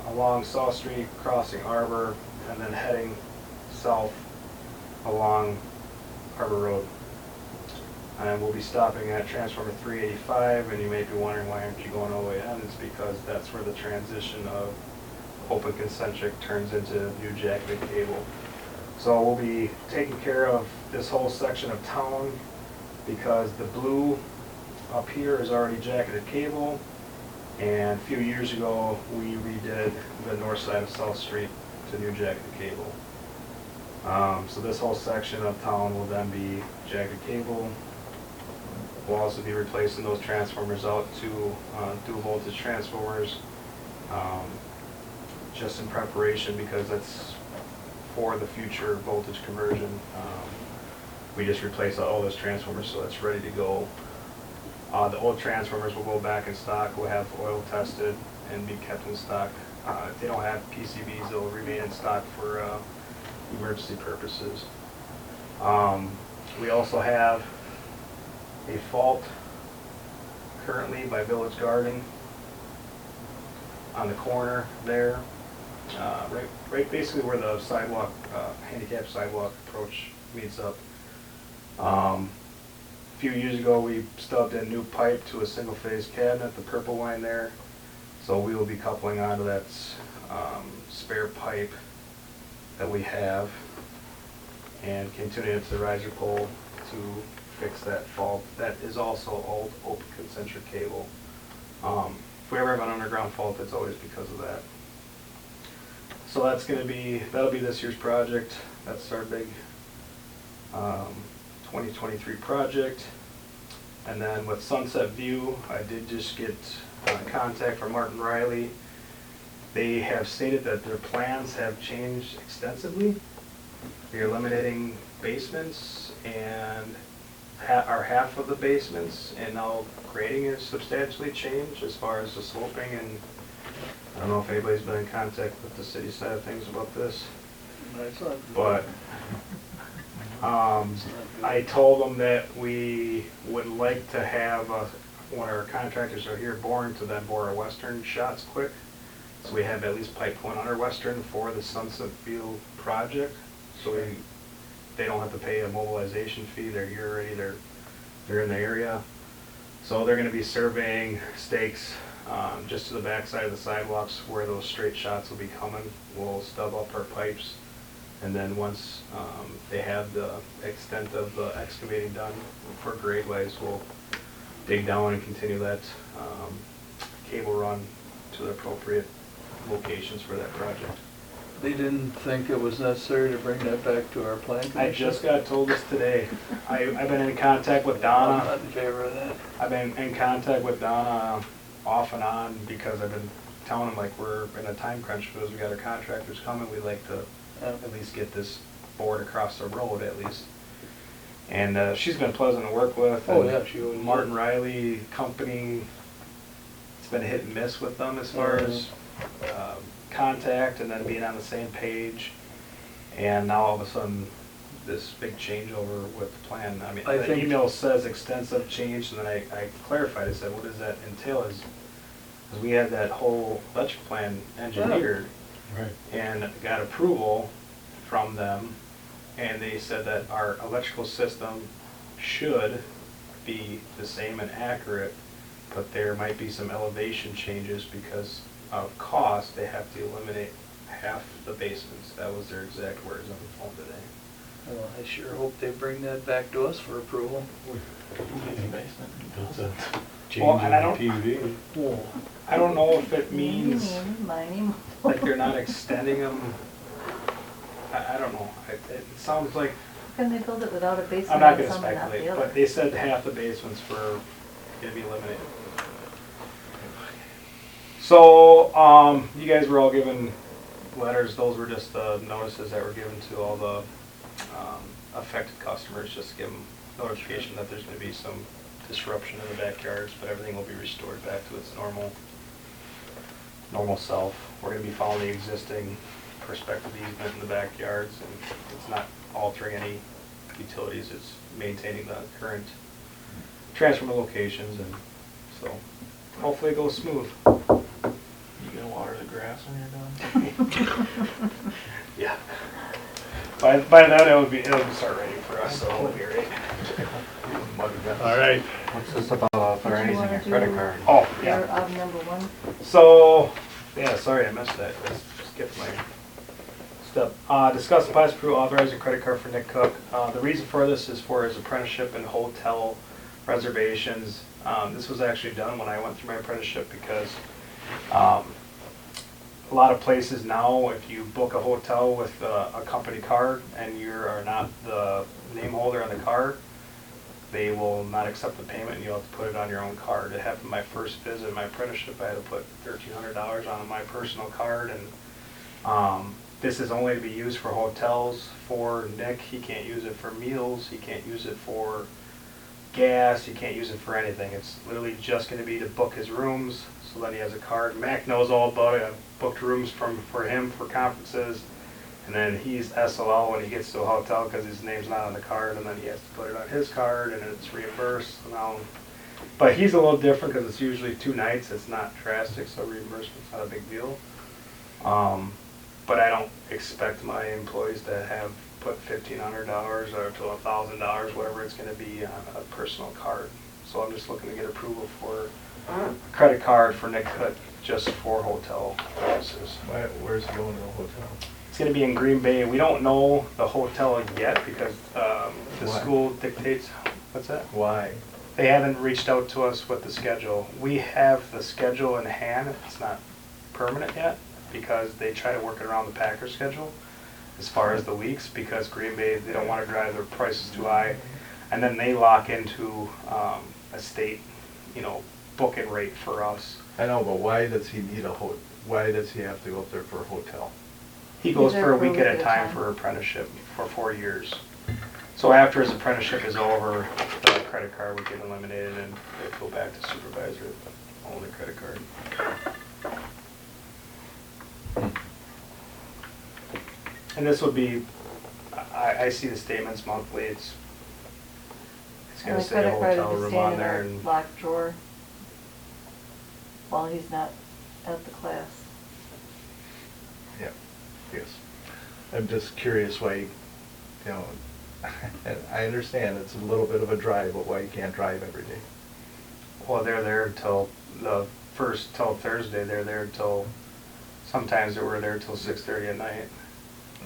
along South Street, crossing Arbor, and then heading south along Arbor Road. And we'll be stopping at transformer 385, and you may be wondering why aren't you going all the way in? It's because that's where the transition of open concentric turns into new jacketed cable. So we'll be taking care of this whole section of town because the blue up here is already jacketed cable, and a few years ago we redid the north side of South Street to new jacketed cable. So this whole section of town will then be jacketed cable. We'll also be replacing those transformers out to dual voltage transformers, just in preparation because that's for the future voltage conversion. We just replaced all those transformers so it's ready to go. The old transformers will go back in stock. We'll have oil tested and be kept in stock. If they don't have PCBs, they'll remain in stock for emergency purposes. We also have a fault currently by Village Garden on the corner there, right basically where the sidewalk, handicap sidewalk approach meets up. A few years ago we stubbed in new pipe to a single phase cabinet, the purple line there, so we will be coupling onto that spare pipe that we have and continuing it to the riser pole to fix that fault. That is also old open concentric cable. If we ever have an underground fault, it's always because of that. So that'll be this year's project. That's our big 2023 project. And then with Sunset View, I did just get contact from Martin Riley. They have stated that their plans have changed extensively. They're eliminating basements and are half of the basements, and now grading is substantially changed as far as the sloping, and I don't know if anybody's been in contact with the city side of things about this, but I told them that we would like to have one of our contractors are here boring to then bore our western shots quick. So we have at least pipe one under western for the Sunset View project. So they don't have to pay a mobilization fee. They're here already. They're in the area. So they're going to be surveying stakes just to the backside of the sidewalks where those straight shots will be coming. We'll stub up our pipes. And then once they have the extent of the excavating done for grade wise, we'll dig down and continue that cable run to the appropriate locations for that project. They didn't think it was necessary to bring that back to our plan commission? I just got told this today. I've been in contact with Donna. I'm not in favor of that. I've been in contact with Donna off and on because I've been telling them like we're in a time crunch because we got our contractors coming. We'd like to at least get this board across the road at least. And she's been pleasant to work with. Oh yeah, she was. Martin Riley Company, it's been hit and miss with them as far as contact and then being on the same page. And now all of a sudden, this big changeover with the plan. I mean, the email says extensive change, and then I clarified. I said, what does that entail? Because we had that whole electric plan engineered and got approval from them. And they said that our electrical system should be the same and accurate, but there might be some elevation changes because of cost. They have to eliminate half the basements. That was their exact words on the phone today. Well, I sure hope they bring that back to us for approval. That's a change Well, in and the PUD. I don't know if it means Mining. like they're not extending them. I don't know. It sounds like, Can they build it without a I'm basement not on gonna some and not the speculate, other? but they said half the basements were gonna be eliminated. So, you guys were all given letters. Those were just the notices that were given to all the affected customers, just to give them notification that there's gonna be some disruption in the backyards, but everything will be restored back to its normal self. We're gonna be following the existing perspective easement in the backyards, and it's not altering any utilities, it's maintaining the current transformer locations, and so hopefully it goes smooth. You gonna water the grass when you're done? Yeah. By then it'll start raining for us, so it'll be great. All right. What's this about authorizing a credit card? Oh, You're yeah. of number one. So, yeah, sorry I missed that. I skipped my step. Discuss the possible approval authorizing credit card for Nick Cook. The reason for this is for his apprenticeship and hotel reservations. This was actually done when I went through my apprenticeship because a lot of places now, if you book a hotel with a company card and you are not the name holder on the card, they will not accept the payment and you'll have to put it on your own card. It happened my first visit in my apprenticeship. I had to put $1,300 on my personal card, and this is only to be used for hotels for Nick. He can't use it for meals. He can't use it for gas. He can't use it for anything. It's literally just going to be to book his rooms, so then he has a card. Mac knows all about it. I've booked rooms for him for conferences, and then he's SOL when he gets to a hotel because his name's not on the card, and then he has to put it on his card, and it's reimbursed. Now, but he's a little different because it's usually 2 nights. It's not drastic, so reimbursement's not a big deal. But I don't expect my employees to have put $1,500 or to $1,000, whatever it's going to be, on a personal card. So I'm just looking to get approval for a credit card for Nick Cook just for hotel purposes. Where's he going to the hotel? It's going to be in Green Bay. We don't know the hotel yet because the Why? school dictates. What's that? Why? They haven't reached out to us with the schedule. We have the schedule in hand. It's not permanent yet because they try to work it around the Packers schedule as far as the weeks, because Green Bay, they don't want to drive their prices too high. And then they lock into a state, booking rate for us. I know, but why does he need why does he have to go up there for a hotel? He goes for a week at a time for apprenticeship for 4 years. So after his apprenticeship is over, the credit card would get eliminated and it'd go back to supervisor own the credit card. And this would be, I see the statements monthly, it's And gonna the say credit card hotel would room stand on in there our and. locked drawer while he's not at the class. Yeah, yes. I'm just curious why, you know, and I understand it's a little bit of a drive, but why you can't drive every day? Well, they're there till till Thursday, they're there till, sometimes they were there till 6:30 at night,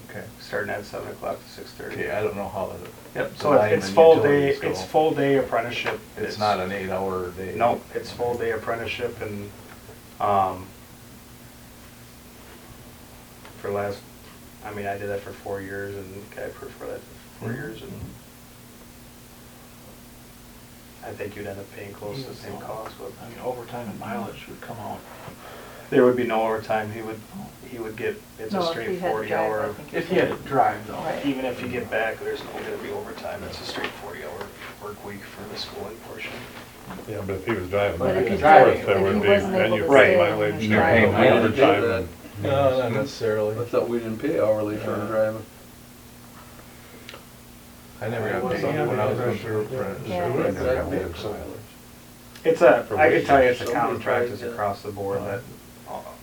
Okay. starting at 7 o'clock to 6:30. Okay, I don't know how to. Yep, so design it's the full day, utilities go. it's full day apprenticeship. It's not an 8-hour day. No, it's full day apprenticeship and, for last, I mean, I did that for 4 years and I prefer that for 4 years and I think you'd end up paying close to the same cost, but. I mean, overtime and mileage would come out. There would be no overtime, he would get, it's a No, if straight he had to 40 drive, hour. I think If he had to drive though. Right. Even if you get back, there's no gonna be overtime, it's a straight 40-hour work week for the schooling portion. Yeah, but if he was driving But back if and he's forth, driving- there if would he be, wasn't then able you to pay stay, mileage, he's and driving. overtime. and- No, not necessarily. I thought we didn't pay hourly for driving. I never got paid when I was going through Yeah. apprenticeship. I never got paid for mileage. It's I could tell you it's a Somebody common practice tried to- across the board that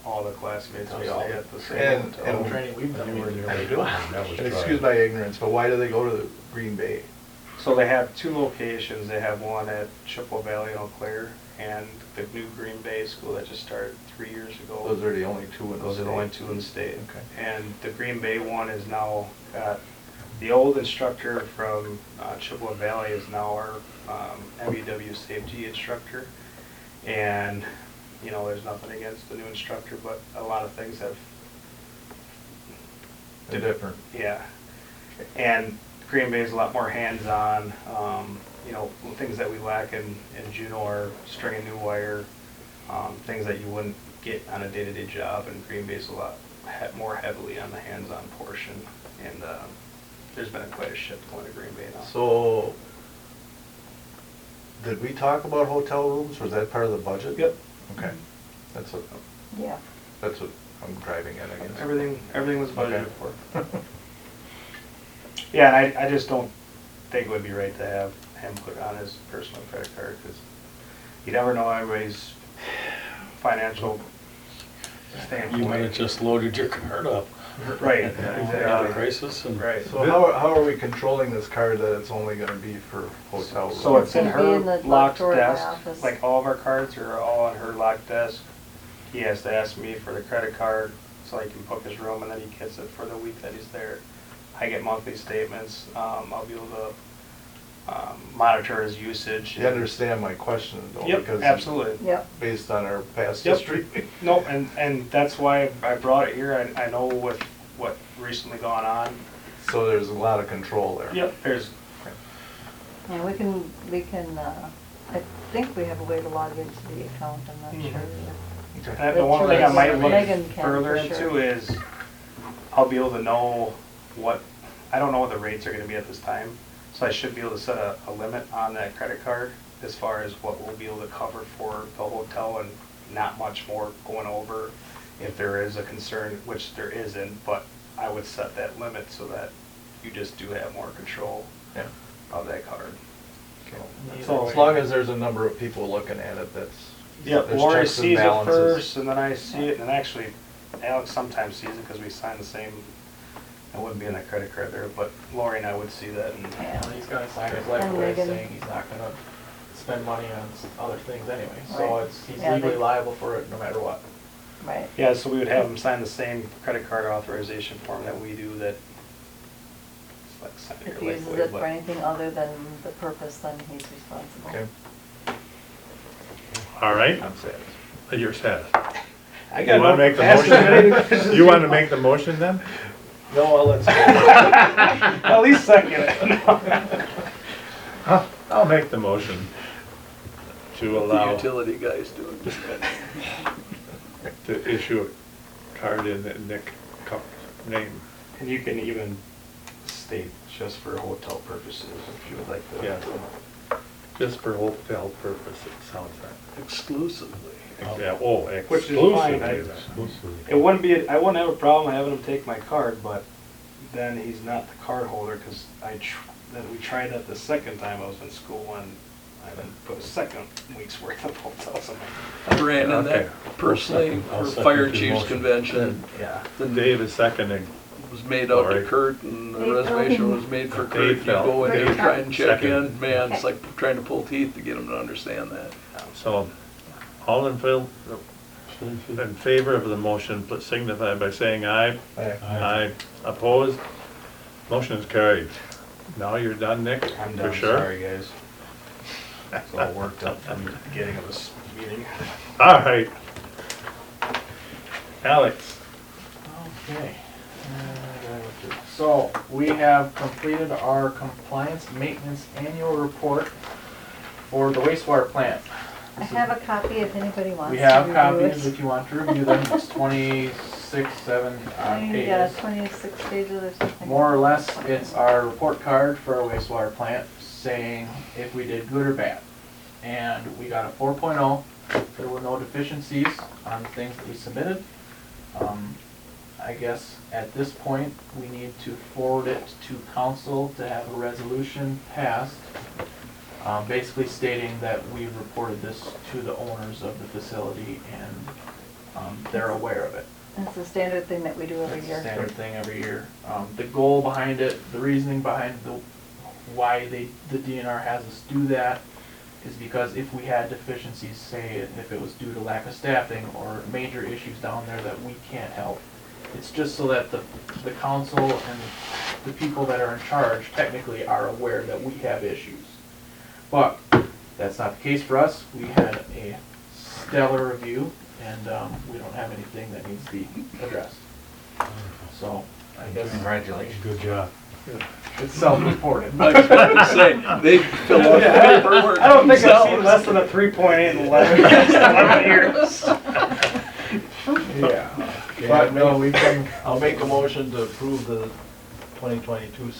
all the classmates will stay at the same And- hotel. and- Training we've done, we're That was And excuse drive. my ignorance, but why do they go to the Green Bay? So they have two locations, they have one at Chippewa Valley in Eau Claire and the new Green Bay school that just started 3 years ago. Those are the only two in the Those are the only state. two in the state. Okay. And the Green Bay one is now got, the old instructor from Chippewa Valley is now our MUW safety instructor. And, you know, there's nothing against the new instructor, but a lot of things have. They're different. Yeah. And Green Bay is a lot more hands-on, you know, things that we lack in Juneau are stringing new wire, things that you wouldn't get on a day-to-day job, and Green Bay's a lot more heavily on the hands-on portion, and there's been quite a shift going to Green Bay now. So, did we talk about hotel rooms? Was that part of the budget? Yep. Okay. That's what Yeah. I'm driving at, I guess. Everything was budgeted Okay. for. Yeah, and I just don't think it would be right to have him put on his personal credit card, because you never know everybody's financial standpoint. You might have just loaded your card up. Right, Had a exactly. crisis and. Right. So how are we controlling this card that it's only gonna be for hotel rooms? So it's in It's gonna be her in the locked locked drawer in my desk, office. like all of our cards are all on her locked desk. He has to ask me for the credit card so he can book his room, and then he gets it for the week that he's there. I get monthly statements, I'll be able to monitor his usage. You understand my question though? Yep, because absolutely. Yep. Based on our past Yep. history. No, and that's why I brought it here, I know with what recently gone on. So there's a lot of control there. Yep, there's, Yeah, we can, I think we have a way to log into the account, I'm not sure. and the one thing I might Megan look can, further for into sure. is, I'll be able to know I don't know what the rates are gonna be at this time, so I should be able to set a limit on that credit card as far as what we'll be able to cover for the hotel and not much more going over if there is a concern, which there isn't, but I would set that limit so that you just do have more control Yeah. of that card. Okay. So As long as there's a number of people looking at it, that's. Yeah, there's Lori checks and sees it balances. first, and then I see it, and actually Alex sometimes sees it because we sign the same, it wouldn't be in that credit card there, but Lori and I would see that, and Yeah. He's gonna sign his life And away Megan. saying he's not gonna spend money on other things anyway, so Right. he's Yeah, legally they- liable for it no matter what. Right. yeah, so we would have him sign the same credit card authorization form that we do that, it's like signing If your he life uses away, it for but. anything other than the purpose, then he's responsible. Okay. All right, I'm satisfied. you're set. I You got wanna no make the capacity motion to make then? decisions. You wanna make the motion then? No, I'll let At least second it. I'll make the motion to The allow, utility guys do it. to issue a card in Nick Cupp's name. And you can even state just for hotel purposes if you would like to. Yeah. just for hotel purposes, it sounds like. Exclusively. Yeah, oh, Which is fine. exclusively. Exclusively. It wouldn't be, I wouldn't have a problem having him take my card, but then he's not the card holder, because that we tried that the second time I was in school, and I then put a second week's worth of hotels on my. I ran in Okay. that personally I'll for second fire your chiefs motion. convention. Yeah. Then Dave is seconding. Was made out to Sorry. Kurt, and the Dave reservation fell. was made for Dave Kurt. You fell. go in Dave and try and check Second. in, man, it's like trying to pull teeth to get them to understand that. So, all in favor of the motion, please signify by saying aye. Aye. Opposed? Motion is carried. Now you're done, Nick? I'm For done, sure? sorry, guys. It's all worked up from the beginning of this meeting. All right. Alex? Okay. So, we have completed our compliance maintenance annual report for the wastewater plant. I have a copy if anybody wants to We have review copies it. if you want to review them. It's 26, 7 Yeah, pages. 26 pages or something. More or less, it's our report card for our wastewater plant saying if we did good or bad. And we got a 4.0. There were no deficiencies on things that we submitted. I guess at this point, we need to forward it to council to have a resolution passed, basically stating that we reported this to the owners of the facility and they're aware of it. It's a standard thing that we do every It's a year. standard thing every year. The goal behind it, the reasoning behind why the DNR has us do that is because if we had deficiencies, say if it was due to lack of staffing or major issues down there that we can't help, it's just so that the council and the people that are in charge technically are aware that we have issues. But that's not the case for us. We had a stellar review and we don't have anything that needs to be addressed. So I guess Congratulations. Good job. it's self-reported. I was about to say, they fill out the paperwork I don't think I've themselves. seen less than a 3.8 in 11 years. Yeah. But no, we've been, I'll make a motion to approve the 2022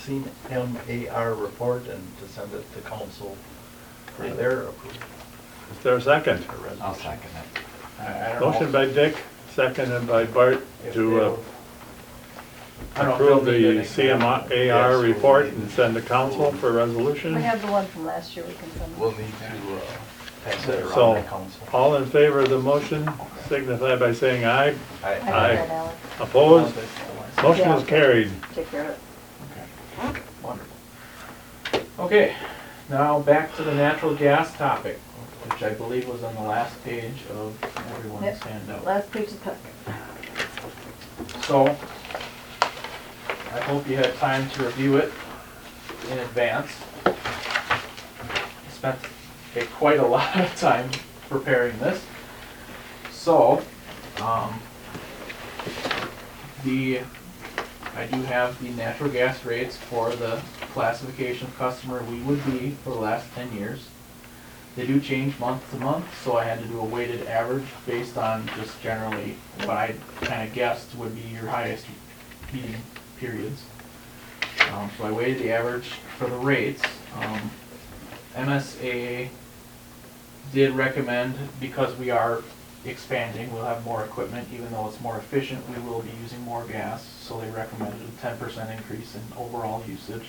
CMAR report and to send it to council for their approval. Is there a second? I'll second it. I don't know. Motion by Dick, seconded by Bart If to they'll- I don't know if they'll approve need the anything. CMAR report and send to council for resolution. We have the one from last year we can send. We'll need to pass it So- around to council. All in favor of the motion, signify by saying aye. I got Aye. that, Alex. Opposed? Motion Yeah. is carried. Take care of it. Okay, wonderful. Okay, now back to the natural gas topic, which I believe was on the last page of everyone's Yep. handout. Last page of the packet. So, I hope you had time to review it in advance. I spent quite a lot of time preparing this. So, I do have the natural gas rates for the classification of customer we would be for the last 10 years. They do change month to month, so I had to do a weighted average based on just generally what I kind of guessed would be your highest heating periods. So I weighted the average for the rates. MSA did recommend, because we are expanding, we'll have more equipment, even though it's more efficient, we will be using more gas, so they recommended a 10% increase in overall usage.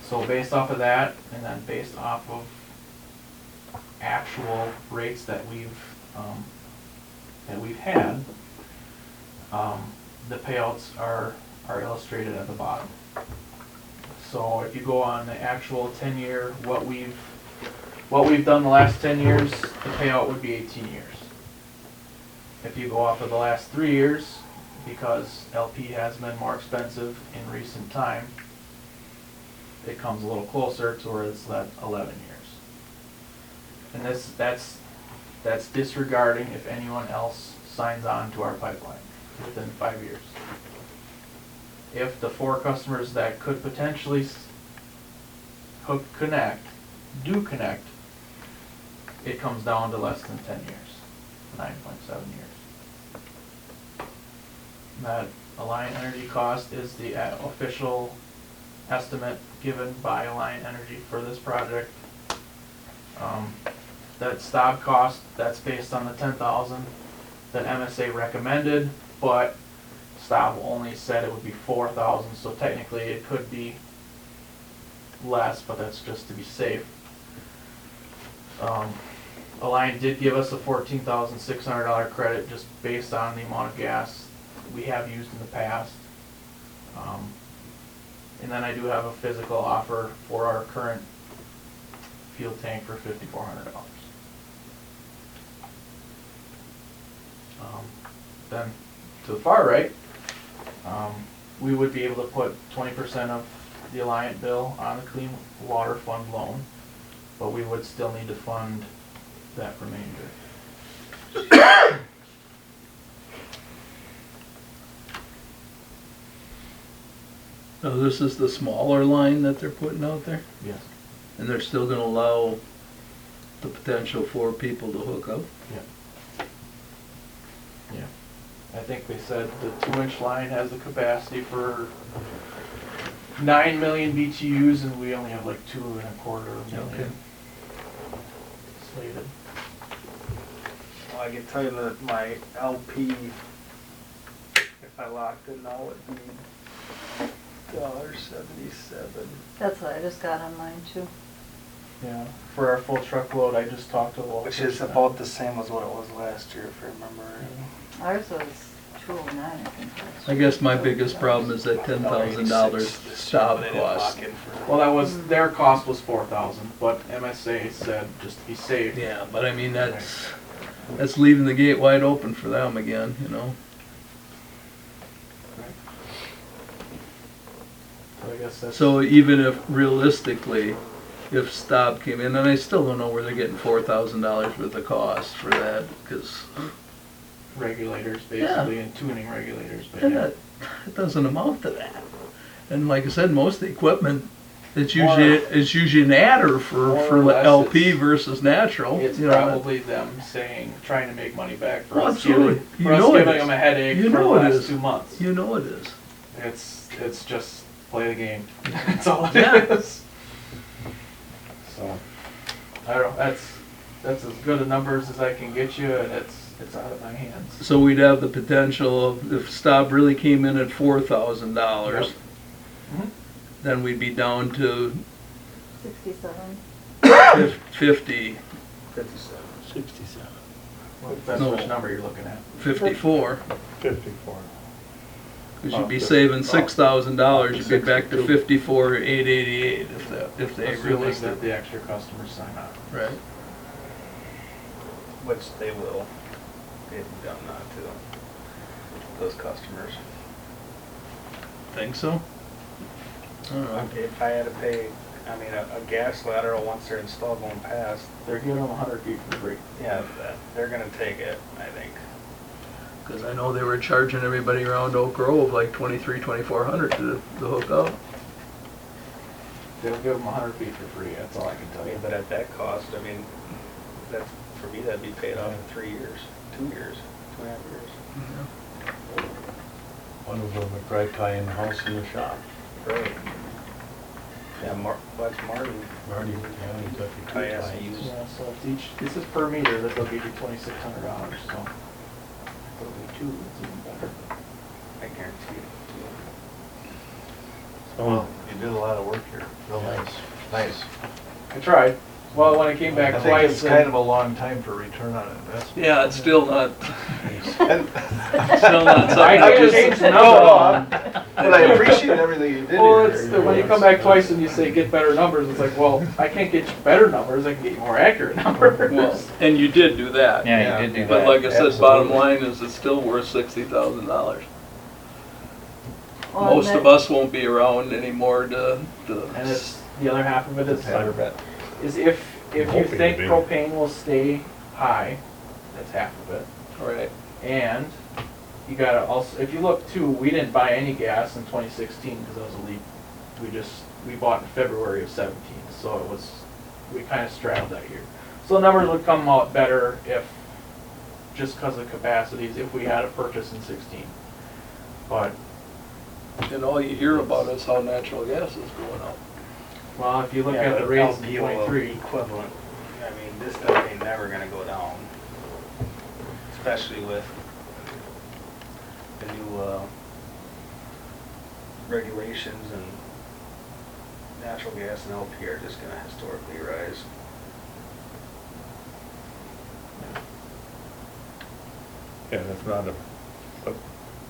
So based off of that, and then based off of actual rates that we've had, the payouts are illustrated at the bottom. So if you go on the actual 10-year, what we've done the last 10 years, the payout would be 18 years. If you go off of the last 3 years, because LP has been more expensive in recent time, it comes a little closer to where it's at 11 years. And that's disregarding if anyone else signs on to our pipeline within 5 years. If the 4 customers that could potentially do connect, it comes down to less than 10 years, 9.7 years. That Alliant Energy cost is the official estimate given by Alliant Energy for this project. That stop cost, that's based on the 10,000 that MSA recommended, but stop only said it would be 4,000, so technically it could be less, but that's just to be safe. Alliant did give us a $14,600 credit just based on the amount of gas we have used in the past. And then I do have a physical offer for our current fuel tank for $5,400. Then to the far right, we would be able to put 20% of the Alliant bill on the Clean Water Fund loan, but we would still need to fund that remainder. So this is the smaller line that they're putting out there? Yes. And they're still gonna allow the potential for people to hook up? Yeah. Yeah. I think they said the 2-inch line has the capacity for 9 million BTUs, and we only have like 2.25 million Okay. slated. Well, I can tell you that my LP, if I locked it now, it'd be $1.77. That's what I just got on mine too. Yeah. For our full truckload, I just talked to a local Which is person. about the same as what it was last year, if I remember right. Ours was 209, I think. I guess my biggest problem is that $10,000 stop But I didn't lock cost. in for- Well, that was, their cost was 4,000, but MSA said just to be safe. Yeah, but I mean, that's leaving the gate wide open for them again, you know? So I guess that's. So even if realistically, if Stop came in, and I still don't know where they're getting $4,000 worth of cost for that, because Regulators, basically, and tuning regulators, but yeah. it doesn't amount to that. And like I said, most of the equipment, it's More- usually an adder for more or the less LP it's- versus natural. It's you know, probably them saying, trying to make money back for Well, us absolutely. giving, You for us know it giving is. them a headache You for the know it last is. 2 months. You know it is. It's just play the game. That's all it Yeah. is. So, I don't know, that's as good a numbers as I can get you, and it's out of my hands. So we'd have the potential of, if Stop really came in at $4,000, Mhm. then we'd be down to 67. 50, 57. Well, that's No. which number you're looking at. 54. 54. Because you'd be Oh, saving $6,000, you'd be Six back to two. 54,888 if they Assuming realistic. that the extra customers sign up. Right. Which they will. They've done that to those customers. Think so? I don't know. If I had to pay, I mean, a gas lateral, once they're installed going past, They're giving them 100 feet for free. yeah, they're gonna take it, I think. Because I know they were charging everybody around Oak Grove like $2,300-2,400 to hook up. They'll give them 100 feet for free, that's all I can I tell mean, you. but at that cost, I mean, that, for me, that'd be paid off in 3 years, 2 years, 2.5 years. One of them would probably tie in the house and the shop. Right. Yeah, that's Marty. Marty, yeah, he's got the two I asked lines. you. Yeah, so it's each, this is per meter, that they'll give you $2,600, so. If it'll be 2, it's even better. I guarantee it. Well, you did a lot of work here. Real nice. Nice. I tried. Well, when I came back I twice. think it's kind of a long time for return on investment. Yeah, it's still not, And- still not something. I I just just- changed the No, number. But I appreciate everything you did Well, here. it's, when you come back twice and you say get better numbers, it's like, well, I can't get you better numbers, I can get you more accurate numbers. Well, and you did do that. Yeah, you did do that. But like I said, bottom Absolutely. line is it's still worth $60,000. Well, Most of us won't be around anymore to And it's, the other half of it is, Better bet. is if you Hoping think to be. propane will stay high, that's half of it. Right. And you gotta also, if you look too, we didn't buy any gas in 2016 because that was a leap. We bought in February of 17, so it was, we kind of straddled that year. So the numbers would come out better if, just because of capacities, if we had a purchase in 16. But And all you hear about is how natural gas is going up. Well, if you look Yeah, at the but rates in LP will '23, equivalent, I mean, this stuff ain't never gonna go down. Especially with the new, regulations, and natural gas and LP are just gonna historically rise. Yeah, that's not a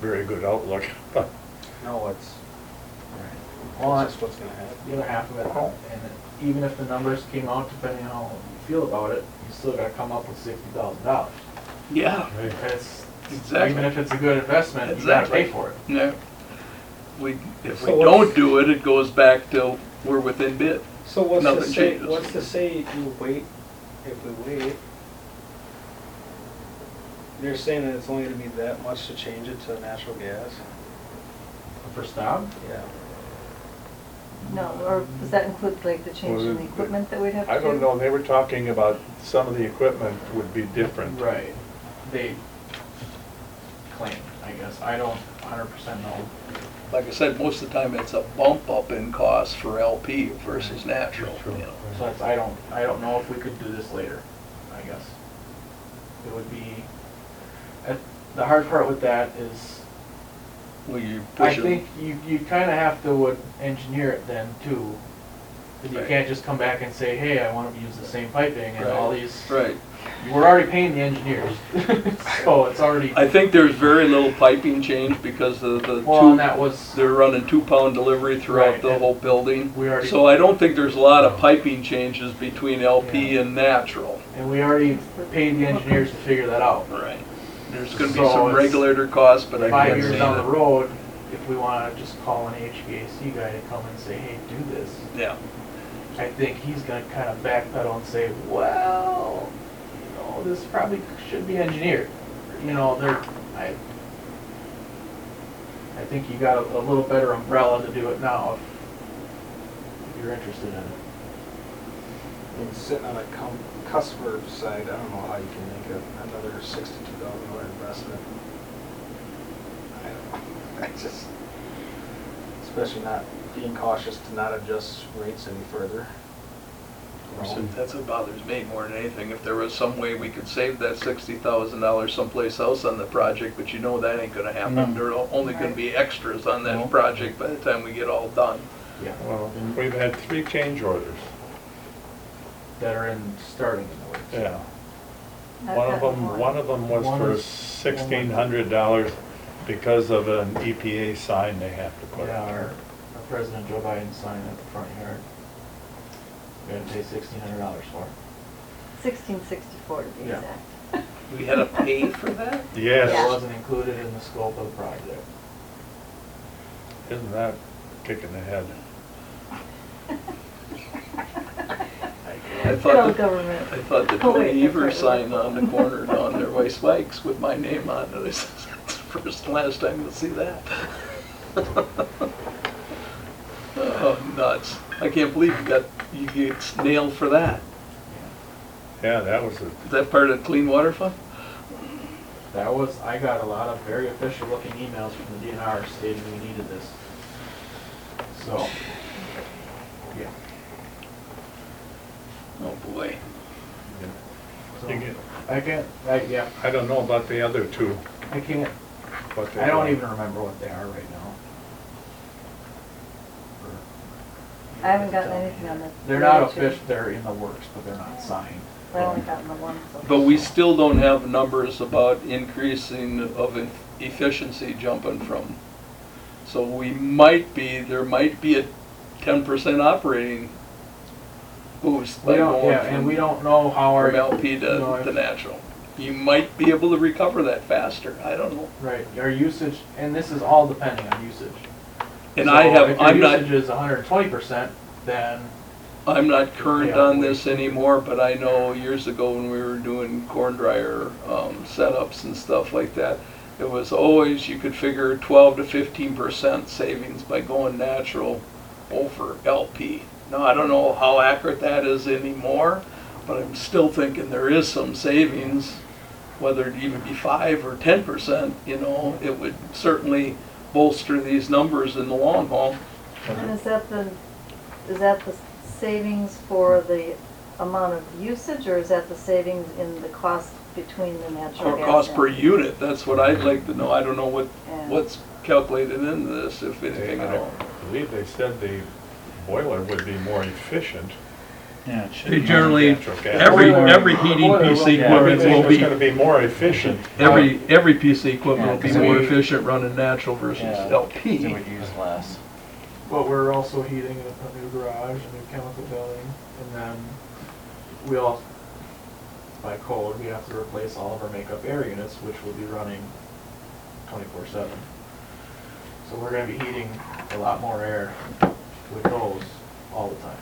very good outlook. No, it's, well, it's just what's gonna happen. the other half of it, and even if the numbers came out, depending on how you feel about it, you still gotta come up with $60,000. Yeah. It's, Exactly. even if it's a good investment, you gotta pay for it. Yeah. If we So don't do it, it goes back to we're within bid. So what's to Nothing say, changes. what's to say you wait, if we wait? You're saying that it's only gonna be that much to change it to natural gas? For stop? Yeah. No, or does that include like the change in the equipment that we'd have to do? I don't know, they were talking about some of the equipment would be different. Right. They claim, I guess. I don't 100% know. Like I said, most of the time it's a bump up in cost for LP versus natural. You know. So that's, I don't know if we could do this later, I guess. It would be, the hard part with that is, Well, you I push it. think you kind of have to would engineer it then too. Because you Right. can't just come back and say, hey, I want to use the same piping and all these. Right. We're already paying the engineers, so it's already. I think there's very little piping change because of the Well, and that was, they're running 2-pound delivery throughout Right, the and whole building. we already, So I don't think there's a lot of piping changes between LP and natural. and we already paid the engineers to figure that out. Right. There's gonna be So some it's regulator costs, but I 5 can't years see down the that. road, if we want to just call an HVAC guy to come and say, hey, do this, Yeah. I think he's gonna kind of backpedal and say, well, you know, this probably should be engineered. You know, I think you got a little better umbrella to do it now if you're interested in it. And sitting on a customer side, I don't know how you can make another $62,000 investment. I don't know. I just, especially not being cautious to not adjust rates any further. That's what bothers me more than anything. If there was some way we could save that $60,000 someplace else on the project, but you know that ain't gonna happen. No. There are only gonna be extras on that No. project by the time we get all done. Yeah. Well, we've had 3 change orders. That are starting in the works. Yeah. I've One of gotten them was One for is- $1,600 because of an EPA sign they have to put Yeah, on our there. President Joe Biden signed at the front yard. We had to pay $1,600 for. 1664 to be Yeah. exact. We had to pay for that? It Yes, wasn't included in the scope of the project. isn't that kicking the head? I Good thought old the government. Tony Oh, wait, that's Evers right. sign on the corner down there by Spikes with my name on it. I said, that's the first and last time you'll see that. Oh, nuts. I can't believe you get nailed for that. Yeah, that was a, Is that part of the Clean Water Fund? I got a lot of very official looking emails from the DNR stating we needed this. So, yeah. Oh, boy. So, You get- yeah, I don't know about the other 2. I can't, What they I don't are. even remember what they are right now. I haven't gotten anything on the. They're not official, they're in the works, but they're not signed. I only gotten the one. So. But we still don't have numbers about increasing of efficiency jumping from. So there might be a 10% operating boost by We don't, going yeah, and we from don't know how our. LP you know, to if- natural. You might be able to recover that faster, I don't know. Right, our usage, and this is all depending on usage. And So if if I'm your not, usage is 120%, then I'm not current Yeah, on we- this anymore, but I know years ago when we were doing corn dryer setups and stuff like that, it was always, you could figure 12 to 15% savings by going natural over LP. Now, I don't know how accurate that is anymore, but I'm still thinking there is some savings, whether it even be 5 or 10%, you know, it would certainly bolster these numbers in the long haul. And is that the savings for the amount of usage, or is that the savings in the cost between the natural Or gas? cost per and- unit, that's what I'd like to know. I don't know Yeah. what's calculated into this, if anything at all. I believe they said the boiler would be more efficient. Yeah, it should They be. generally, Natural gas. every heating piece of equipment Everything will was be, gonna be more efficient. every piece of equipment will be Yeah, 'cause more we- efficient running natural versus Yeah, LP. It would use less. But we're also heating a new garage, a new chemical building, and then we all, by code, we have to replace all of our makeup air units, which will be running 24/7. So we're gonna be heating a lot more air with those all the time.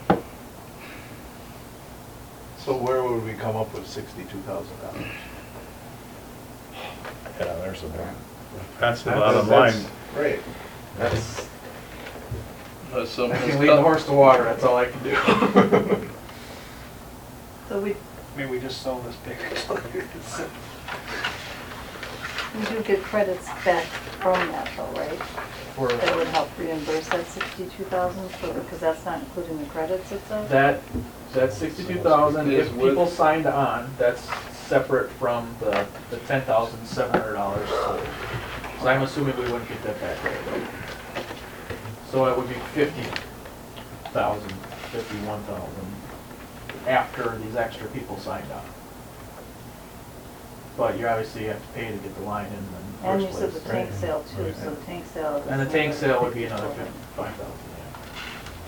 So where would we come up with $62,000? Yeah, there's a big. That's the bottom line. Right. That's, Unless I someone can has lead the got- horse to water, that's all I can do. So we Maybe we just sell this big utility. do get credits back from that though, right? For That would help reimburse that 62,000, because that's not including the credits itself? that 62,000, Is if with- people signed on, that's separate from the $10,700 total. So I'm assuming we wouldn't get that back right? So it would be 50,000, 51,000 after these extra people signed on. But you obviously have to pay to get the line in the And you first said place. the tank right? sale too, so the tank sale. And the tank sale would be another 55,000,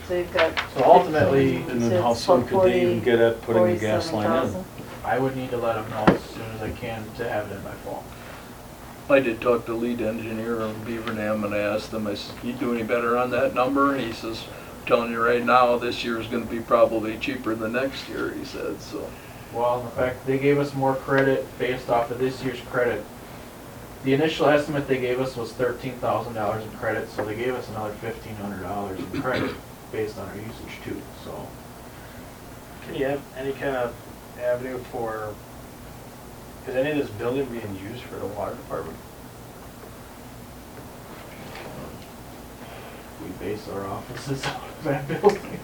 So you've got. So ultimately, And then how soon could they even get at putting the gas line in? 47,000. I would need to let them know as soon as I can to have it in by fall. I did talk to lead engineer of Beaver Dam and I asked him, I said, you do any better on that number? And he says, telling you right now, this year is gonna be probably cheaper than next year, he said, so. Well, in fact, they gave us more credit based off of this year's credit. The initial estimate they gave us was $13,000 in credit, so they gave us another $1,500 in credit based on our usage too, so. Can you have any kind of avenue for, is any of this building being used for the water department? We base our offices out of that building.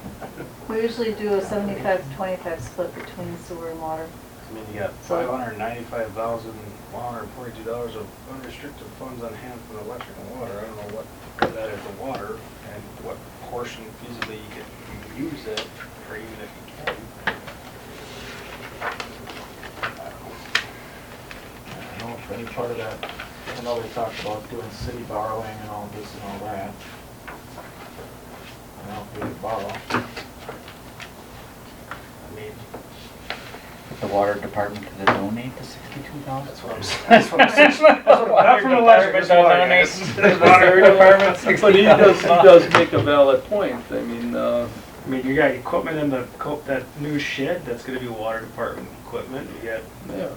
We usually do a 75-25 split between sewer and water. I mean, you got $595,142 of unrestricted funds on hand from electric and water. I don't know what that is for water and what portion feasibly you could use it, or even if you can. I don't know if any part of that, I know they talked about doing city borrowing and all this and all that. I don't know if we could borrow. I mean, The water department could donate the 62,000? that's what I'm saying. That's what I'm saying. Not from the electric, just water, guys. Water department, But he does make a valid point, I mean, I mean, you got equipment in the, that new shed, that's gonna be water department equipment. You got yeah.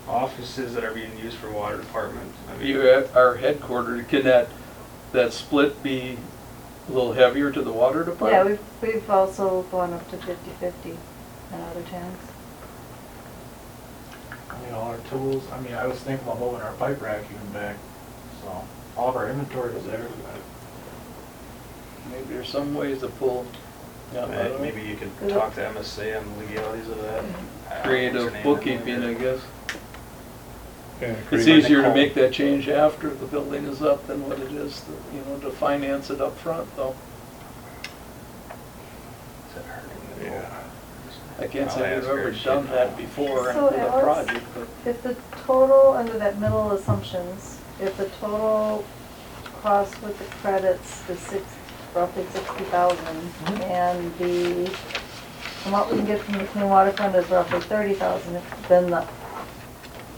offices that are being used for water department. I mean, You are headquartered, can that split be a little heavier to the water Yeah, department? we've also gone up to 50-50 in other towns. I mean, all our tools, I mean, I was thinking about moving our pipe rack even back, so all of our inventory was there. Maybe there's some ways to pull, yeah, I don't know. maybe you could talk to MSA on the legalities of that. I don't know what's Creative her name. bookkeeping, I guess. Yeah, It's create- easier to make that change after the building is up than what it is, to finance it up front, though. Is that her? Yeah. I can't I'll say we've ask her ever if she done that knows. before So in a Alex, project, but if the total, under that middle assumptions, if the total cost with the credits is roughly 60,000, and the amount we can get from the Clean Water Fund is roughly 30,000, then the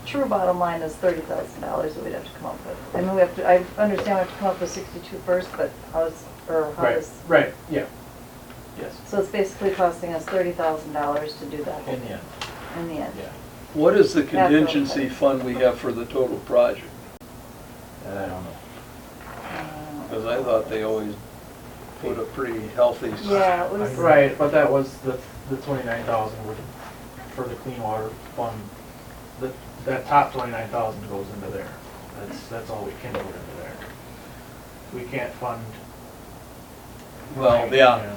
true bottom line is $30,000 that we'd have to come up with. I mean, I understand we have to come up with 62 first, but how does? Right, yeah. Yes, So it's basically costing us $30,000 to do that in the end, in the end. yeah. what is the That's okay. contingency fund we have for the total project? That I don't know. Because I thought they always put a pretty healthy. Yeah, it was. Right, but that was the 29,000 for the clean water fund. That top 29,000 goes into there. That's all we can put into there. we can't fund. Well, yeah,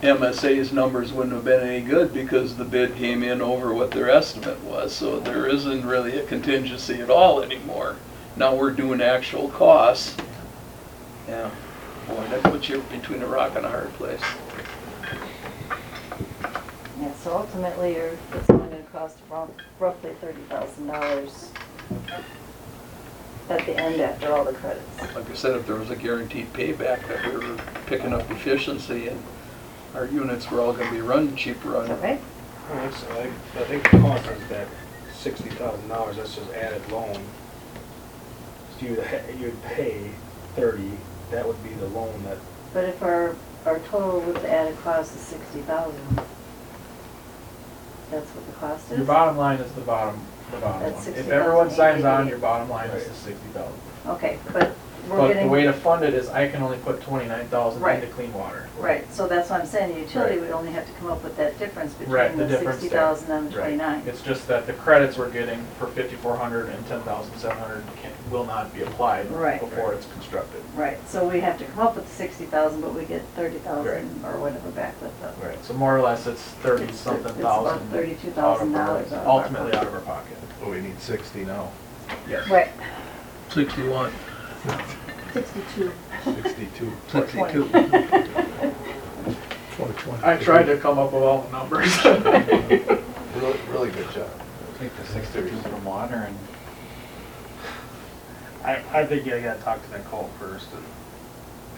MSA's numbers wouldn't have been any good because the bid came in over what their estimate was, so there isn't really a contingency at all anymore. Now we're doing actual costs. Yeah, boy, that puts you between a rock and a hard place. Yeah, so ultimately, it's going to cost around roughly $30,000 at the end after all the credits. Like I said, if there was a guaranteed payback that we were picking up efficiency and our units were all gonna be run cheaper Is that on. right? I think the cost is that $60,000, that's just added loan. So you'd pay 30, that would be the loan that, But if our total with the added cost is 60,000, that's what the cost is? Your bottom line is the bottom That's one. If 60,000, everyone signs on, 888. your bottom line is the 60,000. Okay, but we're But getting. the way to fund it is I can only put 29,000 Right. into clean water. Right, so that's what I'm saying, the utility Right. would only have to come up with that difference Right, between the the difference 60,000 and the Right. 29. It's just that the credits we're getting for 5,400 and 10,700 will not be applied Right. before it's constructed. Right, so we have to come up with the 60,000, but we get 30,000 Right. or whatever back with the. Right, so more or less it's 30 It's- something it's about thousand. $32,000 out of our Ultimately pocket. out of our pocket. But we need 60 now. Yes. Right, 61. 62. 62. 62. 420. I tried to come up with all the numbers. Really good job. Take the 62 from water and I think you gotta talk to Nicole first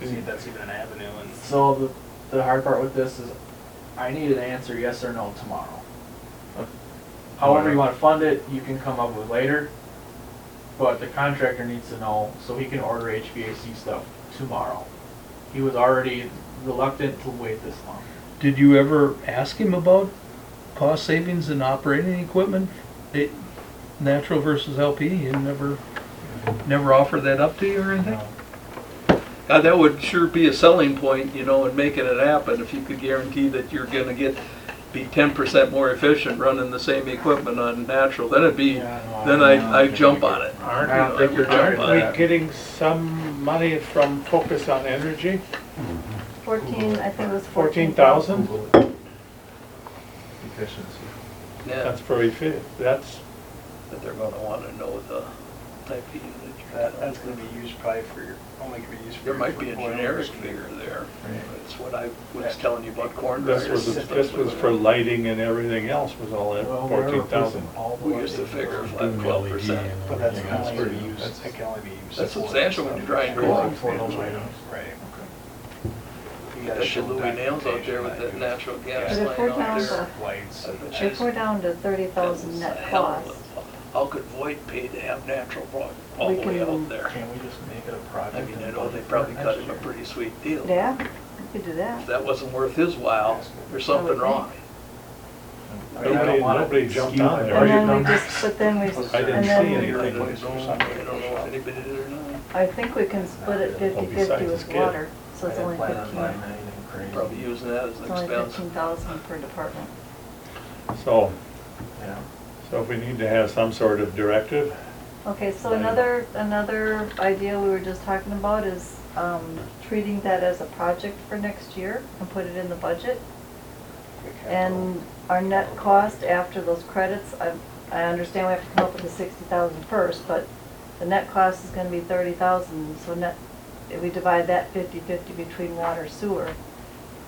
and see if that's even an avenue and. So the hard part with this is I need an answer, yes or no, tomorrow. However you want to fund it, you can come up with later, but the contractor needs to know so he can order HVAC stuff tomorrow. He was already reluctant to wait this long. Did you ever ask him about cost savings in operating equipment? Natural versus LP, you never offered that up to you or anything? That would sure be a selling point, you know, in making it happen, if you could guarantee that you're gonna be 10% more efficient running the same equipment on natural, then it'd be, then I'd jump on it. Aren't I don't think you're aren't jumping on we that. getting some money from Focus on Energy? 14, I think it was 14,000? Efficiency. Yeah, That's pretty fit, that's, but they're gonna wanna know the type of unit you're That's gonna be used probably for your, only gonna be used for. There might be a your boilers generic and- figure there. That's what I was telling you about corn this dryers. was for lighting and everything else was all that Well, we're 14,000. replacing all the We used to lighting. figure Doing 12%. LED and But that's everything else. only pretty- be used, that's- it can only be used. That's for substantial when you're drying stuff. clothes. For those items. Right. You got your Louis nails out there with that natural gas But if we're line down out to- there. Lights. If we're down to 30,000 net cost, How could Voight pay to have natural brought all We the way can- out there? Can we just make it a project? I mean, I and know they budget for probably it cut next him a year? pretty sweet deal. yeah, we could do that. If that wasn't worth his while, there's something wrong. I mean, I don't wanna Nobody jumped skew on my there. budget And then we numbers. just, but then we, I didn't and see then anything. I don't know if anybody did or not. I think we can split it 50/50 besides with this kid. water, so I it's didn't only plan on 15. buying anything crazy. Probably using that as It's an only expense. 15,000 per department. So, Yeah. so if we need to have some sort of directive, Okay, so Right. another idea we were just talking about is treating that as a project for next year and put it in the budget. And our net cost after those credits, I understand we have to come up with the 60,000 first, but the net cost is gonna be 30,000, so net, if we divide that 50/50 between water sewer,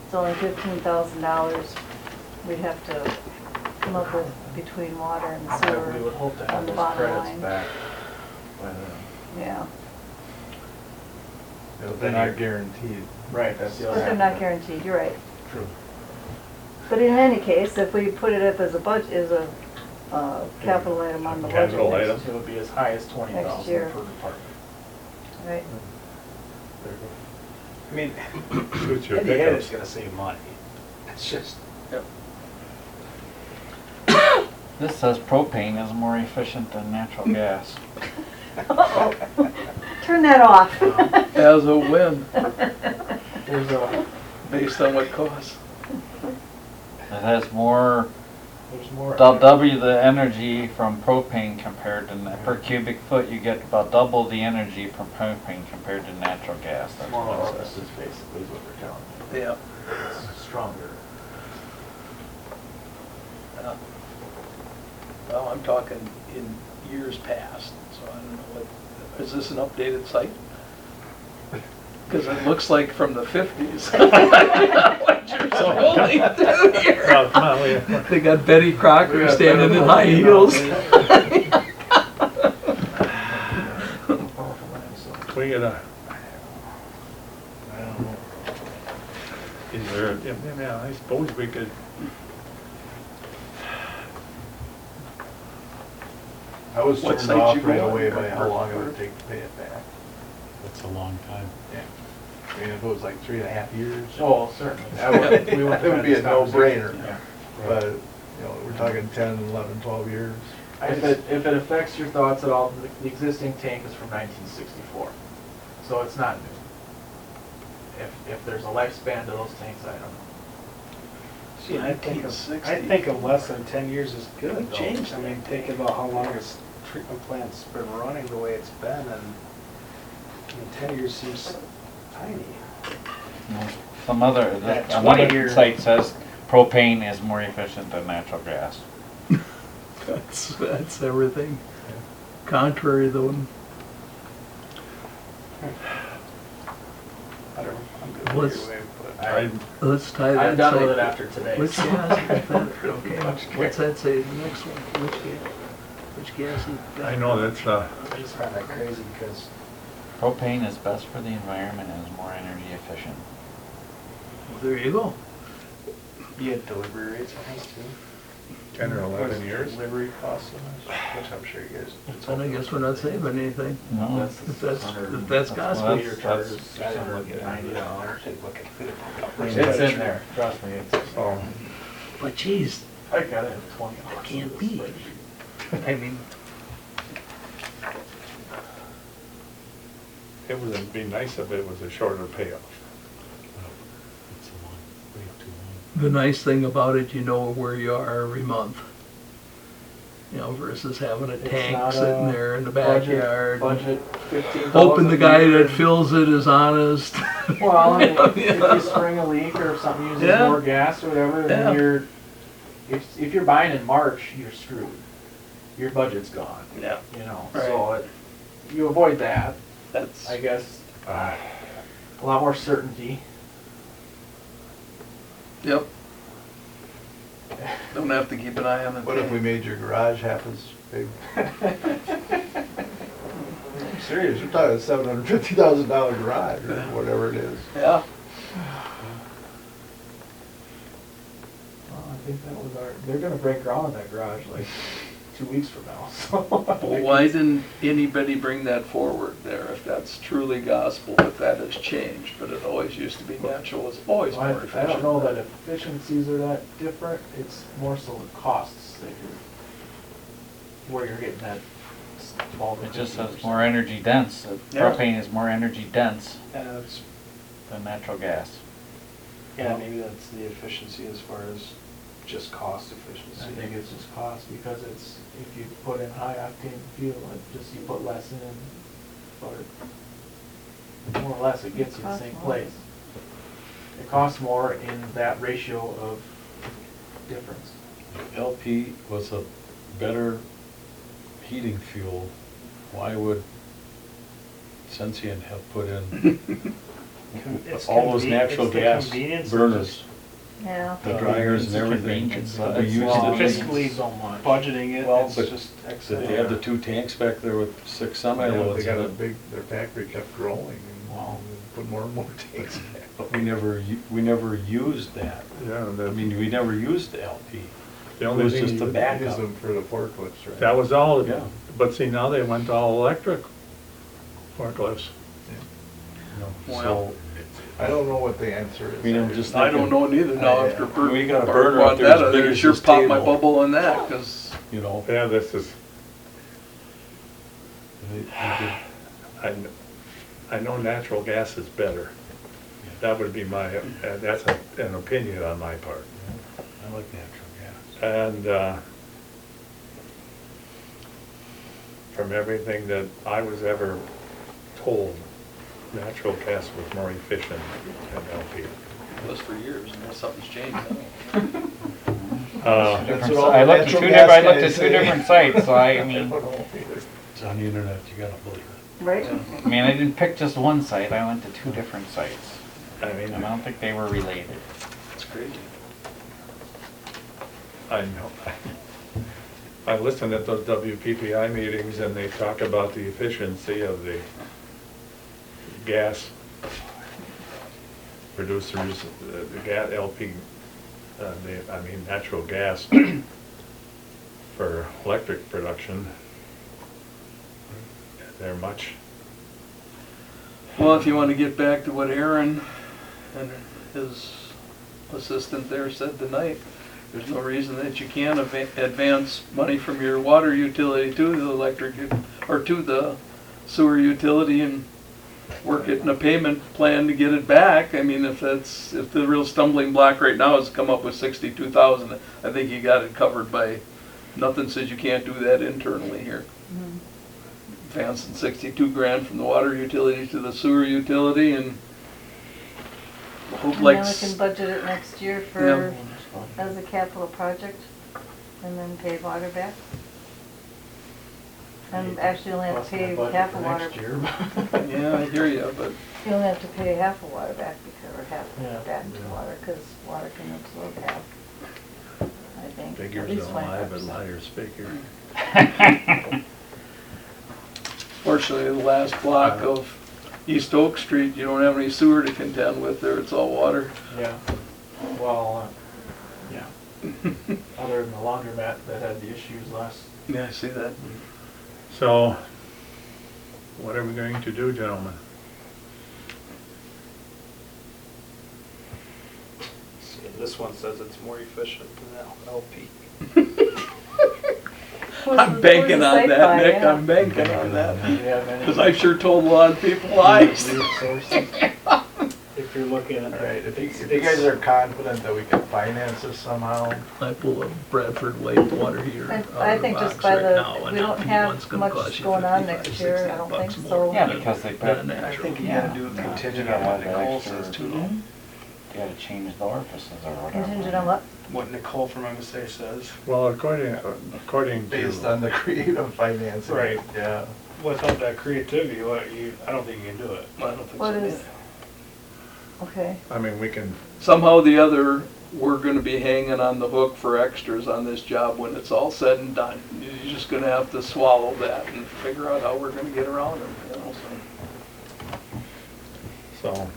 it's only $15,000 we'd have to come up with between water and sewer. We would hope to on have the those bottom credits line. back by then. Yeah, They're not guaranteed. Right, that's the but other. they're half. not guaranteed, you're right. True. But in any case, if we put it up as a budget, as a capital item on the budget, Capital next- item. It would be as high as 20,000 year. per department. right? I mean, suits your in the end, it's pickups. gonna save money. It's just, this says propane is more efficient than natural gas. Uh-oh. Turn that off. As a win, There's a, based on what costs. It has more There's more. W the energy from propane compared to, per cubic foot, you get about double the energy from propane compared to natural gas. That's More what or it less says. is basically what they're telling me. Yeah. It's stronger. Well, I'm talking in years past, so I don't know what, is this an updated site? Because it looks like from the 50s. What you're holding to here. Well, come on, They got Betty Crocker standing in high heels. we gotta, I don't know. is there, yeah, I suppose we could, I was What turned site off you right go on? away by how long it would take to pay it back. That's a long time. Yeah. I mean, if it was like 3.5 years, Oh, certainly. I would, we wouldn't it would have be a had this conversation. no-brainer. Yeah. But, you know, we're talking 10, 11, 12 years. If it affects your thoughts at all, the existing tank is from 1964, so it's not new. If there's a lifespan to those tanks, I don't know. See, I think of less than 10 years is good though. Changed I mean, think about how long this treatment plant's been running the way it's been, and I mean, 10 years seems tiny. Some other, At 20 another years. site says propane is more efficient than natural gas. That's everything. Contrary though. I don't know, I'm good with Let's- either way, but I, Let's tie that. I'm done with site- it after today. Which so. gas is that? Pretty Okay, much what's that say, the next one? Which gas is that? I know that's, I just find that crazy because Propane is best for the environment and is more energy efficient. Well, there you go. you had delivery rates on this too. 10 or 11 years. Delivery costs on this, which I'm sure you guys. And I guess we're not saving anything. No, If that's gospel. Well, Meter charges, that's- I look at $90. Take a look at it. It's in there, trust me, it's, Oh, But geez, I got it at 20. that can't be. I mean, it would be nice if it was a shorter payoff. It's a long, way too long. the nice thing about it, you know where you are every month. You know, versus having a It's tank not sitting a there in the budget- backyard. Budget 15,000. Hoping the guy a year. that fills it is honest. Well, I mean, if Yeah. you spring a leak or if something uses Yeah. more gas or whatever, Yeah. then if you're buying in March, you're screwed. Your budget's gone, Yeah, you know, Right. so you avoid that, that's, I guess. A lot more certainty. yep. Don't have to keep an eye on it. What if we made your garage half as big? I'm serious, you're talking a $750,000 garage or whatever it is. Yeah, Well, I think that was they're gonna break ground in that garage like 2 weeks from now, so. well, why didn't anybody bring that forward there if that's truly gospel, if that has changed? But it always used to be natural, it's always more efficient. I don't know that efficiencies are that different, it's more so the costs that where you're getting that 12 It just says 15%. more energy dense. Yeah. Propane is more energy dense And it's, than natural gas. yeah, maybe that's the efficiency as far as just cost I efficiency. think it's just cost, because it's, if you put in high octane fuel, it just, you put less in, but more or less it gets you the same Costs more. place. It costs more in that ratio of difference. If LP was a better heating fuel, why would Sensient have put in It's all those conven- natural it's the gas convenience of burners, just Yeah. the dryers and everything? Convenience, But but we it's used well, it, fiscally so much. budgeting it, Well, it's but just that excellent. they had the 2 tanks back there with 6 Yeah, semi-loads They got in a it. big, their factory kept growing and Wow. put more and more tanks back. But we never used that. Yeah, I that, mean, we never used the LP. the It only was thing, just You the use backup. them for the forklifts, right? that was all, Yeah. but see, now they went all electric forklifts. You know, Well, so, I don't know what the answer is. I mean, I'm just I don't know neither now after Bert. We got a Bart burner brought up there that as up, big I as sure this popped my table. bubble on that, cause you know, Yeah, this is, I know natural gas is better. That would be my, that's an opinion on my part. I like natural gas. And from everything that I was ever told, natural gas was more efficient than LP. It was for years, unless something's changed. That's what all I the looked at natural two gas different, I looked at guys two say. different sites, so I mean, It's on the internet, you gotta believe it. Right? I mean, I didn't pick just one site, I went to two different sites. I mean, And I don't think they were related. It's crazy. I know. I listened at those WPPI meetings and they talk about the efficiency of the gas producers, the gas LP, I mean natural gas for electric production. They're much. Well, if you want to get back to what Aaron and his assistant there said tonight, there's no reason that you can't advance money from your water utility to the electric, or to the sewer utility and work it in a payment plan to get it back. I mean, if the real stumbling block right now is to come up with 62,000, I think you got it covered by, nothing says you can't do that internally here. Advancing 62 grand from the water utility to the sewer utility and hope And like. then we can budget it next year for, as a capital project, and then pay water back. And actually only have to pay half of water. Yeah, I hear you, but You only have to pay half of water back, because, or half Yeah. back to water, because water can absorb half, I think. At Figures least don't lie, but 25%. liars figure. fortunately the last block of East Oak Street, you don't have any sewer to contend with there, it's all water. Yeah, well, yeah. Other than the laundromat that had the issues last. Yeah, I see that. So, what are we going to do, gentlemen? See, this one says it's more efficient than LP. I'm banking on that, Nick, I'm banking on that. Do you have any? Because I've sure told a lot of people lies. If you're looking at. Right, if you guys are confident that we can finance this somehow, I pull a Bradford Light water heater out of I the think just box by right the, now, and we don't that have one's gonna cost much you going on 55, next year, I don't 60 think bucks so. more Yeah, than- because they put, than I natural. think you Yeah. gotta do it contingent Yeah. on what Nicole says too. you gotta change the orifices or whatever. Contingent on what? What Nicole from MSA says. Well, according Based to, on the creative financing. Right. Yeah. Without that creativity, I don't think you can do it. I don't think What so. is, okay, I mean, we can, Somehow or the other, we're gonna be hanging on the hook for extras on this job when it's all said and done. You're just gonna have to swallow that and figure out how we're gonna get around it, you know, so. so,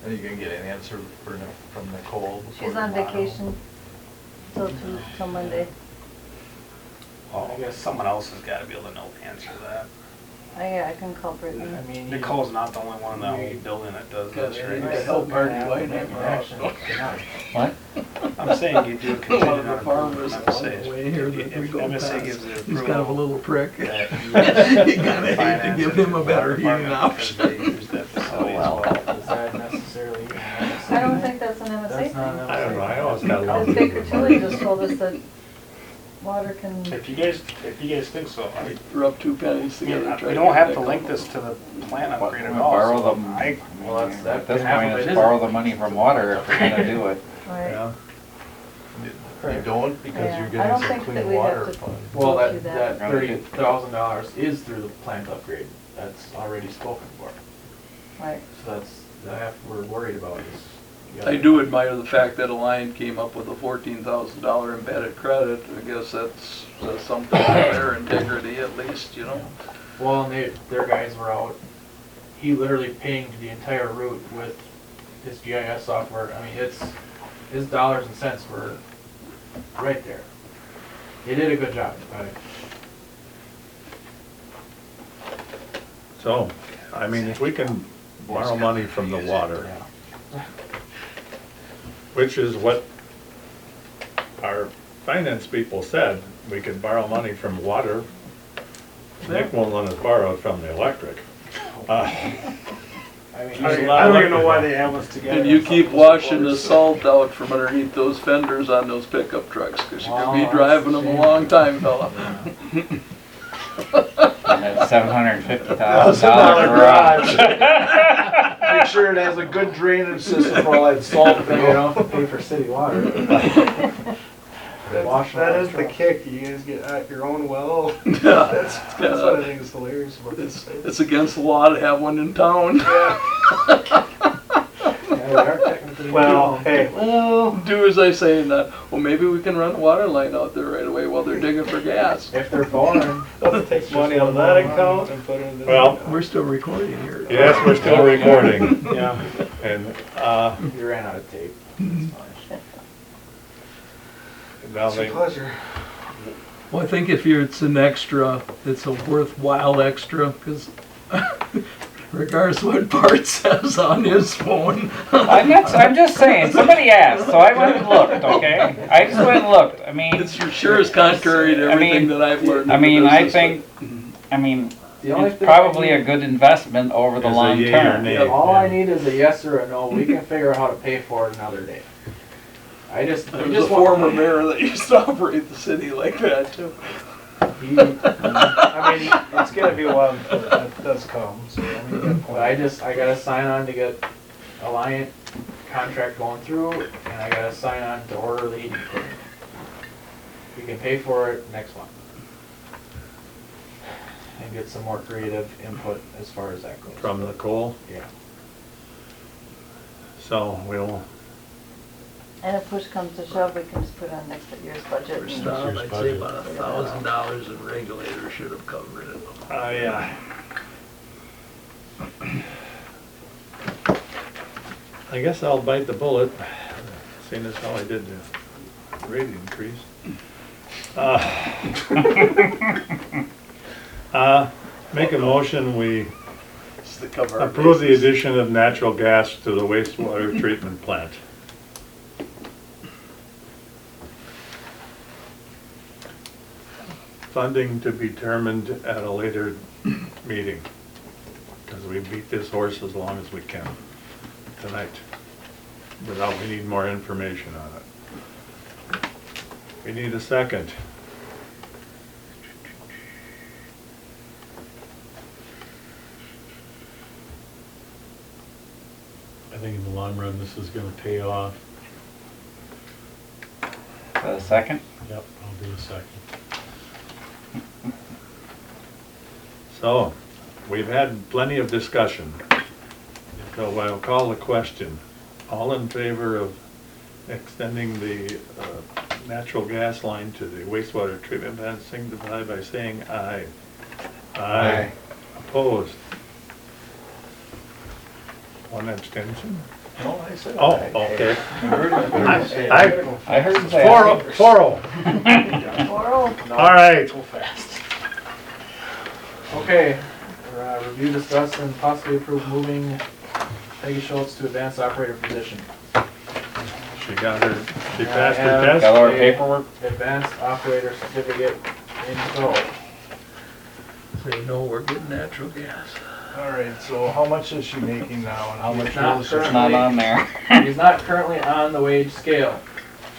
Are you gonna get an answer from Nicole? before she's on tomorrow? vacation till Monday. Well, I guess someone else has gotta be able to know the answer to that. Yeah, I can call Brittany. I mean, Nicole's not the only one in that whole building that does Got this, any right? to help our divide action that. tonight. What? I'm saying you do a One of contingent the on farmers approval from on the MSA. way here that we If go MSA past, gives the he's kind of a approval little prick. that You gotta hate to finance give it him to a the better water heating department option. because they use that facility as well. well. Is that necessarily? I don't think that's an MSA That's not thing. an I don't know, I always got Because along. Baker Tilly just told us that water can, If you guys think so, Rub two pennies together. try we don't have to get link that this to the plant What, upgrade at we all. borrow so them? Well, that's, that At this half point, of it it's is- borrow the money from water if we're gonna do it. right? Yeah, You don't because Yeah, you're I getting don't some think that clean we'd have water to- fund. Well, Go through that that. $30,000 is through the plant upgrade. That's already spoken for. Right. So that's, that we're worried about is. you I gotta- do admire the fact that Alliant came up with a $14,000 embedded credit. I guess that's something of their integrity at least, you know. Well, and their guys were out, he literally pinged the entire route with his GIS software. I mean, his dollars and cents were right there. They did a good job. so, I mean, if we can borrow money from the water, which is what our finance people said, we could borrow money from water. Nick won't let us borrow it from the electric. I mean, Just- I don't even know why they have us together. And you keep washing the salt out from underneath those fenders on those pickup trucks, cause you're gonna be Oh, driving them a long time, fella. That $1,000 $750,000 garage. Make sure it has a good drainage system for all that salt. Then you don't have to pay for city water. That is the kick, you guys get at your own well. That's what I think is hilarious about this. It's against the law to have one in town. Well, hey, Do as I say and not, well, maybe we can run a water line out there right away while they're digging for gas. if they're foreign, let's take money out of that account and put it in this Well, account. We're still recording here. Yes, we're still recording, Yeah, and, you ran out of tape. That's fine. now It's a they, pleasure. Well, I think if it's an extra, it's a worthwhile extra, because regardless what Bart says on his phone. I'm just saying, somebody asked, so I went and looked, okay? I just went and looked, I mean. It's for sure is contrary to I mean- everything that I've learned. I in the mean, I business, think, The only it's thing probably I a good investment over the Is a long yay or term. nay. all I need is a yes or a no. We can figure out how to pay for it another day. I just There was a former mayor that used to operate the city like that too. I mean, it's gonna be a while before that does come, so I mean, you got a point. I gotta sign on to get Alliant contract going through, and I gotta sign on to order the heating equipment. We can pay for it next month. And get some more creative input as far as that goes. from Nicole, Yeah. so we'll, And if push comes to shove, we can just put it on next year's budget. For and- stop, I'd say about $1,000 in regulator should have covered it. I guess I'll bite the bullet, seeing as how I did the rate increase. Make a motion, we Just to cover our approve the bases. addition of natural gas to the wastewater treatment plant. Funding to be determined at a later meeting, because we beat this horse as long as we can tonight, without, we need more information on it. We need a second. I think in the long run, this is gonna pay off. A second? Yep, I'll do a second. So, we've had plenty of discussion. So I'll call the question. All in favor of extending the natural gas line to the wastewater treatment plant, signify by saying aye. Aye. Opposed? One abstention? No, I said Oh, aye. okay. I- I heard him say. 4-0. All right. Go fast. Okay, review, discuss, and possibly approve moving Peggy Schultz to advanced operator position. She got her, she passed her Got test. all our paperwork? Advanced operator certificate in tow. So you know we're getting natural gas. All right, so how much is she making now and how much Not will she? It's not on there. He's not currently on the wage scale.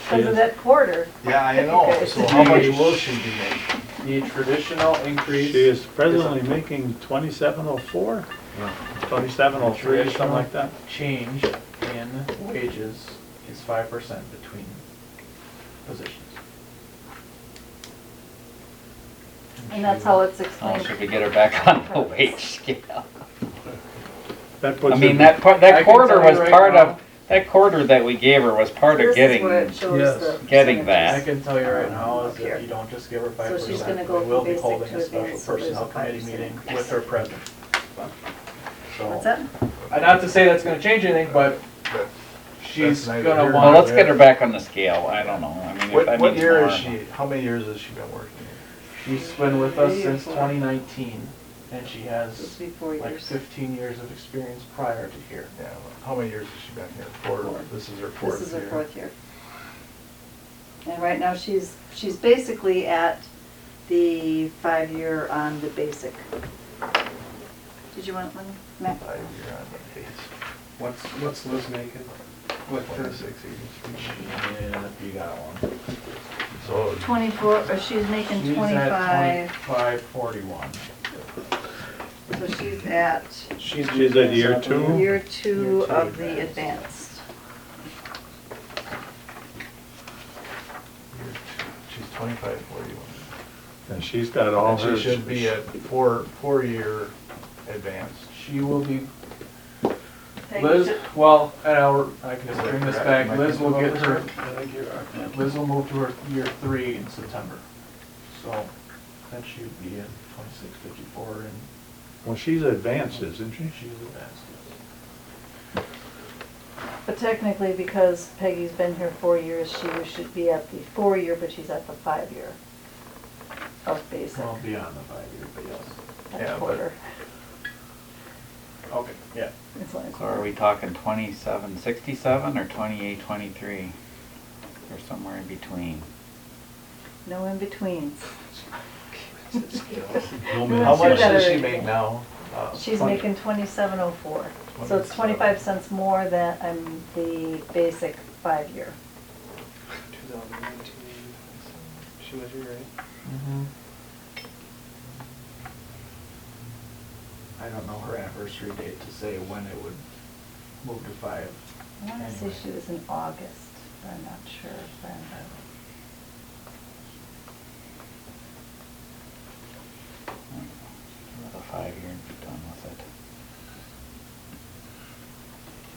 Because of that quarter. Yeah, I know, so how much will she be making? The traditional increase. She is presently making 2704, 2703, something like that. Change in wages is 5% between positions. And that's how it's Oh, explained. should we get her back on the wage scale? That puts I mean, her- I that can quarter tell you was right part now. of, that quarter that we gave her was part of This is getting, what it shows yes, the getting I that. can tell you right now is Here. if you don't just give her 5%, So she's gonna go we will from be basic holding to a special advanced, so there's personnel a committee 5%. meeting Yes. with her present. What's So, that? not to say that's gonna change anything, but she's That's neither gonna here Well, want. let's get her back on the scale, I don't know, I mean, if that What means year more. is she, how many years has she been working? She's been with us since 2019, and she This has will be 4 like years. 15 years of experience prior to here. Yeah, how many years has she been here? Four, this is her fourth This year. is her 4th year. And right now, she's basically at the 5-year on the basic. Did you want one, Matt? 5 year on the base. What's Liz making? What, 2683. Yeah, you got one. So 24, or she's making She's 25, at 2541. so she's at she's at year two? year 2 of the advanced. she's 2541. And she's got all And her. she should be at 4-year advanced. She will be, Peggy Liz, should- well, I can Is that bring this correct? back, Am I Liz will thinking get about her, this right? Liz will move to her year 3 in September. So then she would be in 2654 and Well, she's advanced, isn't she? she's advanced, yes. But technically, because Peggy's been here 4 years, she should be at the 4-year, but she's at the 5-year of basic, Well, beyond the 5 year, but yes. at Yeah, a but- quarter. Okay, yeah. It's only a So are we quarter. talking 2767 or 2823? Or somewhere in between? No in-betweens. No How man's How much much land. does she better. make now? She's 20 making 2704. So it's 27. 25 cents more than the basic 5-year. 2019, she was here, right? I don't know her anniversary date to say when it would move to 5. I want to say she was in August, but I'm not sure, Brenda. With a 5-year and be done with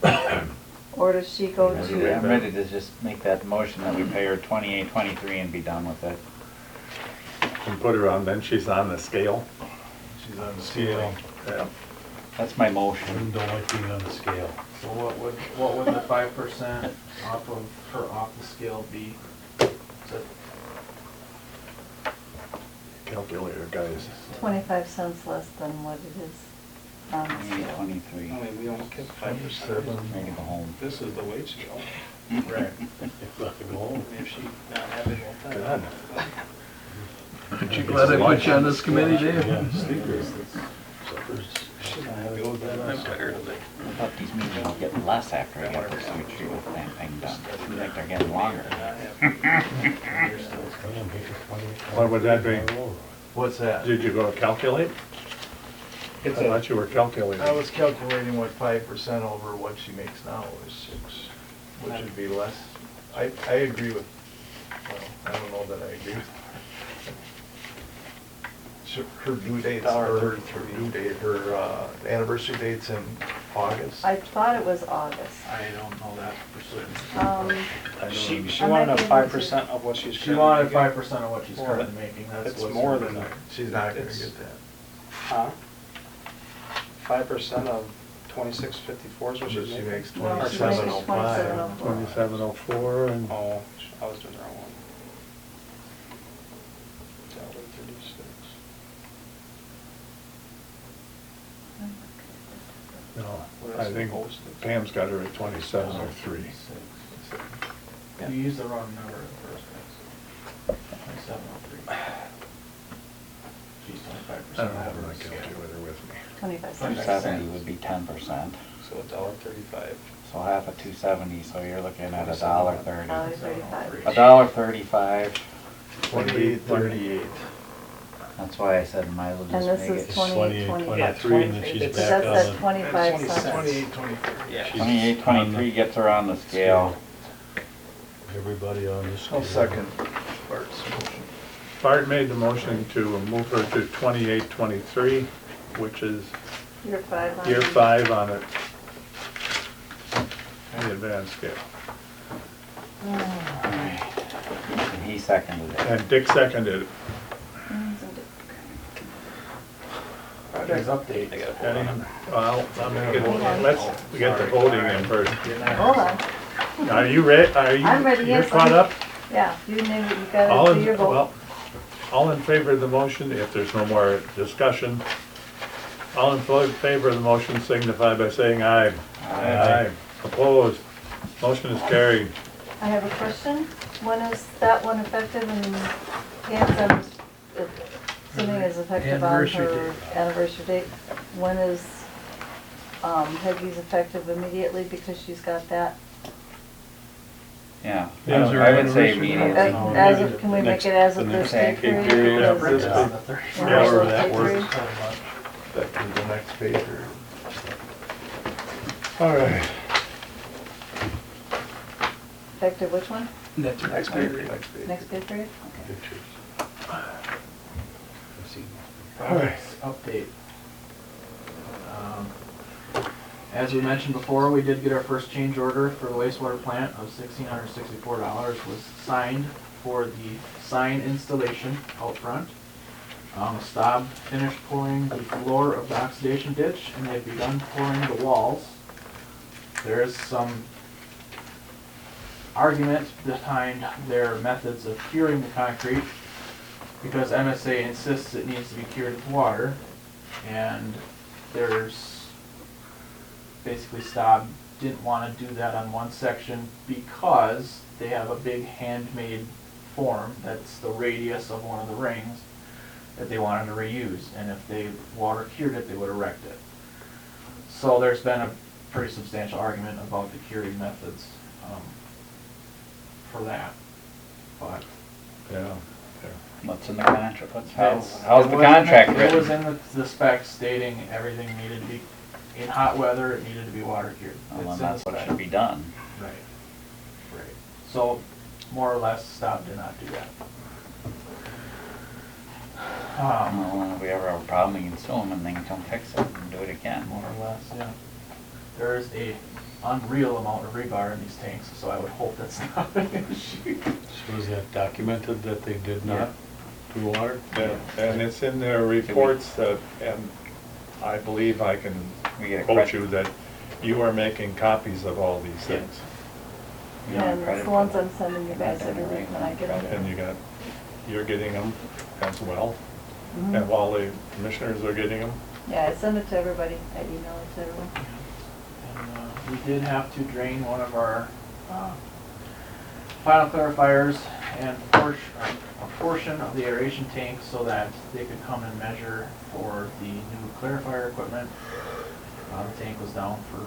it. Or does she go I'm to, ready to just make that motion that we pay her 2823 and be done with it. And put her on, then she's on the scale. She's on the Scale. scale. Yeah. That's my I motion. don't like being on the scale. So what would the 5% off of her off the scale be? Is it Calculator, guys. 25 cents less than what it is on the scale. 2823. I mean, we almost kept 5%. Ready to go home. This is the wage scale. right? If I could go home. I mean, if she not happy about that. God. Aren't you glad I put you on this committee, Dave? Yeah, sleepers, suppers. She's not happy about that. I'm tired of it. I thought these meetings would get less after I get the sewage treatment plant thing done. Seems like they're getting longer. What would that be? What's that? Did you go calculate? I It's thought you were calculating. I was calculating what 5% over what she makes now is, which would be less. I agree with, well, I don't know that I agree with. Her due dates, her due date, her anniversary date's in August. I thought it was August. I don't know that for certain. She I wanted might a be able to- 5% of what she's She currently wanted making. 5% of what she's More currently than- making, that's it's what's more her than desire. She's not gonna It's- get that. Huh? 5% of 2654 is what But she's she making? makes Well, she makes 2705. 2704 and Oh, I was doing the wrong one. $1.36. no, What I else think posted? Pam's got her at 2703. You used the wrong number in the first place. 2703. She's 25%. I don't have over my the scale. calculator with me. 25 cents. 270 would be 10%. So $1.35. So half of 270, so you're looking at $1.30. $1.35. $1.35. 2838. That's why I said might as well And just this make is it 2823, and then she's It's- back That's on at the. 25 20 cents. 2823. Yeah. She's 2823 gets her on the scale. Everybody on the scale. I'll second Bart's motion. Bart made the motion to move her to 2823, which is Year 5 on. year 5 on it, the advanced scale. And he seconded it. And Dick seconded it. Project update. I got Any, well, let's get the voting in first. Hold on. Are you ready? I'm ready, You're yes, caught I'm- up? Yeah, you name it, you All gotta do in, your vote. well, all in favor of the motion, if there's no more discussion. All in favor of the motion signify by saying aye. Aye. Opposed? Motion is carried. I have a question. When is that one effective and Pam's, I'm assuming is effective on Anniversary her anniversary date? When is Peggy's effective immediately because she's got that? Yeah, Yeah, I would say anniversary. immediately. As of, can we make it as of The this next pay pay period? period. Yeah, Because- it's on the 30th. Yeah, However pay that period. works. That was the next pager. All right. Effective which one? Next page. Next page. Next pay period? Okay. All right. Update. As we mentioned before, we did get our first change order for the wastewater plant of $1,664 was signed for the sign installation out front. Staub finished pouring the floor of the oxidation ditch and they've begun pouring the walls. There is some argument behind their methods of curing the concrete because MSA insists it needs to be cured with water, and there's basically Staub didn't want to do that on one section because they have a big handmade form that's the radius of one of the rings that they wanted to reuse, and if they water cured it, they would have wrecked it. So there's been a pretty substantial argument about the curing methods for that, but Yeah. What's in the contract? That's- How's it the was in contract It was written? in the specs stating everything needed to be, in hot weather, it needed to be water cured. Well, It's then in that's the what spec. should be done. Right, right. So, more or less, Staub did not do that. Well, if we ever have a problem, we can sue them and they can come fix it and do it again. More or less, yeah. There is a unreal amount of rebar in these tanks, so I would hope that's not an issue. So is that documented that they did not do water? And it's in their reports that, and I believe I can We get a quote credit. you that you are making copies of all these things. You don't And credit it's the ones for I'm sending you guys every week when I get them. And you're getting them as well, Mhm. and all the commissioners are getting them. Yeah, I send it to everybody. I email it to everyone. And we did have to drain one of our final clarifiers and a portion of the aeration tank so that they could come and measure for the new clarifier equipment. The tank was down for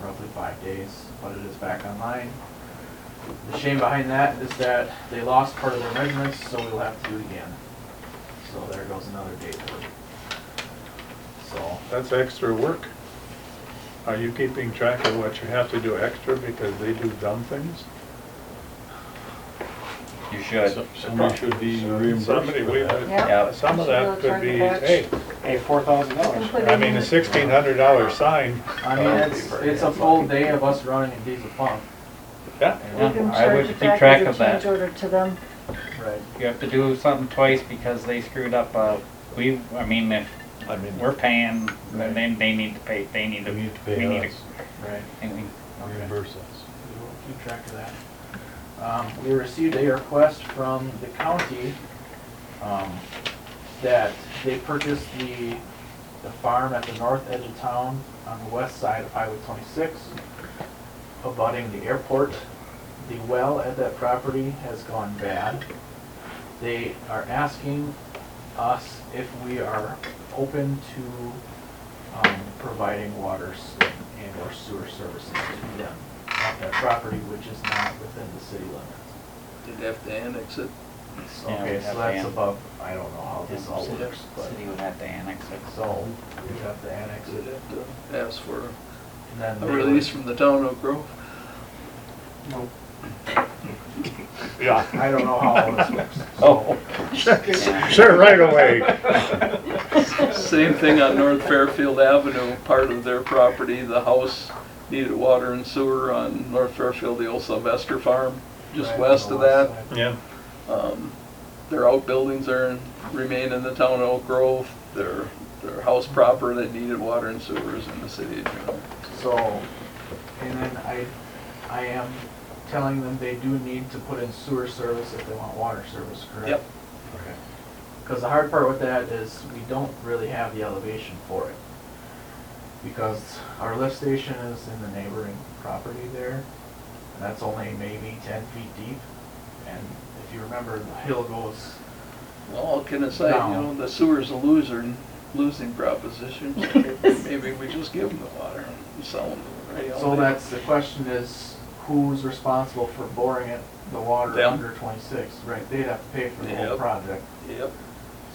roughly 5 days, but it is back online. The shame behind that is that they lost part of their measurements, so we'll have to do it again. So there goes another day for it. So, That's extra work. Are you keeping track of what you have to do extra because they do dumb things? You should. Somebody should be reimbursed Somebody, for that. Yeah. some of Should that could be, hey, Hey, $4,000. I mean, a $1,600 sign, I mean, it's a full day of us running a diesel pump. yeah. Yeah, We can I would charge it keep back track as a of that. change order to them. Right. You have to do something twice because they screwed up, I mean, if I mean, we're paying, then they need to pay, They need to pay we need us, Right. and we- reimburse us. We will keep track of that. We received a request from the county that they purchased the farm at the north edge of town on the west side of Highway 26, abutting the airport. The well at that property has gone bad. They are asking us if we are open to providing water and or sewer services to them at that property, which is not within the city limits. Did have to annex it. Yeah, Okay, we'd so have to that's an- above, I don't know how this all City works, but, city would have to annex it. so, we have to annex Did it. have to ask for And then a they release would- from the town of Grove. Nope. yeah. I don't know how all this works. Oh. So, Sure, right away. Same thing on North Fairfield Avenue, part of their property, the house needed water and sewer on North Fairfield, the old Sylvester farm, just right, west on of the that. west side. Yeah, Their outbuildings remain in the town of Oak Grove. Their house proper that needed water and sewers in the city of Juneau. So, and then I am telling them they do need to put in sewer service if they want water service, correct? Yep. Okay. Because the hard part with that is we don't really have the elevation for it. Because our lift station is in the neighboring property there, and that's only maybe 10 feet deep. And if you remember, the hill goes, All can aside, you know, the sewer's a loser, and losing proposition. Maybe we just give them the water and sell them. So that's, the question is, who's responsible for boring it, the water Them. under 26? Right, they'd have to pay for the whole Yep. project. Yep.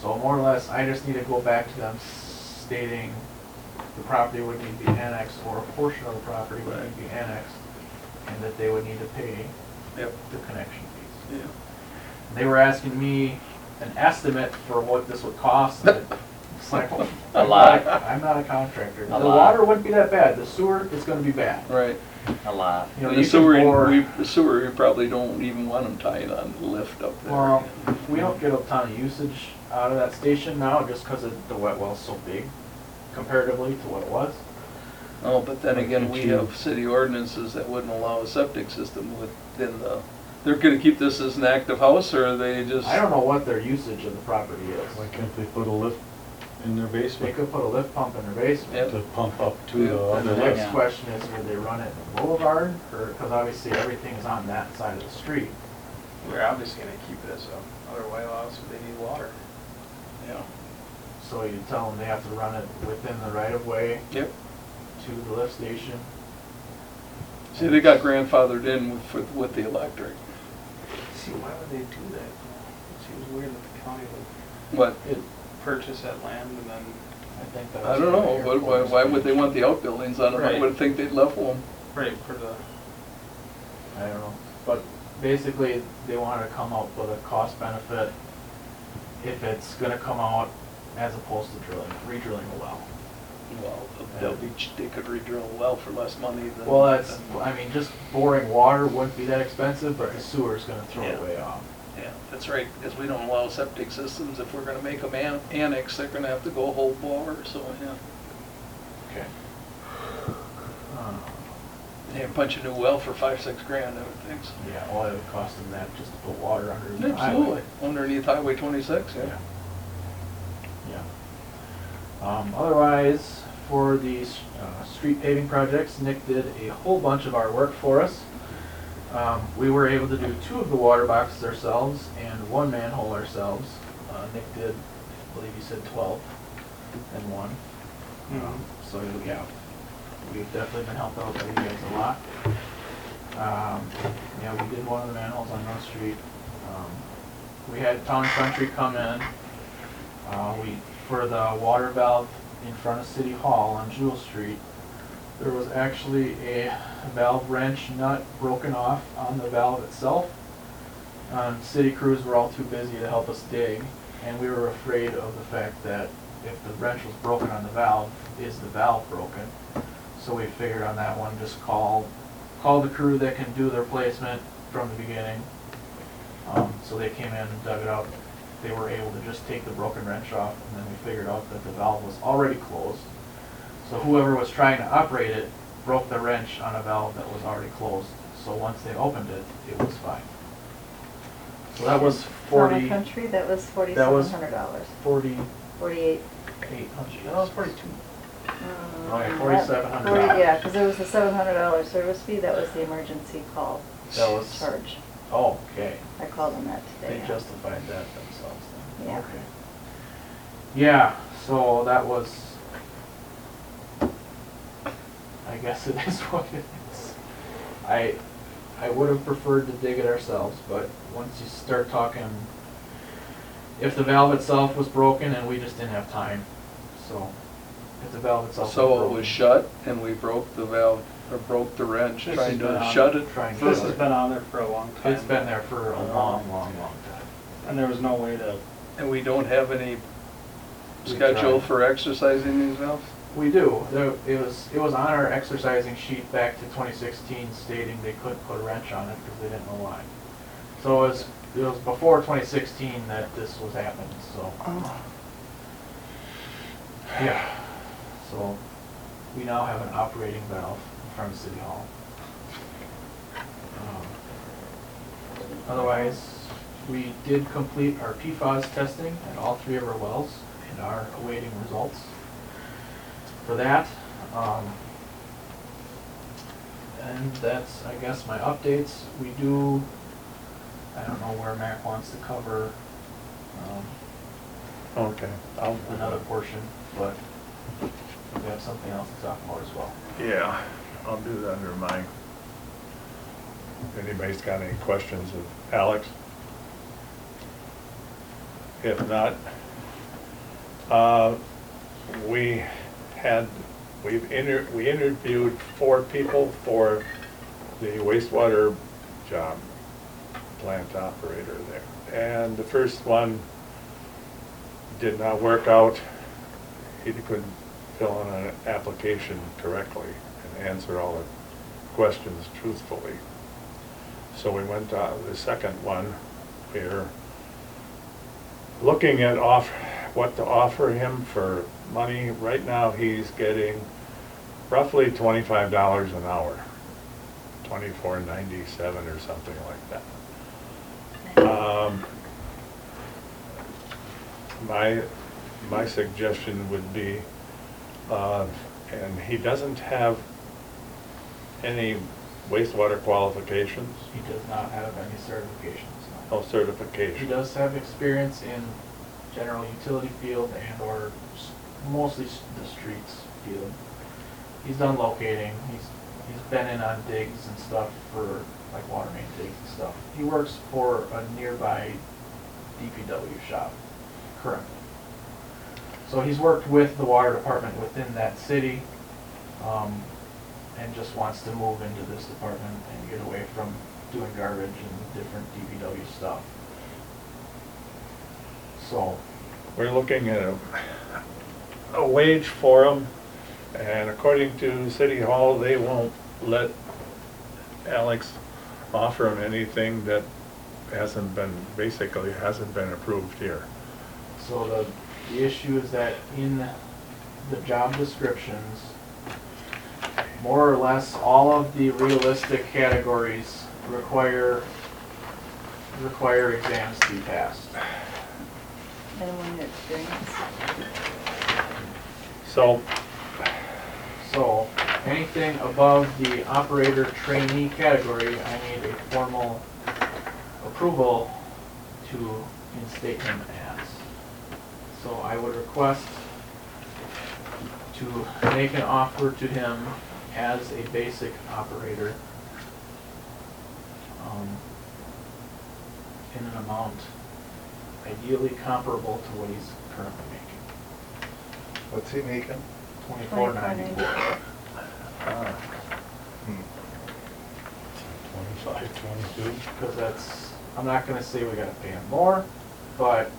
So more or less, I just need to go back to them stating the property would need to be annexed, or a portion of the property would need to be annexed, and that they would need to pay Yep. the connection fees. Yeah. They were asking me an estimate for what this would cost, and it's like, well, A lot. I'm not a contractor. A The lot. water wouldn't be that bad, the sewer is gonna be bad. Right. A lot. You know, The you can sewer, bore- the sewer, we probably don't even want them tied on the lift up there. Well, we don't get a ton of usage out of that station now, just because the wet well's so big comparatively to what it was. Oh, but then again, we have city ordinances that wouldn't allow a septic system within the, they're gonna keep this as an active house, or are they just? I don't know what their usage of the property is. Why can't they put a lift in their They basement could put a lift pump in their basement. Yep. to pump up to Yeah. the And other the lift? next question is, would they run it in the boulevard, or, because obviously everything is on that side of the street. We're obviously gonna keep it, so otherwise they need water. Yeah. So you tell them they have to run it within the right of way Yep. to the lift station. See, they got grandfathered in with the electric. See, why would they do that? It seems weird that the county would But purchase that land and then, I think that I was don't the know, but why would they page. want the outbuildings on them? I Right. would think they'd level them. right, for the, I don't know, but basically, they wanted to come up with a cost benefit if it's gonna come out as opposed to re-drilling a well. Well, they could re-drill a well for less money than. Well, that's, I mean, just boring water wouldn't be that expensive, but the sewer's gonna throw it Yeah. way off. Yeah, that's right, because we don't allow septic systems. If we're gonna make them annex, they're gonna have to go whole bore, so, yeah. Okay. They punch a new well for $5-6 grand, I would think, so. Yeah, well, it would cost them that just to put water under the highway. Absolutely, underneath Highway 26, yeah. Yeah. Otherwise, for the street paving projects, Nick did a whole bunch of our work for us. We were able to do 2 of the water boxes ourselves and 1 manhole ourselves. Nick did, I believe he said 12 and 1. So yeah, we've definitely been helped out by you guys a lot. Yeah, we did one of the manholes on North Street. We had Town and Country come in. For the water valve in front of City Hall on Jewel Street, there was actually a valve wrench nut broken off on the valve itself. City crews were all too busy to help us dig, and we were afraid of the fact that if the wrench was broken on the valve, is the valve broken? So we figured on that one, just call the crew that can do their placement from the beginning. So they came in and dug it out. They were able to just take the broken wrench off, and then we figured out that the valve was already closed. So whoever was trying to operate it broke the wrench on a valve that was already closed. So once they opened it, it was fine. So that was Town 40, and Country, that was That was- $4,700. 4800. 48. That was 42. Oh, yeah, Mm, $4,700. Yeah, because there was a $700 service fee, that was the emergency call That was, charge. oh, okay. I called them that today. They justified that themselves then. Yeah. Okay. Yeah, so that was, I guess it is what it is. I would have preferred to dig it ourselves, but once you start talking, if the valve itself was broken and we just didn't have time, so if the valve itself was So broken. it was shut, and we broke the valve, or broke the wrench, This trying has been to on- shut it. Trying to this shut has it. been on there for a long time. It's been there for a long, long, long time. And there was no way to, And we don't have any We schedule tried. for exercising these valves? We do. It was on our exercising sheet back to 2016 stating they couldn't put a wrench on it because they didn't know why. So it was before 2016 that this was happening, so. Yeah. So we now have an operating valve in front of City Hall. Otherwise, we did complete our PFAS testing at all 3 of our wells and are awaiting results for that. And that's, I guess, my updates. We do, I don't know where Mac wants to cover Okay, I'll, another portion, but we have something else to talk about as well. yeah, I'll do that under my, anybody's got any questions of Alex? If not, we interviewed 4 people for the wastewater job, plant operator there. And the first one did not work out. He couldn't fill in an application correctly and answer all the questions truthfully. So we went to the second one. We're looking at what to offer him for money. Right now, he's getting roughly $25 an hour, $24.97 or something like that. My suggestion would be, and he doesn't have any wastewater qualifications, He does not have any certifications. no certification. He does have experience in general utility field and or mostly the streets field. He's done locating, he's been in on digs and stuff for like water main digs and stuff. He works for a nearby DPW shop currently. So he's worked with the water department within that city, and just wants to move into this department and get away from doing garbage and different DPW stuff. So, We're looking at a wage for him, and according to City Hall, they won't let Alex offer him anything that basically hasn't been approved here. so the issue is that in the job descriptions, more or less all of the realistic categories require exams to be passed. Minimum experience. So, Anything above the operator trainee category, I need a formal approval to instate him as. So I would request to make an offer to him as a basic operator in an amount ideally comparable to what he's currently making. What's he making? $24.94. Hmm. 25, 22. Because that's, I'm not gonna say we gotta pay him more, but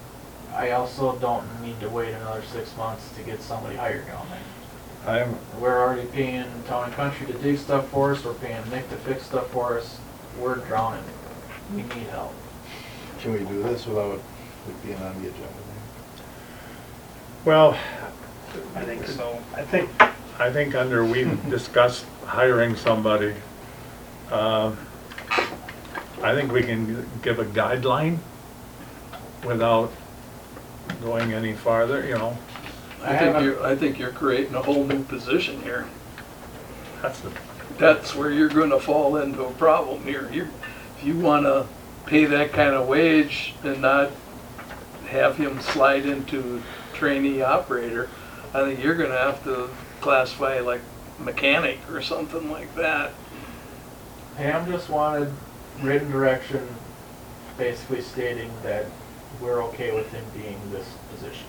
I also don't need to wait another 6 months to get somebody hired down there. We're already paying Town and Country to dig stuff for us, we're paying Nick to fix stuff for us, we're drowning. We need help. Can we do this without it being on the agenda? well, I think so. I think under we've discussed hiring somebody, I think we can give a guideline without going any farther, you know. I think you're creating a whole new position here. That's the, That's where you're gonna fall into a problem here. If you wanna pay that kind of wage and not have him slide into trainee operator, I think you're gonna have to classify like mechanic or something like that. Pam just wanted written direction, basically stating that we're okay with him being this position.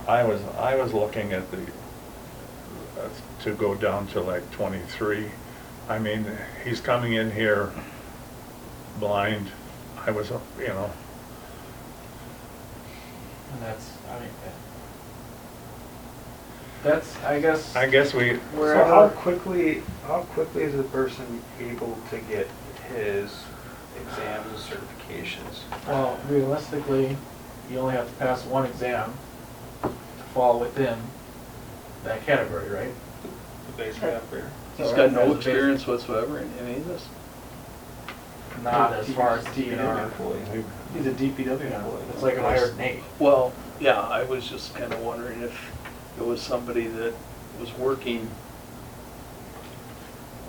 I was looking at the, to go down to like 23. I mean, he's coming in here blind. I was, you know, And that's, I mean, that's, I guess we, So how quickly is a person able to get his exams and certifications? well, realistically, you only have to pass one exam to fall within that category, right? The basic operator? He's So got as no a basic- experience whatsoever in any of this. Not as far as DPW DNR. employee. He's a DPW employee. It's like if I hired Nate. Well, yeah, I was just kind of wondering if it was somebody that was working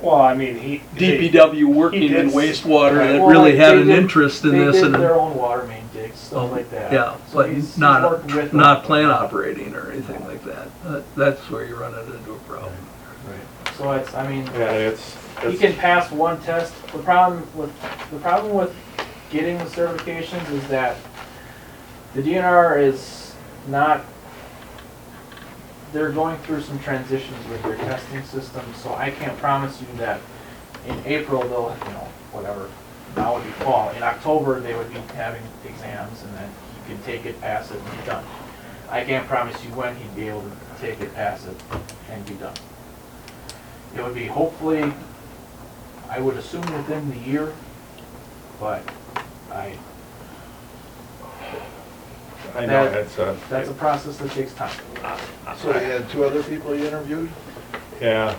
Well, I mean, DPW working in did- wastewater that Well, really like, had they an did- interest in they this did and. their own water main digs, stuff like that. Yeah, So but he's not, worked with them. not plant operating or anything like that. That's where you're running into a problem. So it's, I mean, Yeah, it's, he can pass one test. The problem with getting the certifications is that the DNR is not, they're going through some transitions with their testing system, so I can't promise you that in April they'll, you know, whatever, now would be fall. In October, they would be having exams, and then he could take it, pass it, and be done. I can't promise you when he'd be able to take it, pass it, and be done. It would be hopefully, I would assume within the year, but I, I know, That- that's a process that takes time. So you had two other people you interviewed? yeah,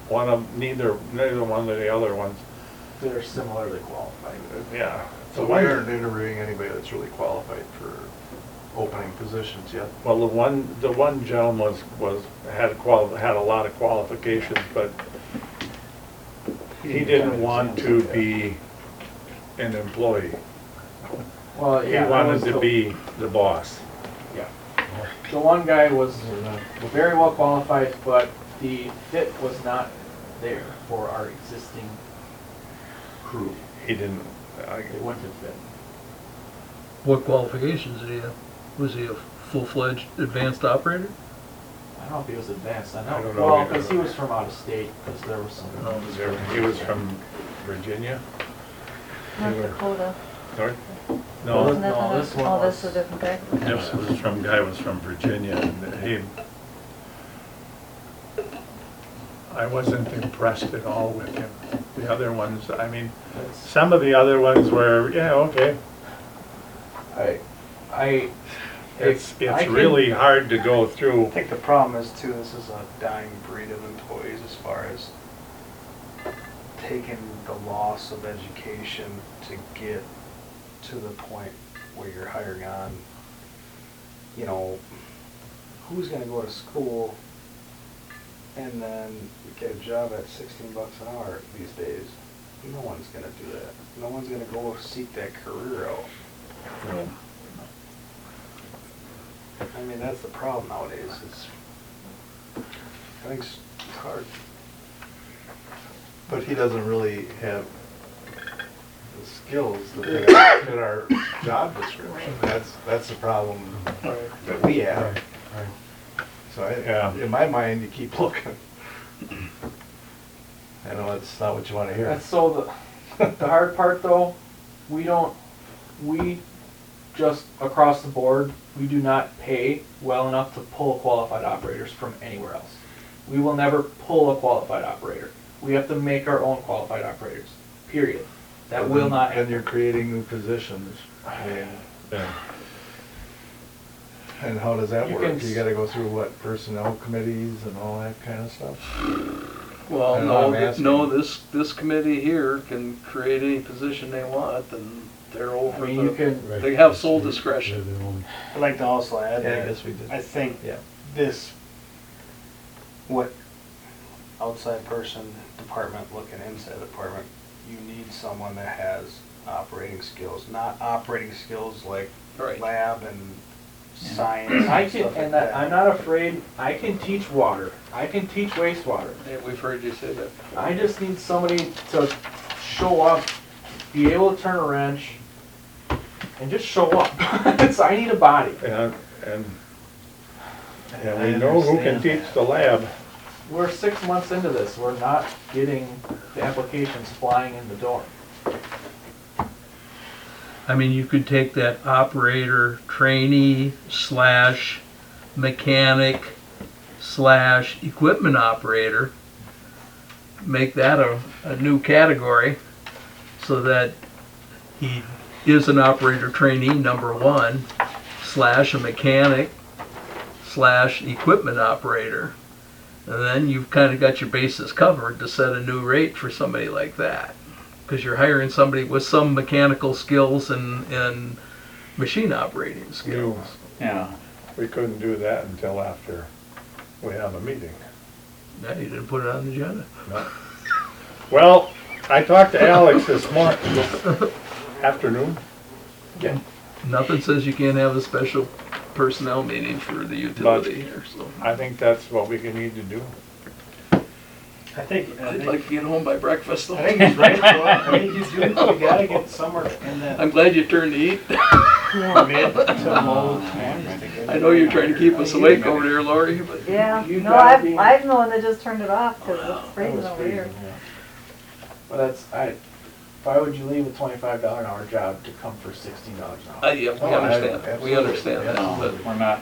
one of, neither one of the other ones, They're similarly qualified. yeah. So The we one- aren't interviewing anybody that's really qualified for opening positions yet. Well, the one gentleman had a lot of qualifications, but he didn't want to be an employee. Well, He yeah, wanted to be the boss. Yeah. The one guy was very well qualified, but the fit was not there for our existing crew. He didn't, It wouldn't have fit. What qualifications did he have? Was he a full-fledged advanced operator? I don't know if he was advanced. I don't know Well, either. because he was from out of state, because there was some. he was from Virginia, North Dakota. North? Wasn't No, that no, the- this one Oh, this was- is a different guy? guy was from Virginia, and I wasn't impressed at all with him. The other ones, I mean, some of the other ones were, yeah, okay. It's I can- really hard to go through. I think the problem is too, this is a dying breed of employees as far as taking the loss of education to get to the point where you're hiring on, you know, who's gonna go to school and then get a job at 16 bucks an hour these days? No one's gonna do that. No one's gonna go seek that career out. I mean, that's the problem nowadays, I think it's hard. But he doesn't really have the skills that fit our job description. That's the problem that we have. So Yeah. in my mind, you keep looking. I know that's not what you want to hear. That's so the hard part though, we just across the board, we do not pay well enough to pull qualified operators from anywhere else. We will never pull a qualified operator. We have to make our own qualified operators, period. That will not And you're happen. creating new positions. And Yeah. and how does that You work? can You gotta go through what, personnel committees and all that kind of stuff? Well, I know, I'm no, asking. no, this committee here can create any position they want, and they're over I mean, you can, they have sole discretion. I'd like to also add Yeah, I that guess we did. I think Yeah. this, what outside person, department looking inside the department, you need someone that has operating skills, not operating skills like Right. lab and science I and can, stuff like and that. I'm not afraid, I can teach water, I can teach wastewater. Yeah, we've heard you say that. I just need somebody to show up, be able to turn a wrench, and just show up. I need a body. And I we know who can understand teach that. the lab. We're 6 months into this, we're not getting the applications flying in the door. I mean, you could take that operator, trainee slash mechanic slash equipment operator, make that a new category so that he is an operator trainee, number one, slash a mechanic slash equipment operator. And then you've kind of got your bases covered to set a new rate for somebody like that. Because you're hiring somebody with some mechanical skills and machine operating skills. Yeah. We couldn't do that until after we have a meeting. Yeah, you didn't put it on the agenda. No. Well, I talked to Alex this afternoon. Nothing says you can't have a special personnel meeting for the utility here, so. I think that's what we need to do. I think I'd like to get home by breakfast though. I think he's right, though. I mean, you gotta get somewhere in that I'm glad you turned to eat. mid to low. I know you're trying to keep us awake over there, Lori, but. Yeah, You no, gotta be- I'm the one that just turned it off because it's freezing over here. Well, why would you leave a $25 an hour job to come for $16 an hour? Yeah, we understand, we understand that, No, but we're not,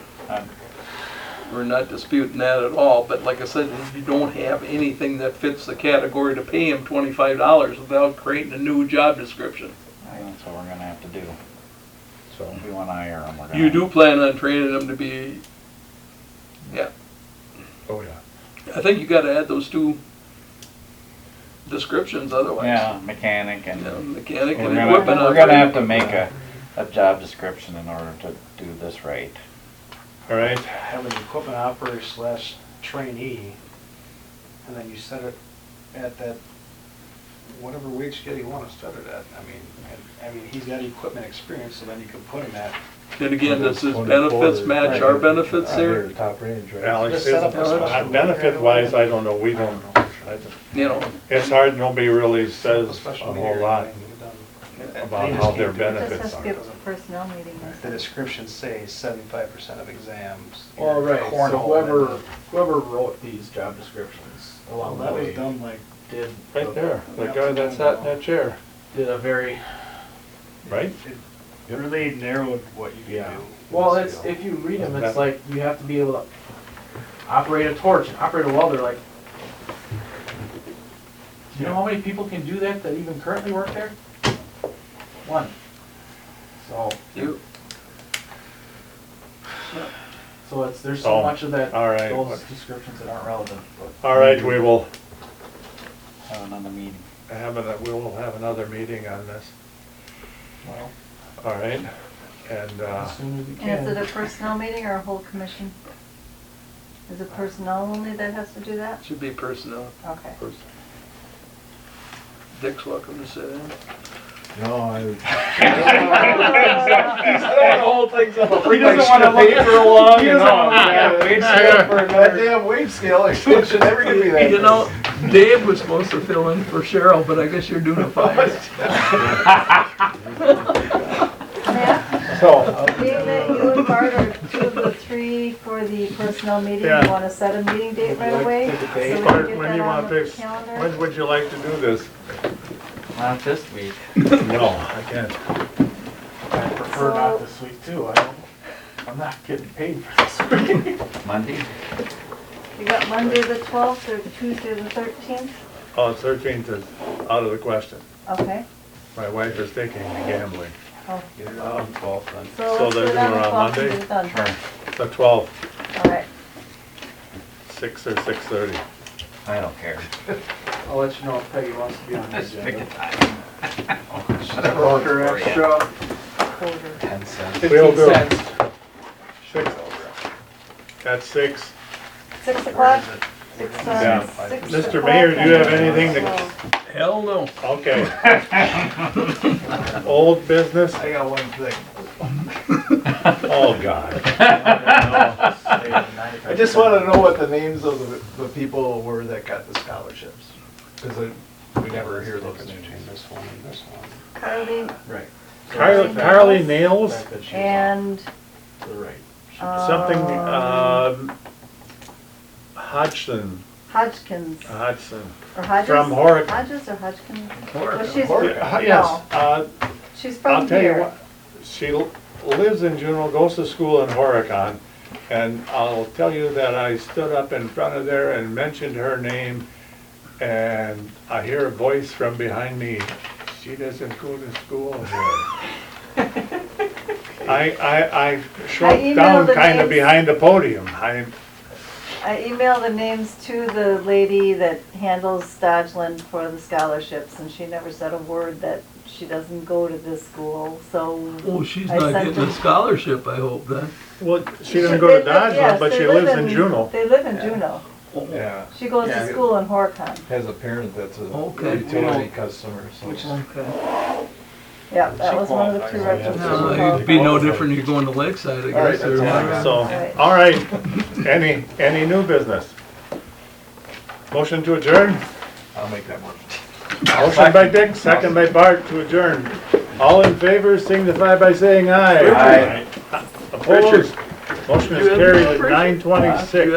we're not disputing that at all, but like I said, if you don't have anything that fits the category to pay him $25 without creating a new job description. that's what we're gonna have to do. So, If we wanna hire them, we're gonna. You do plan on training them to be, yeah, oh yeah. I think you gotta add those two descriptions otherwise. Yeah, mechanic You and. know, mechanic We're and gonna, equipment we're gonna have to operator. make a job description in order to do this right. All right, Have an equipment operator slash trainee, and then you set it at that, whatever wage scale you want to set it at. I mean, he's got equipment experience, so then you can put him at. And again, does his benefits match our benefits there? Top range, right? Alex, Just set up a special benefit-wise, I don't know, we don't, You know, it's hard, nobody really Set up says a special whole meeting lot and get it done. about They how just their can't do it. Just benefits has to are. be a personnel meeting. The descriptions say 75% of exams. Well, right, so Cornhole, whoever wrote these job descriptions Well, along the that was way done like, did. Right there, the guy that sat in that chair, Did a very, right? it really narrowed what you yeah. can do. Well, it's, if you read them, it's like you have to be able to operate a torch and operate a welder, like. Do you know how many people can do that even currently work there? One. So. you, So there's so Oh, much of that, all right. those descriptions that aren't relevant, but. All right, we will Have another meeting. we will have another meeting on this, Well, all right? And, as soon as we And is it can. a personnel meeting or a whole commission? Is it personnel only that has to do that? should be personnel. Okay. Dick's welcome to sit in. No, The whole thing's up. He doesn't wanna look for a while, He doesn't wanna that damn wage scale, it should never give me that. You know, Dave was supposed to fill in for Cheryl, but I guess you're doing it fine. Matt, so, David, you and Bart are two of the three for the personnel meeting. Yeah. You want to set a meeting date right away? So we can Bart, get when that you on want the this, calendar? when would you like to do this? Not this week. No, I can't. I prefer not this week too, I'm not getting paid for this week. Monday? You got Monday the 12th or Tuesday the 13th? Oh, 13th is out of the question. Okay. My wife is taking me gambling. Oh. Get it on 12th then. So So let's do they're it on the doing it on 12th and Monday? get it done. Sure. The 12th, All right. 6 or 6:30. I don't care. I'll let you know if Peggy wants to be on the Just pick a agenda. time. Quarter extra, Quarter. 10 cents. We'll 15 do. cents. 6, at 6. 6 o'clock? Yeah. 6 Mr. o'clock Mayor, do you have and anything to- 12. Hell no. Okay. Old business? I got one thing. Oh, God. I just wanna know what the names of the people were that got the scholarships. Cause we never hear those names. This one and this one. Carly Right. Carly Nails, and, To the right. something, Hodgson, Hodgkins, or Hodges? From Horicon. Hodges or Hodgkins? Horicon. Well, she's, yes. no, she's I'll from tell you here. what, she lives in Juneau, goes to school in Horicon, and I'll tell you that I stood up in front of there and mentioned her name, and I hear a voice from behind me, she doesn't go to school here. I shrunk emailed down the kind of names. behind the podium. I emailed the names to the lady that handles Dodgeland for the scholarships, and she never said a word that she doesn't go to this school, so. Oh, she's I not sent getting a them- scholarship, I hope then. Well, she doesn't go to They live- yes, Dodgeland, but they she live lives in Juneau. They live in Juneau. Yeah, She goes Yeah, to school in Horicon. has a parent that's a Okay. utility customer, so. Which is Okay. Yeah, that was one of the qualifies. prerequisites. No, for it'd be no different, you're going to Lakeside, I All right, guess. or- that's So, Right. all right, any new business? Motion to adjourn? I'll make that motion. Motion by Dick, second by Bart to adjourn. All in favor signify by saying aye. Aye. Opposed? Motion is carried at 9:26.